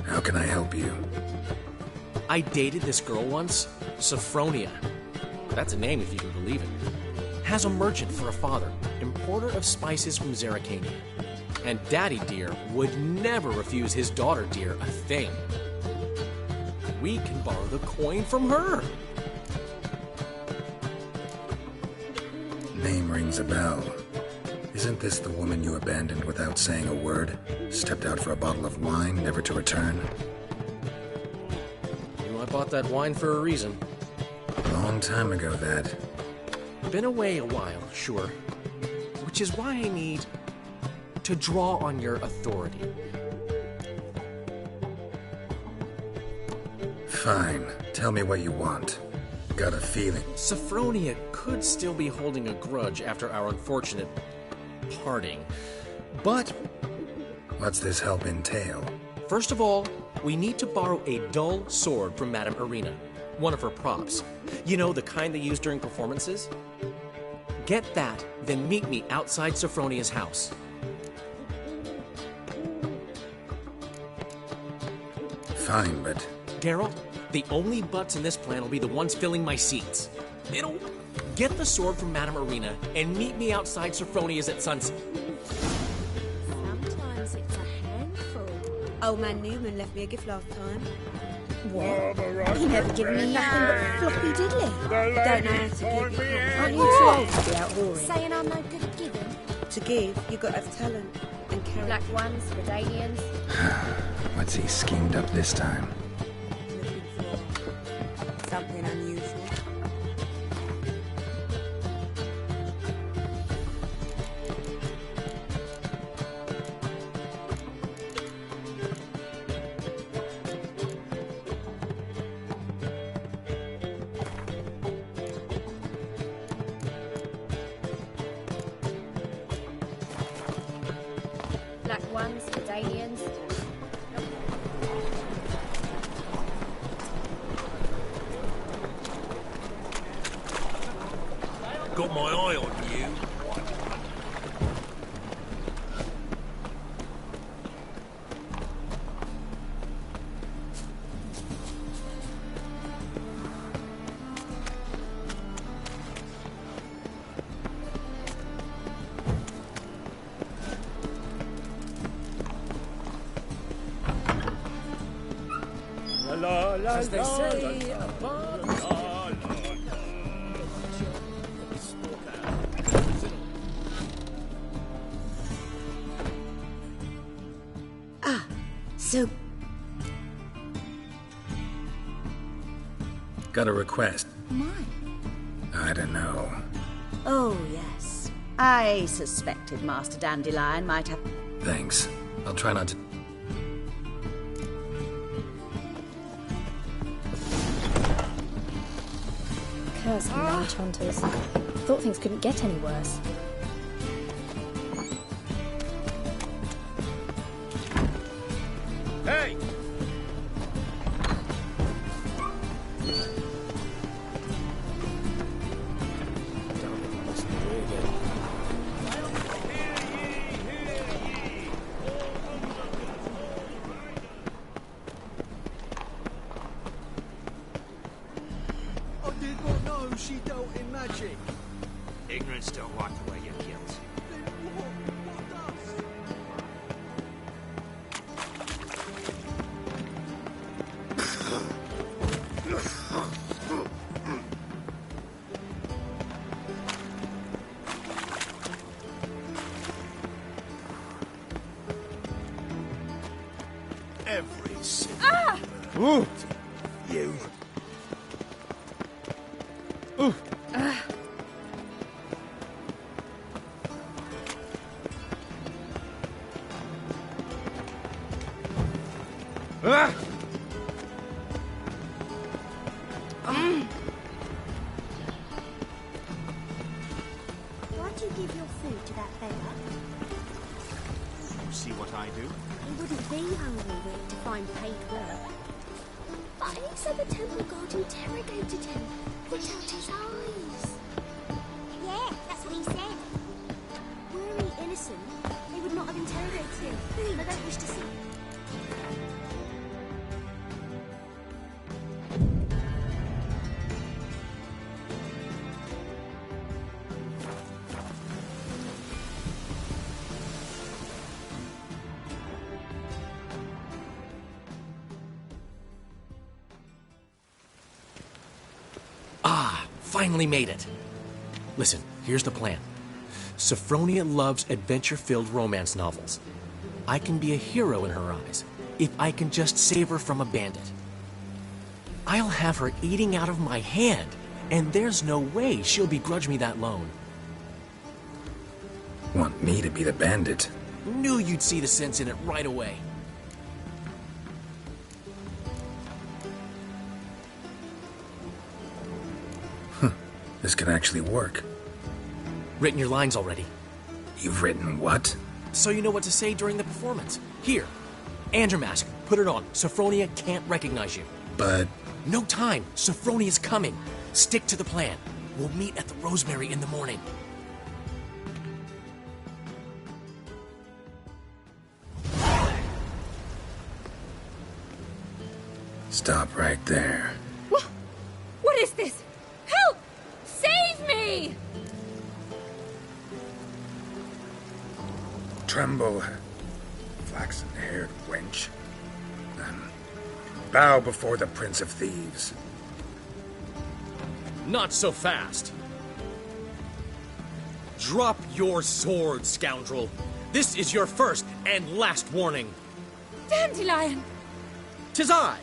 How can I help you? I dated this girl once, Sophronia, that's a name if you can believe it, has a merchant for a father, importer of spices from Zerrikania. And Daddy Dear would never refuse his daughter Dear a thing. We can borrow the coin from her. Name rings a bell. Isn't this the woman you abandoned without saying a word? Stepped out for a bottle of wine, never to return? You know, I bought that wine for a reason. A long time ago, that. Been away a while, sure. Which is why I need to draw on your authority. Fine. Tell me what you want. Got a feeling. Sophronia could still be holding a grudge after our unfortunate parting. But what's this help entail? First of all, we need to borrow a dull sword from Madame Irina, one of her props. You know, the kind they use during performances? Get that, then meet me outside Sophronia's house. Fine, but... Daryl, the only butts in this plan will be the ones filling my seats. It'll... Get the sword from Madame Irina and meet me outside Sophronia's at sunset. Sometimes it's a handful. Old man Newman left me a gift last time. What? He never given me nothing but floppy diddly. Don't know how to give it. Aren't you too old to be out whoring? Saying I'm no good at giving? To give, you got to have talent and character. Black ones, Redanians. What's he schemed up this time? Looking for something unusual. Black ones, Redanians. Got my eye on you. As they say, So... Got a request. Mine? I don't know. Oh, yes. I suspected Master Dandelion might have... Thanks. I'll try not to... Curse the large hunters. Thought things couldn't get any worse. Hey! I did not know she dealt in magic. Ignorance don't wipe away your guilt. Every single Ooh. you. Ooh. Ah. Why'd you give your food to that beggar? You see what I do? He wouldn't be hungry with to find paid work. But he said the temple guard interrogated him, put out his eyes. Yeah, that's what he said. Were he innocent, they would not have interrogated him. I don't wish to see. finally made it. Listen, here's the plan. Sophronia loves adventure-filled romance novels. I can be a hero in her eyes if I can just save her from a bandit. I'll have her eating out of my hand, and there's no way she'll begrudge me that loan. Want me to be the bandit? Knew you'd see the sense in it right away. This can actually work. Written your lines already. You've written what? So you know what to say during the performance. Here, and your mask. Put it on. Sophronia can't recognize you. But... No time. Sophronia's coming. Stick to the plan. We'll meet at the Rosemary in the morning. Stop right there. What is this? Help! Save me! Tremble, flaxen-haired wench. Bow before the Prince of Thieves. Not so fast. Drop your sword, scoundrel. This is your first and last warning. Dandelion! 'Tis I,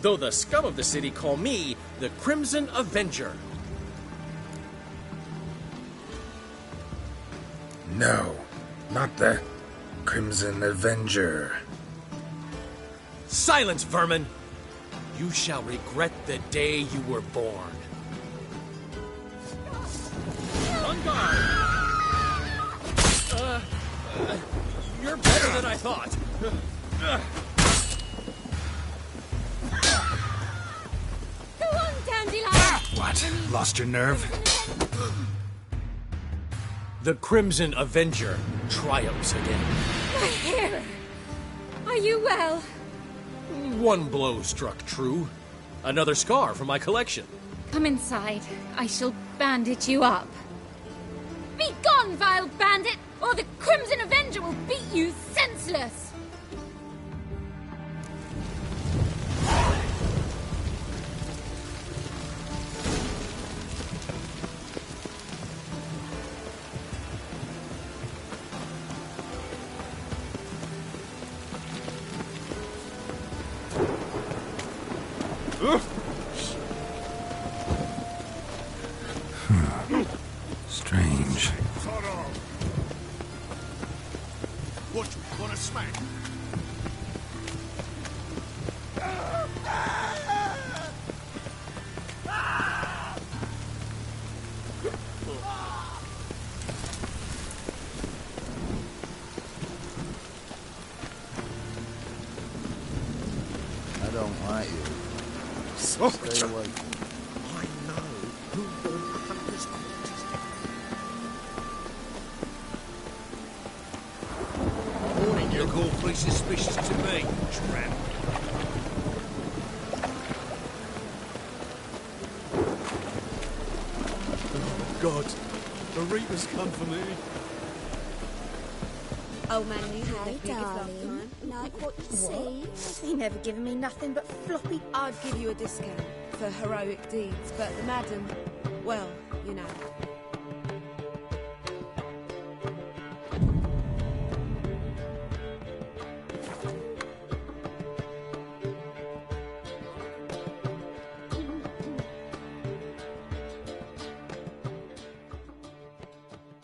though the scum of the city call me the Crimson Avenger. No, not the Crimson Avenger. Silence, vermin! You shall regret the day you were born. On guard! You're better than I thought. Go on, Dandelion! What? Lost your nerve? The Crimson Avenger triumphs again. My hair! Are you well? One blow struck true. Another scar from my collection. Come inside. I shall bandage you up. Be gone, vile bandit, or the Crimson Avenger will beat you senseless! Strange. What, you want to smack? I don't like you. Stay away from me. I know who your hunter's quarters are. Warning, you look awfully suspicious to me, tramp. Oh, God. The Reapers come for me. Oh, man, you hey, darling. Like what you see? He never given me nothing but floppy. I'd give you a discount for heroic deeds, but the madam, well, you know.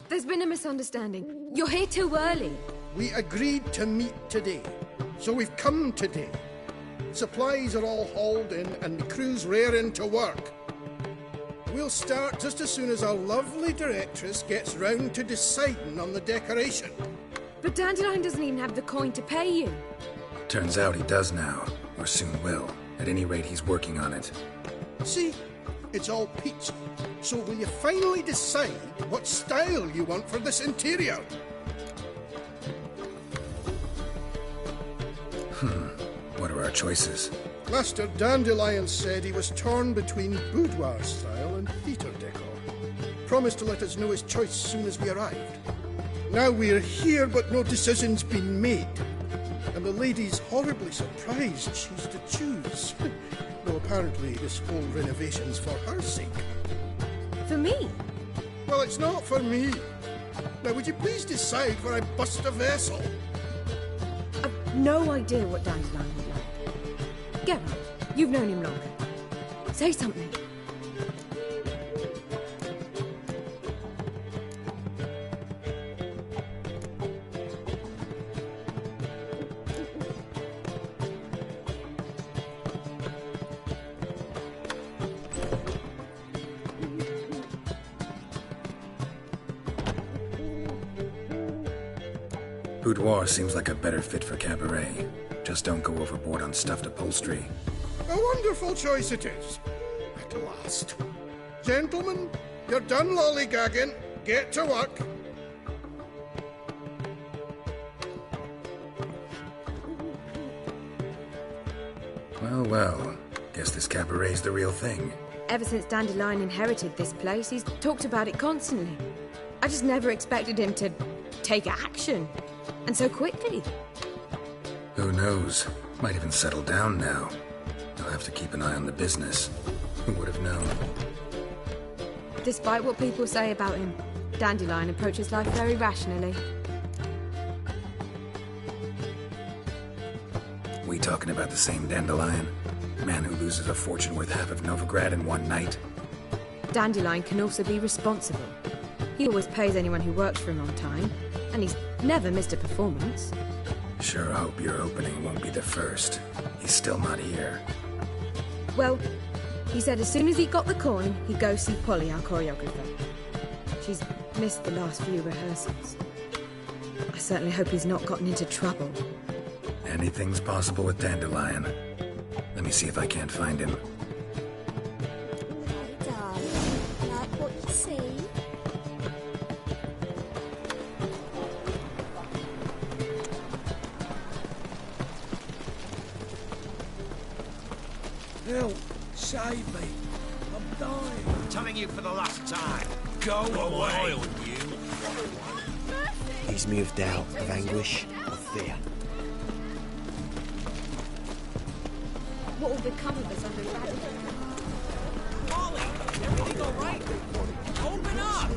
There's been a misunderstanding. You're here too early. We agreed to meet today, so we've come today. Supplies are all hauled in and the crew's raring to work. We'll start just as soon as our lovely directress gets round to deciding on the decoration. But Dandelion doesn't even have the coin to pay you. Turns out he does now, or soon will. At any rate, he's working on it. See? It's all peach. So will you finally decide what style you want for this interior? What are our choices? Master Dandelion said he was torn between boudoir style and theatre decor. Promised to let us know his choice as soon as we arrived. Now we're here, but no decision's been made. And the lady's horribly surprised she's to choose. Though apparently this whole renovation's for her sake. For me? Well, it's not for me. Now, would you please decide where I bust a vessel? I've no idea what Dandelion would like. Geralt, you've known him longer. Say something. Boudoir seems like a better fit for cabaret. Just don't go overboard on stuffed upholstery. A wonderful choice it is. At last. Gentlemen, you're done lollygagging. Get to work. Well, well. Guess this cabaret's the real thing. Ever since Dandelion inherited this place, he's talked about it constantly. I just never expected him to take action. And so quickly. Who knows? Might even settle down now. I'll have to keep an eye on the business. Who would have known? Despite what people say about him, Dandelion approaches life very rationally. We talking about the same Dandelion? Man who loses a fortune worth half of Novigrad in one night? Dandelion can also be responsible. He always pays anyone who works for him on time, and he's never missed a performance. Sure hope your opening won't be the first. He's still not here. Well, he said as soon as he got the coin, he'd go see Polly, our choreographer. She's missed the last few rehearsals. I certainly hope he's not gotten into trouble. Anything's possible with Dandelion. Let me see if I can't find him. Hey, darling. Like what you see? Help! Save me! I'm dying! I'm telling you for the last time. Go away! He's moved out of anguish, of fear. What will become of us under Radical? Molly, everything all right? Open up!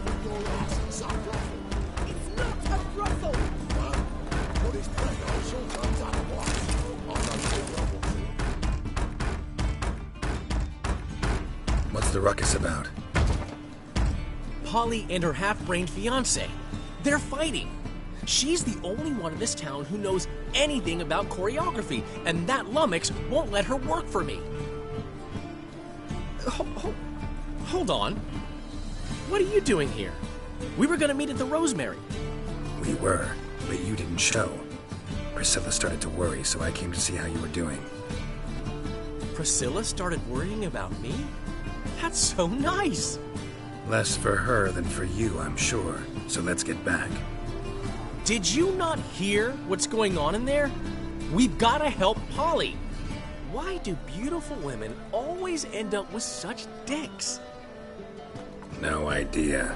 It's not a brothel! What is What's the ruckus about? Polly and her half-brained fiancé. They're fighting. She's the only one in this town who knows anything about choreography, and that lummox won't let her work for me. Hold on. What are you doing here? We were gonna meet at the Rosemary. We were, but you didn't show. Priscilla started to worry, so I came to see how you were doing. Priscilla started worrying about me? That's so nice! Less for her than for you, I'm sure. So let's get back. Did you not hear what's going on in there? We've got to help Polly. Why do beautiful women always end up with such dicks? No idea.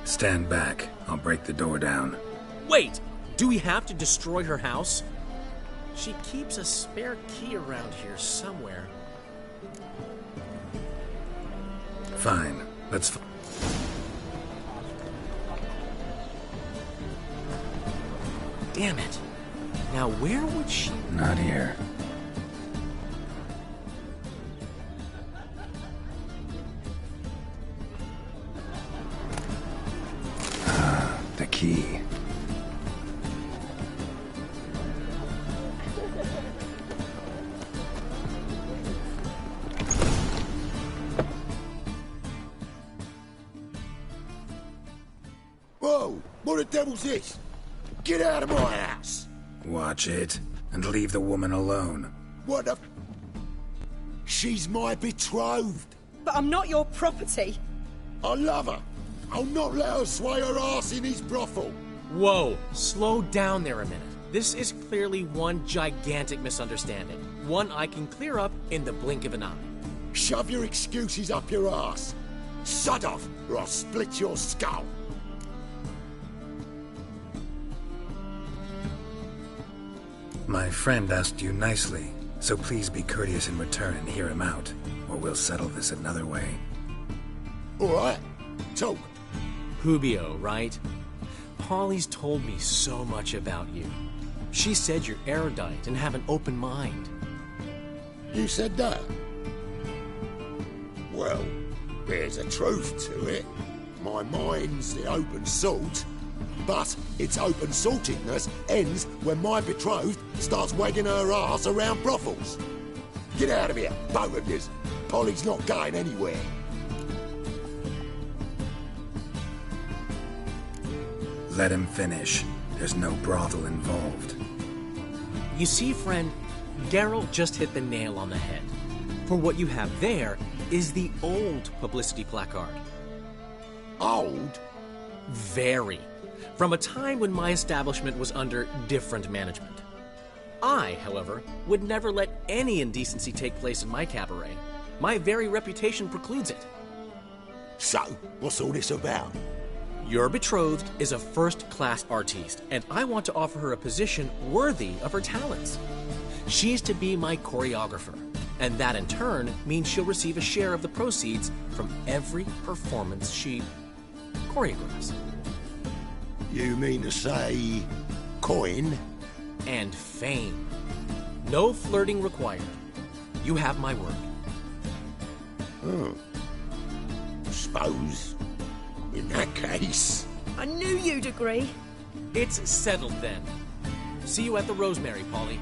Stand back. I'll break the door down. Wait! Do we have to destroy her house? She keeps a spare key around here somewhere. Fine. Let's... Damn it. Now where would she... Not here. The key. Whoa! What the devil's this? Get out of my house! Watch it, and leave the woman alone. What the... She's my betrothed. But I'm not your property. I love her. I'll not let her sway her ass in his brothel. Whoa, slow down there a minute. This is clearly one gigantic misunderstanding. One I can clear up in the blink of an eye. Shove your excuses up your ass. Sod off, or I'll split your skull. My friend asked you nicely, so please be courteous in return and hear him out, or we'll settle this another way. All right, Talk. Hubio, right? Polly's told me so much about you. She said you're erudite and have an open mind. You said that? Well, there's a truth to it. My mind's the open salt, but its open saltedness ends when my betrothed starts wagging her ass around brothels. Get out of here, both of yous. Polly's not going anywhere. Let him finish. There's no brothel involved. You see, friend, Geralt just hit the nail on the head. For what you have there is the old publicity placard. Old? Very. From a time when my establishment was under different management. I, however, would never let any indecency take place in my cabaret. My very reputation precludes it. So, what's all this about? Your betrothed is a first-class artiste, and I want to offer her a position worthy of her talents. She's to be my choreographer, and that in turn means she'll receive a share of the proceeds from every performance she choreographs. You mean to say coin? And fame. No flirting required. You have my word. Oh. Suppose, in that case... I knew you'd agree. It's settled then. See you at the Rosemary, Polly.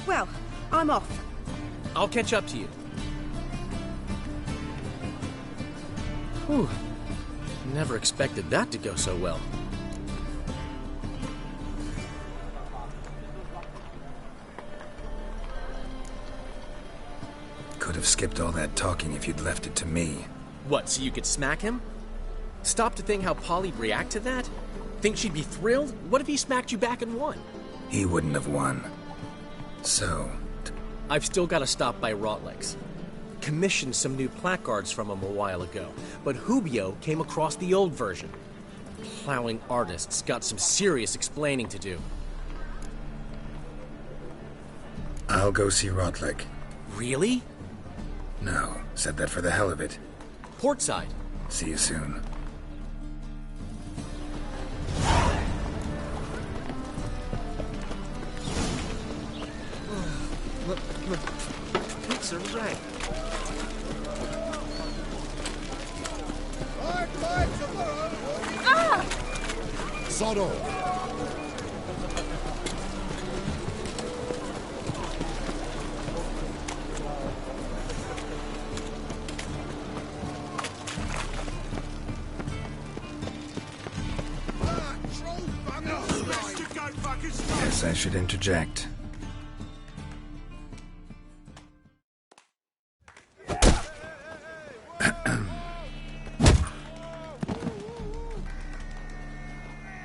Well, I'm off. I'll catch up to you. Whew. Never expected that to go so well. Could have skipped all that talking if you'd left it to me. What, so you could smack him? Stop to think how Polly'd react to that? Think she'd be thrilled? What if he smacked you back and won? He wouldn't have won. So... I've still got to stop by Rotlex. Commissioned some new placards from him a while ago, but Hubio came across the old version. Plowing artists got some serious explaining to do. I'll go see Rotlick. Really? No, said that for the hell of it. Portside. See you soon. It's a wreck. Ah! Sod off. Guess I should interject.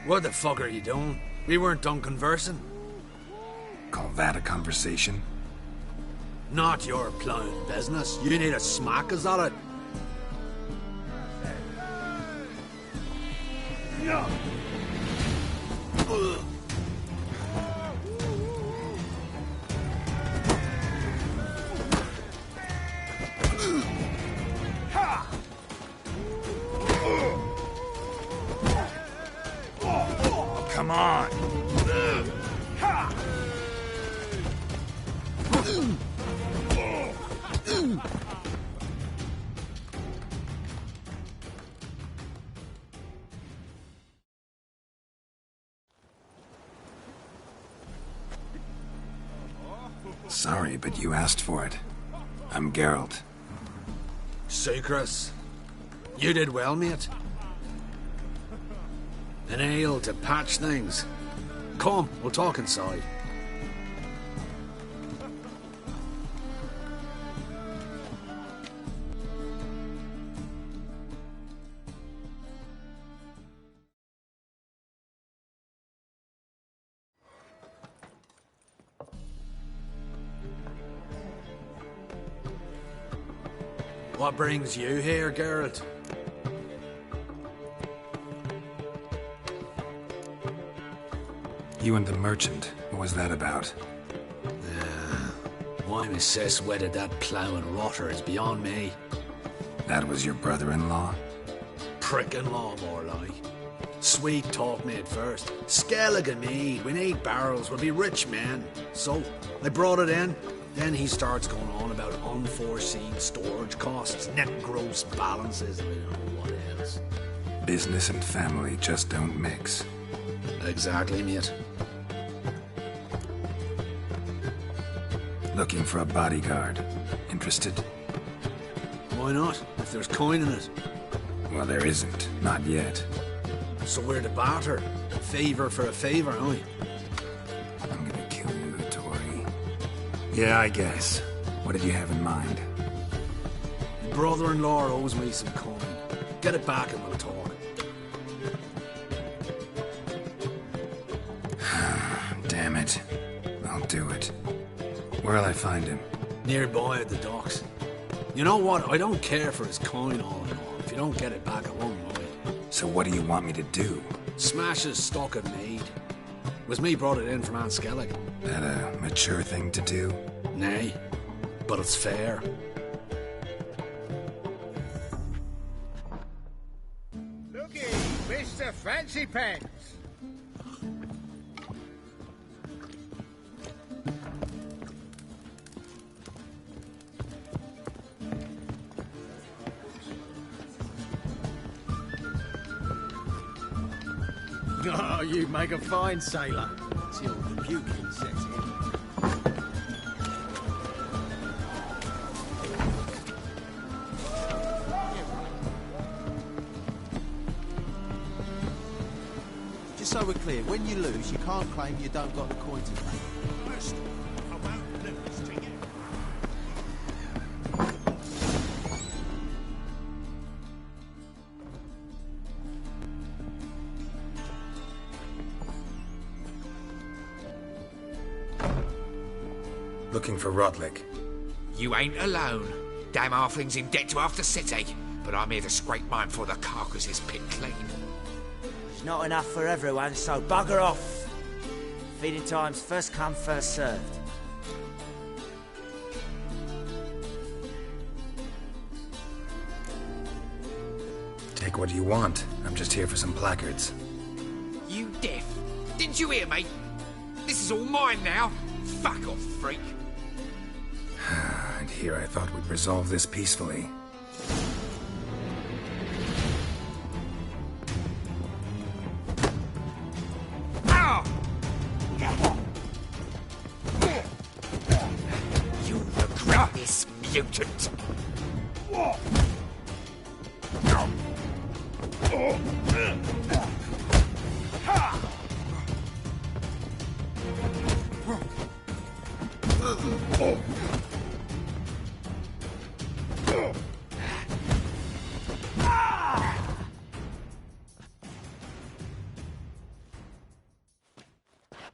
What the fuck are you doing? We weren't done conversing. Call that a conversation? Not your plowing business. You need a smack, is that it? Yeah. Come on! Sorry, but you asked for it. I'm Geralt. Chris, you did well, mate. An ale to patch things. Come, we'll talk inside. What brings you here, Geralt? You and the merchant, what was that about? Why my sis wedded that plough and rotter is beyond me. That was your brother-in-law? Prick-in-law, more like. Sweet talk me at first. Skelligan mead, we need barrels, we'll be rich men. So, I brought it in. Then he starts going on about unforeseen storage costs, net gross balances, and I don't know what else. Business and family just don't mix. Exactly, mate. Looking for a bodyguard. Interested? Why not, if there's coin in it? Well, there isn't. Not yet. So we're to barter. Favour for a favour, aren't we? I'm gonna kill you, Tory. Yeah, I guess. What did you have in mind? Your brother-in-law owes me some coin. Get it back and we'll talk. Damn it. I'll do it. Where'll I find him? Nearby at the docks. You know what? I don't care for his coin all in all. If you don't get it back, I won't mind. So what do you want me to do? Smash his stock of mead. It was me brought it in from Aunt Skellig. That a mature thing to do? Nay, but it's fair. Looky, Mr. Fancy Pants. Oh, you make a fine sailor. Till the puking sets in. Just so we're clear, when you lose, you can't claim you don't got the coin to pay. First, I won't lose to you. Looking for Rodlick. You ain't alone. Damn halfling's in debt to half the city, but I'm here to scrape mine before the carcass is picked clean. There's not enough for everyone, so bugger off. Feeding time's first come, first served. Take what you want. I'm just here for some placards. You deaf? Didn't you hear me? This is all mine now. Fuck off, freak. And here I thought we'd resolve this peacefully. You regret this, mutant.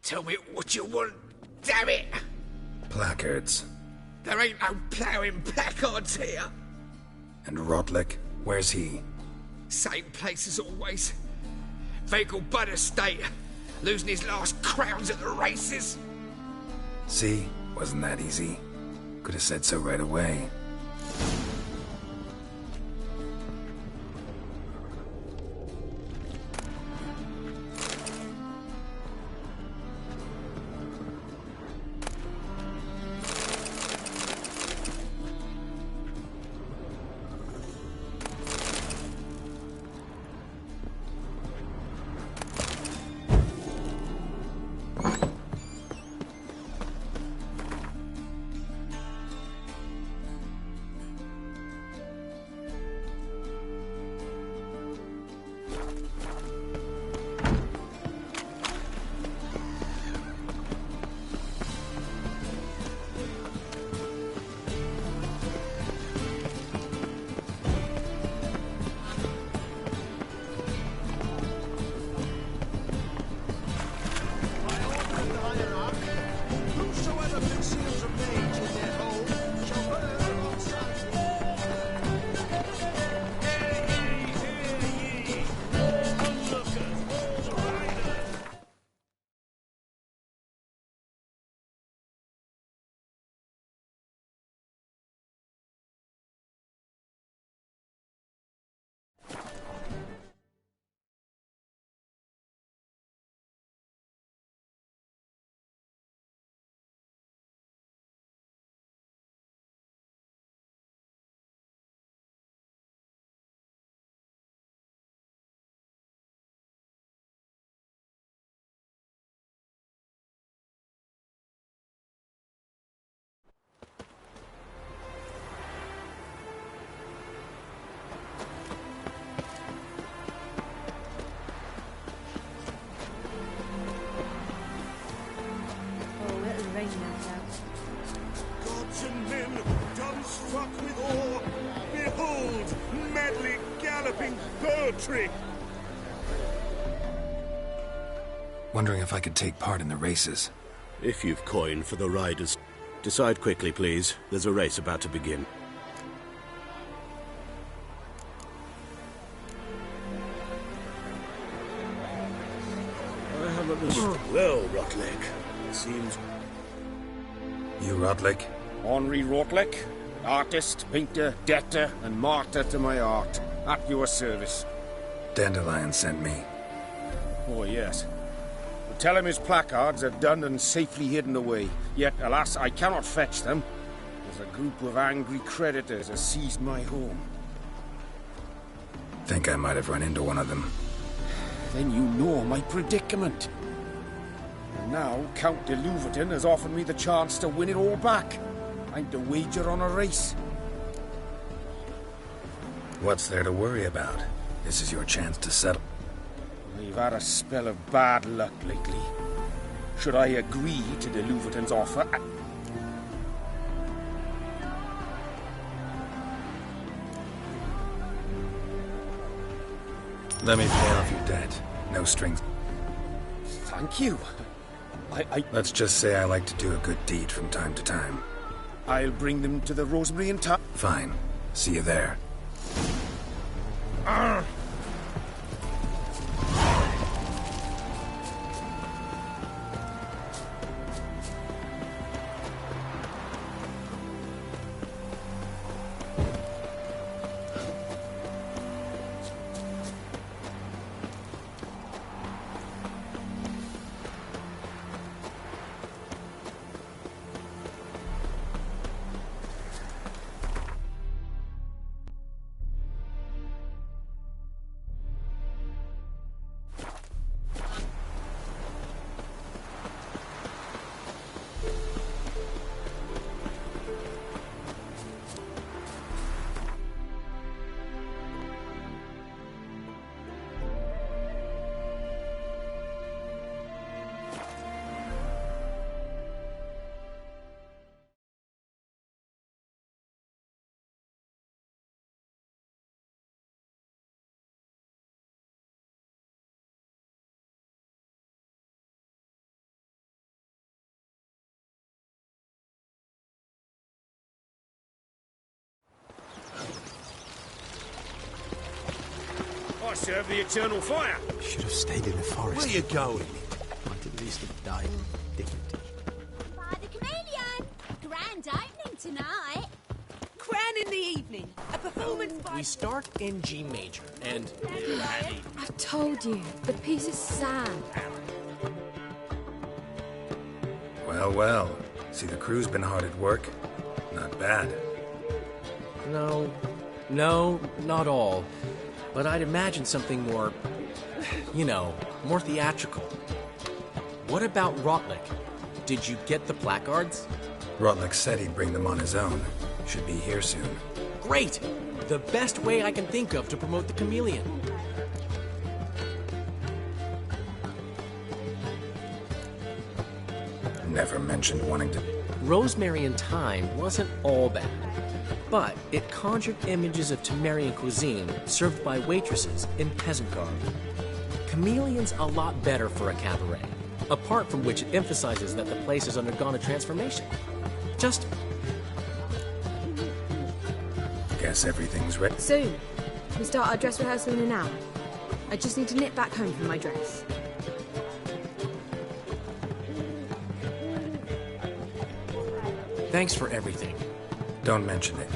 Tell me what you want, damn it! Placards. There ain't no ploughing placards here. And Rodlick, where's he? Same place as always. Vehicle Bud Estate, losing his last crowns at the races. See? Wasn't that easy? Could have said so right away. galloping poetry. Wondering if I could take part in the races. If you've coin for the riders. Decide quickly, please. There's a race about to begin. I haven't the... Well, Rotlick, it seems... You Rotlick? Henri Rotlick, artist, painter, debtor, and martyr to my art. At your service. Dandelion sent me. Oh, yes. Tell him his placards are done and safely hidden away. Yet, alas, I cannot fetch them. There's a group of angry creditors has seized my home. Think I might have run into one of them. Then you know my predicament. And now, Count de Louverton has offered me the chance to win it all back. I'm to wager on a race. What's there to worry about? This is your chance to settle. We've had a spell of bad luck lately. Should I agree to de Louverton's offer? Let me pay off your debt. No strings. Thank you. Let's just say I like to do a good deed from time to time. I'll bring them to the Rosemary and Tap. Fine. See you there. I serve the eternal fire. Should have stayed in the forest. Where you going? Might at least have died in dignity. By the Chameleon! Grand opening tonight. Crown in the evening. A performance by... We start in G major, and... I told you, the piece is sad. Well, well. See, the crew's been hard at work. Not bad. No, not all. But I'd imagine something more, more theatrical. What about Rotlick? Did you get the placards? Rotlick said he'd bring them on his own. Should be here soon. Great! The best way I can think of to promote the Chameleon. Never mentioned wanting to... Rosemary and Thyme wasn't all bad. But it conjured images of Temerian cuisine served by waitresses in peasant garb. Chameleon's a lot better for a cabaret, apart from which it emphasizes that the place has undergone a transformation. Just... Guess everything's ready. Soon. We start our dress rehearsal in an hour. I just need to nip back home for my dress. Thanks for everything. Don't mention it.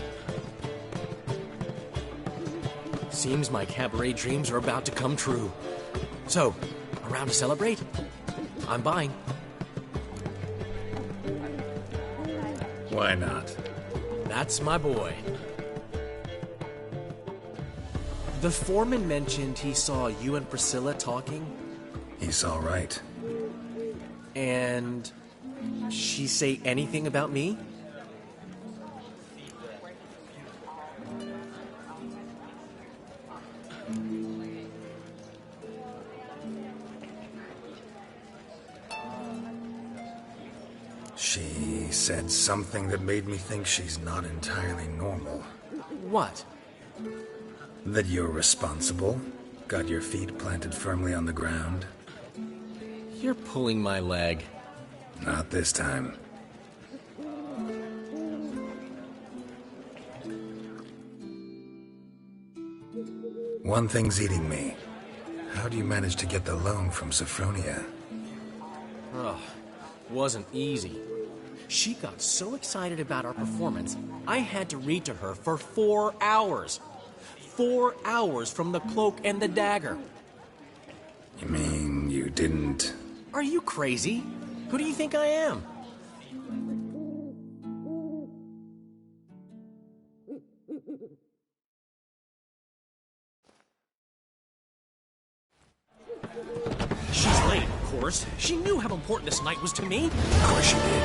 Seems my cabaret dreams are about to come true. So, around to celebrate? I'm buying. Why not? That's my boy. The foreman mentioned he saw you and Priscilla talking. He's all right. And she say anything about me? She said something that made me think she's not entirely normal. What? That you're responsible? Got your feet planted firmly on the ground? You're pulling my leg. Not this time. One thing's eating me. How do you manage to get the loan from Sophronia? Oh, wasn't easy. She got so excited about our performance, I had to read to her for 4 hours. 4 hours from the cloak and the dagger. You mean you didn't... Are you crazy? Who do you think I am? She's late, of course. She knew how important this night was to me. Of course she did.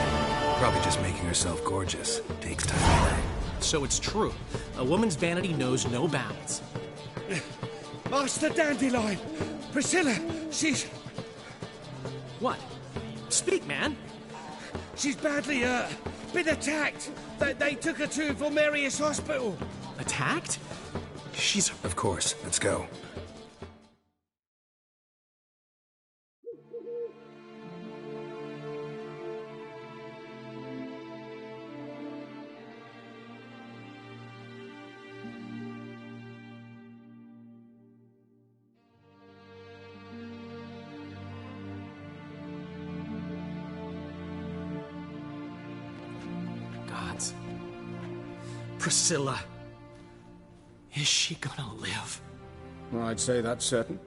Probably just making herself gorgeous. Takes time to learn. So it's true. A woman's vanity knows no bounds. Master Dandelion! Priscilla, she's... What? Speak, man. She's badly hurt. Been attacked. They took her to Vulmerius Hospital. Attacked? She's... Of course. Let's go. Priscilla. Is she gonna live? I'd say that's certain.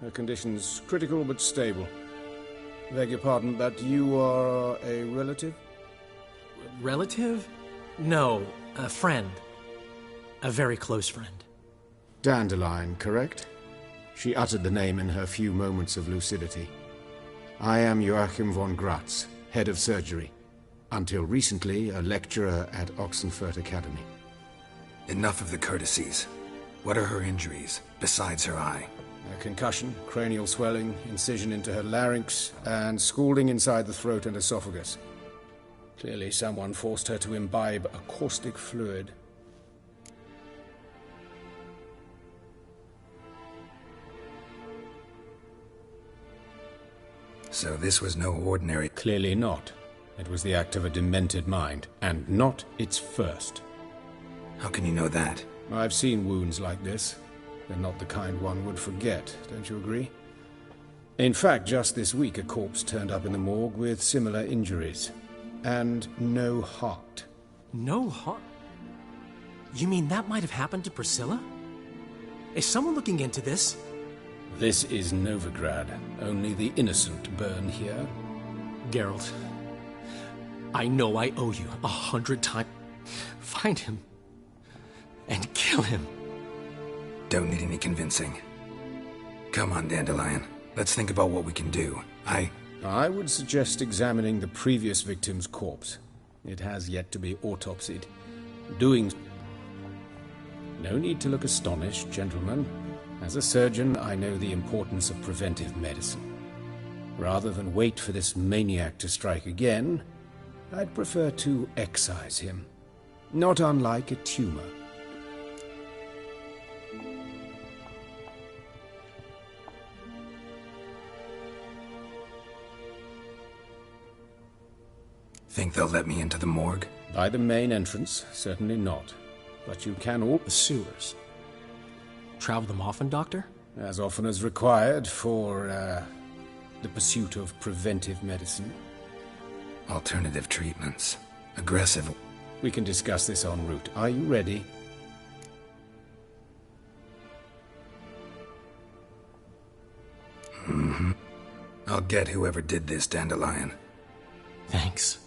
Her condition's critical but stable. Beg your pardon, but you are a relative? Relative? No, a friend. A very close friend. Dandelion, correct? She uttered the name in her few moments of lucidity. I am Joachim von Gratz, head of surgery. Until recently, a lecturer at Oxenfurt Academy. Enough of the courtesies. What are her injuries, besides her eye? A concussion, cranial swelling, incision into her larynx, and scalding inside the throat and esophagus. Clearly someone forced her to imbibe a caustic fluid. So this was no ordinary... Clearly not. It was the act of a demented mind, and not its first. How can you know that? I've seen wounds like this. They're not the kind one would forget, don't you agree? In fact, just this week a corpse turned up in the morgue with similar injuries. And no heart. No heart? You mean that might have happened to Priscilla? Is someone looking into this? This is Novigrad. Only the innocent burn here. Geralt, I know I owe you 100 times. Find him. And kill him. Don't need any convincing. Come on, Dandelion. Let's think about what we can do. I would suggest examining the previous victim's corpse. It has yet to be autopsied. No need to look astonished, gentlemen. As a surgeon, I know the importance of preventive medicine. Rather than wait for this maniac to strike again, I'd prefer to excise him. Not unlike a tumor. Think they'll let me into the morgue? By the main entrance, certainly not. But you can all... The sewers. Travel them often, Doctor? As often as required for, the pursuit of preventive medicine. Alternative treatments. Aggressive... We can discuss this en route. Are you ready? Mm-hmm. I'll get whoever did this, Dandelion. Thanks.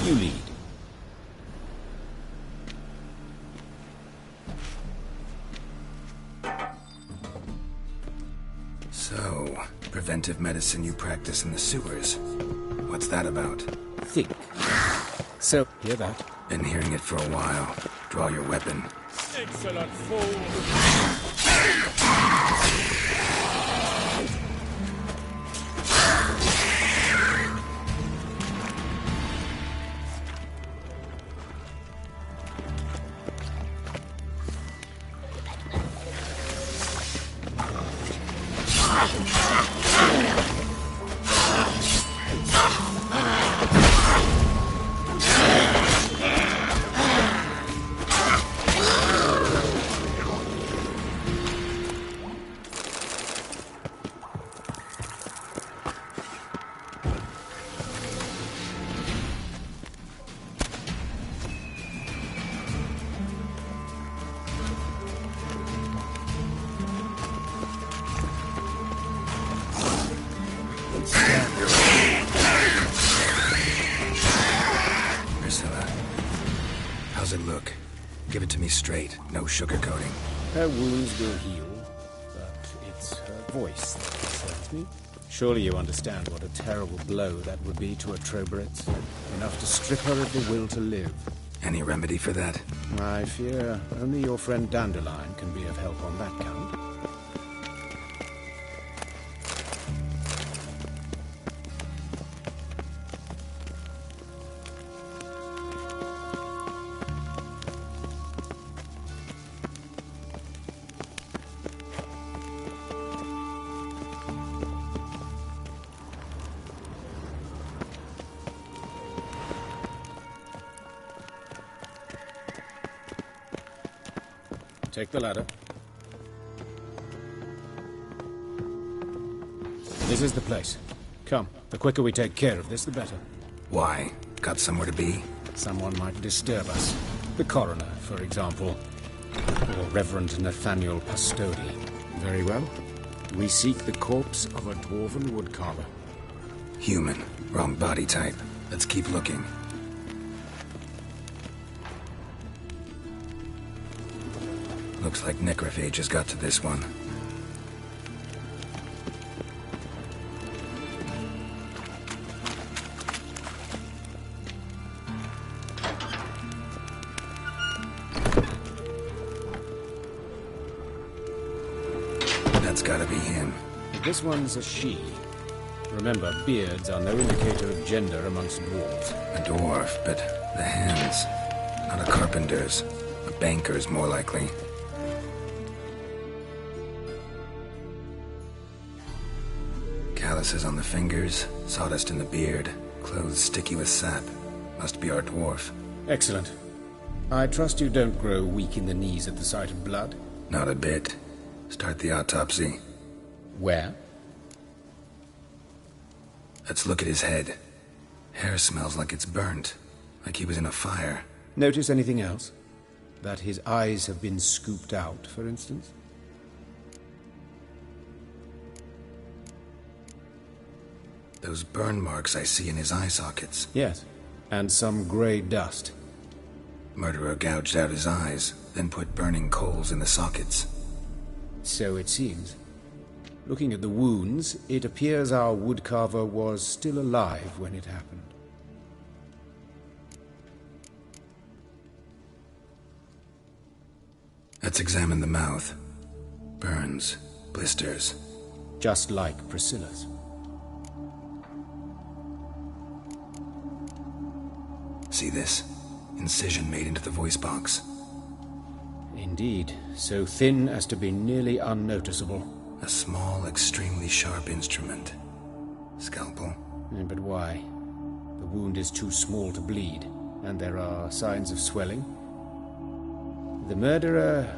You lead. preventive medicine you practice in the sewers. What's that about? Think. So, hear that? Been hearing it for a while. Draw your weapon. Excellent fool! How's it look? Give it to me straight, no sugarcoating. Her wounds will heal, but it's her voice that concerns me. Surely you understand what a terrible blow that would be to a Trobritz. Enough to strip her of the will to live. Any remedy for that? I fear only your friend Dandelion can be of help on that count. Take the ladder. This is the place. Come, the quicker we take care of this, the better. Why? Got somewhere to be? Someone might disturb us. The coroner, for example. Or Reverend Nathaniel Pastodi. Very well. We seek the corpse of a dwarven woodcarver. Human. Wrong body type. Let's keep looking. Looks like necrophages got to this one. That's gotta be him. This one's a she. Remember, beards are no indicator of gender amongst dwarves. A dwarf, but the hands. Not a carpenter's. A banker's, more likely. Calluses on the fingers, sawdust in the beard, clothes sticky with sap. Must be our dwarf. Excellent. I trust you don't grow weak in the knees at the sight of blood? Not a bit. Start the autopsy. Where? Let's look at his head. Hair smells like it's burnt, like he was in a fire. Notice anything else? That his eyes have been scooped out, for instance? Those burn marks I see in his eye sockets. Yes, and some grey dust. Murderer gouged out his eyes, then put burning coals in the sockets. So it seems. Looking at the wounds, it appears our woodcarver was still alive when it happened. Let's examine the mouth. Burns, blisters. Just like Priscilla's. See this? Incision made into the voice box. Indeed, so thin as to be nearly unnoticeable. A small, extremely sharp instrument. Scalpel? But why? The wound is too small to bleed, and there are signs of swelling. The murderer...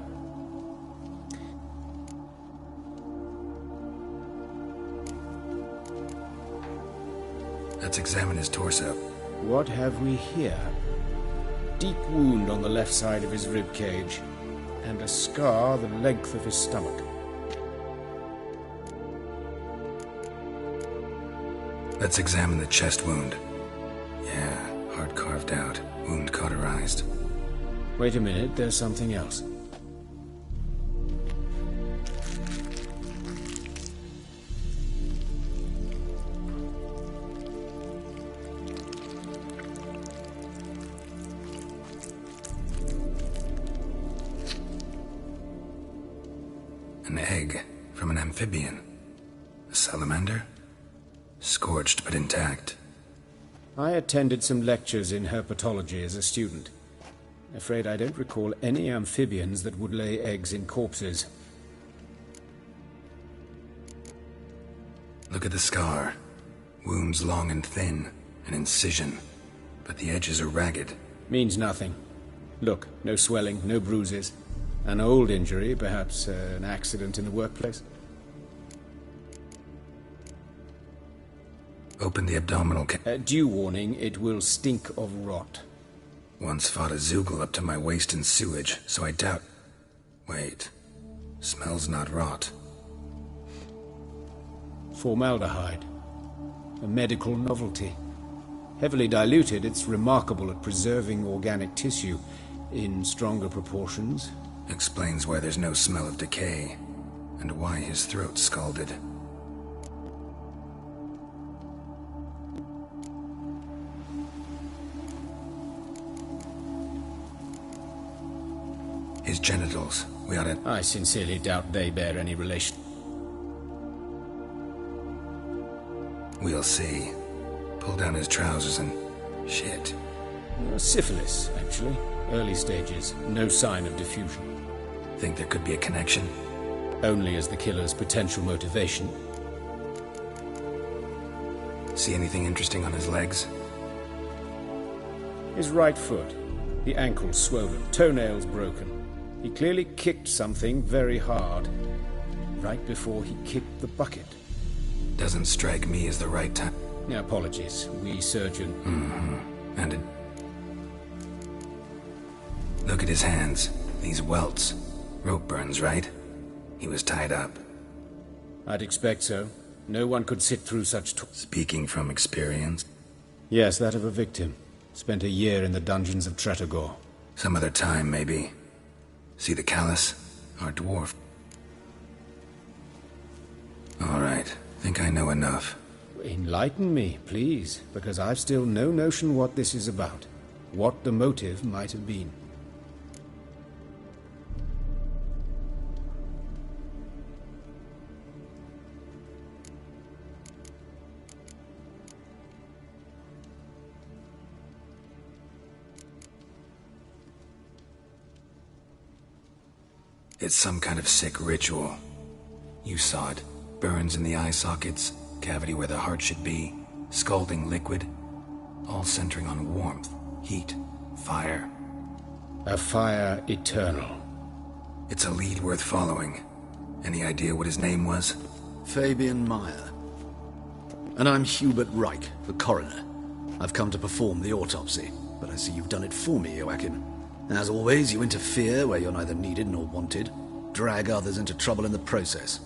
Let's examine his torso. What have we here? Deep wound on the left side of his rib cage, and a scar the length of his stomach. Let's examine the chest wound. Yeah, heart carved out, wound cauterized. Wait a minute, there's something else. An egg from an amphibian. A salamander? Scorched but intact. I attended some lectures in herpetology as a student. Afraid I don't recall any amphibians that would lay eggs in corpses. Look at the scar. Wounds long and thin. An incision. But the edges are ragged. Means nothing. Look, no swelling, no bruises. An old injury, perhaps an accident in the workplace. Open the abdominal due warning, it will stink of rot. Once fought a Zoogle up to my waist in sewage, so I doubt... Wait. Smells not rot. Formaldehyde. A medical novelty. Heavily diluted, it's remarkable at preserving organic tissue in stronger proportions. Explains why there's no smell of decay, and why his throat's scalded. His genitals, we ought to... I sincerely doubt they bear any relation. We'll see. Pull down his trousers and... shit. Syphilis, actually. Early stages. No sign of diffusion. Think there could be a connection? Only as the killer's potential motivation. See anything interesting on his legs? His right foot. The ankle swollen. Toenails broken. He clearly kicked something very hard. Right before he kicked the bucket. Doesn't strike me as the right time. Apologies. We surgeon... Mm-hmm. And it... Look at his hands. These welts. Rope burns, right? He was tied up. I'd expect so. No one could sit through such... Speaking from experience? Yes, that of a victim. Spent a year in the dungeons of Tretogor. Some other time, maybe. See the callus? Our dwarf. All right. Think I know enough. Enlighten me, please, because I've still no notion what this is about. What the motive might have been. It's some kind of sick ritual. You saw it. Burns in the eye sockets, cavity where the heart should be, scalding liquid, all centering on warmth, heat, fire. A fire eternal. It's a lead worth following. Any idea what his name was? Fabian Meyer. And I'm Hubert Reich, the coroner. I've come to perform the autopsy, but I see you've done it for me, Joachim. As always, you interfere where you're neither needed nor wanted, drag others into trouble in the process.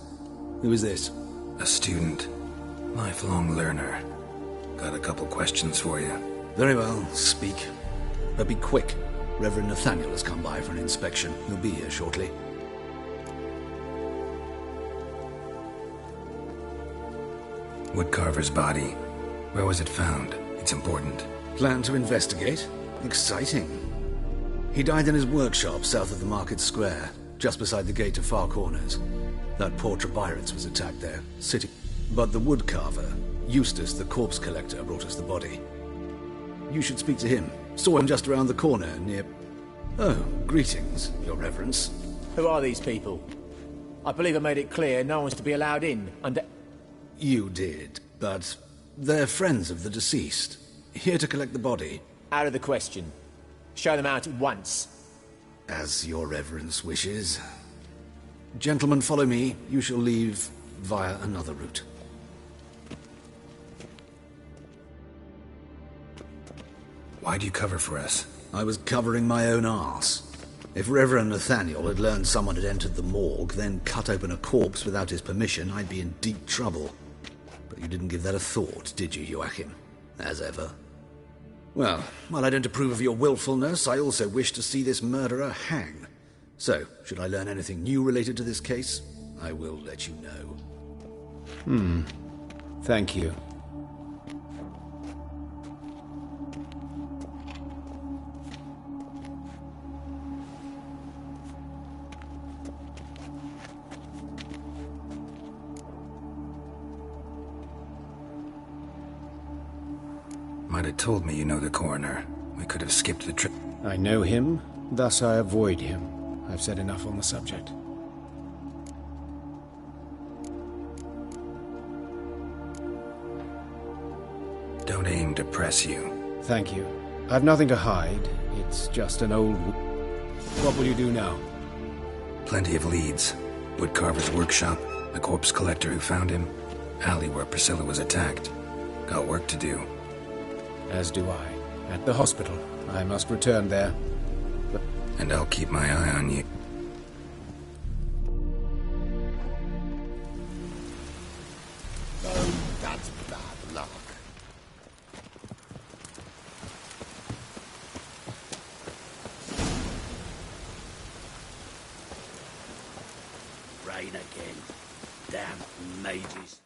Who is this? A student. Lifelong learner. Got a couple questions for you. Very well, speak. But be quick. Reverend Nathaniel has come by for an inspection. He'll be here shortly. Woodcarver's body. Where was it found? It's important. Plan to investigate? Exciting. He died in his workshop south of the market square, just beside the gate to Far Corners. That poor Trebirates was attacked there, sitting. But the woodcarver, Eustace the corpse collector, brought us the body. You should speak to him. Saw him just around the corner near... Oh, greetings, your reverence. Who are these people? I believe I made it clear no one's to be allowed in under... You did, but they're friends of the deceased. Here to collect the body. Out of the question. Show them out at once. As your reverence wishes. Gentlemen, follow me. You shall leave via another route. Why'd you cover for us? I was covering my own arse. If Reverend Nathaniel had learned someone had entered the morgue, then cut open a corpse without his permission, I'd be in deep trouble. But you didn't give that a thought, did you, Joachim? As ever. Well, while I don't approve of your willfulness, I also wish to see this murderer hang. So, should I learn anything new related to this case, I will let you know. Thank you. Might have told me you know the coroner. We could have skipped the trip. I know him, thus I avoid him. I've said enough on the subject. Don't aim to press you. Thank you. I've nothing to hide. It's just an old... What will you do now? Plenty of leads. Woodcarver's workshop, the corpse collector who found him, alley where Priscilla was attacked. Got work to do. As do I. At the hospital. I must return there. But... And I'll keep my eye on you. Oh, that's bad luck. Rain again. Damn mages.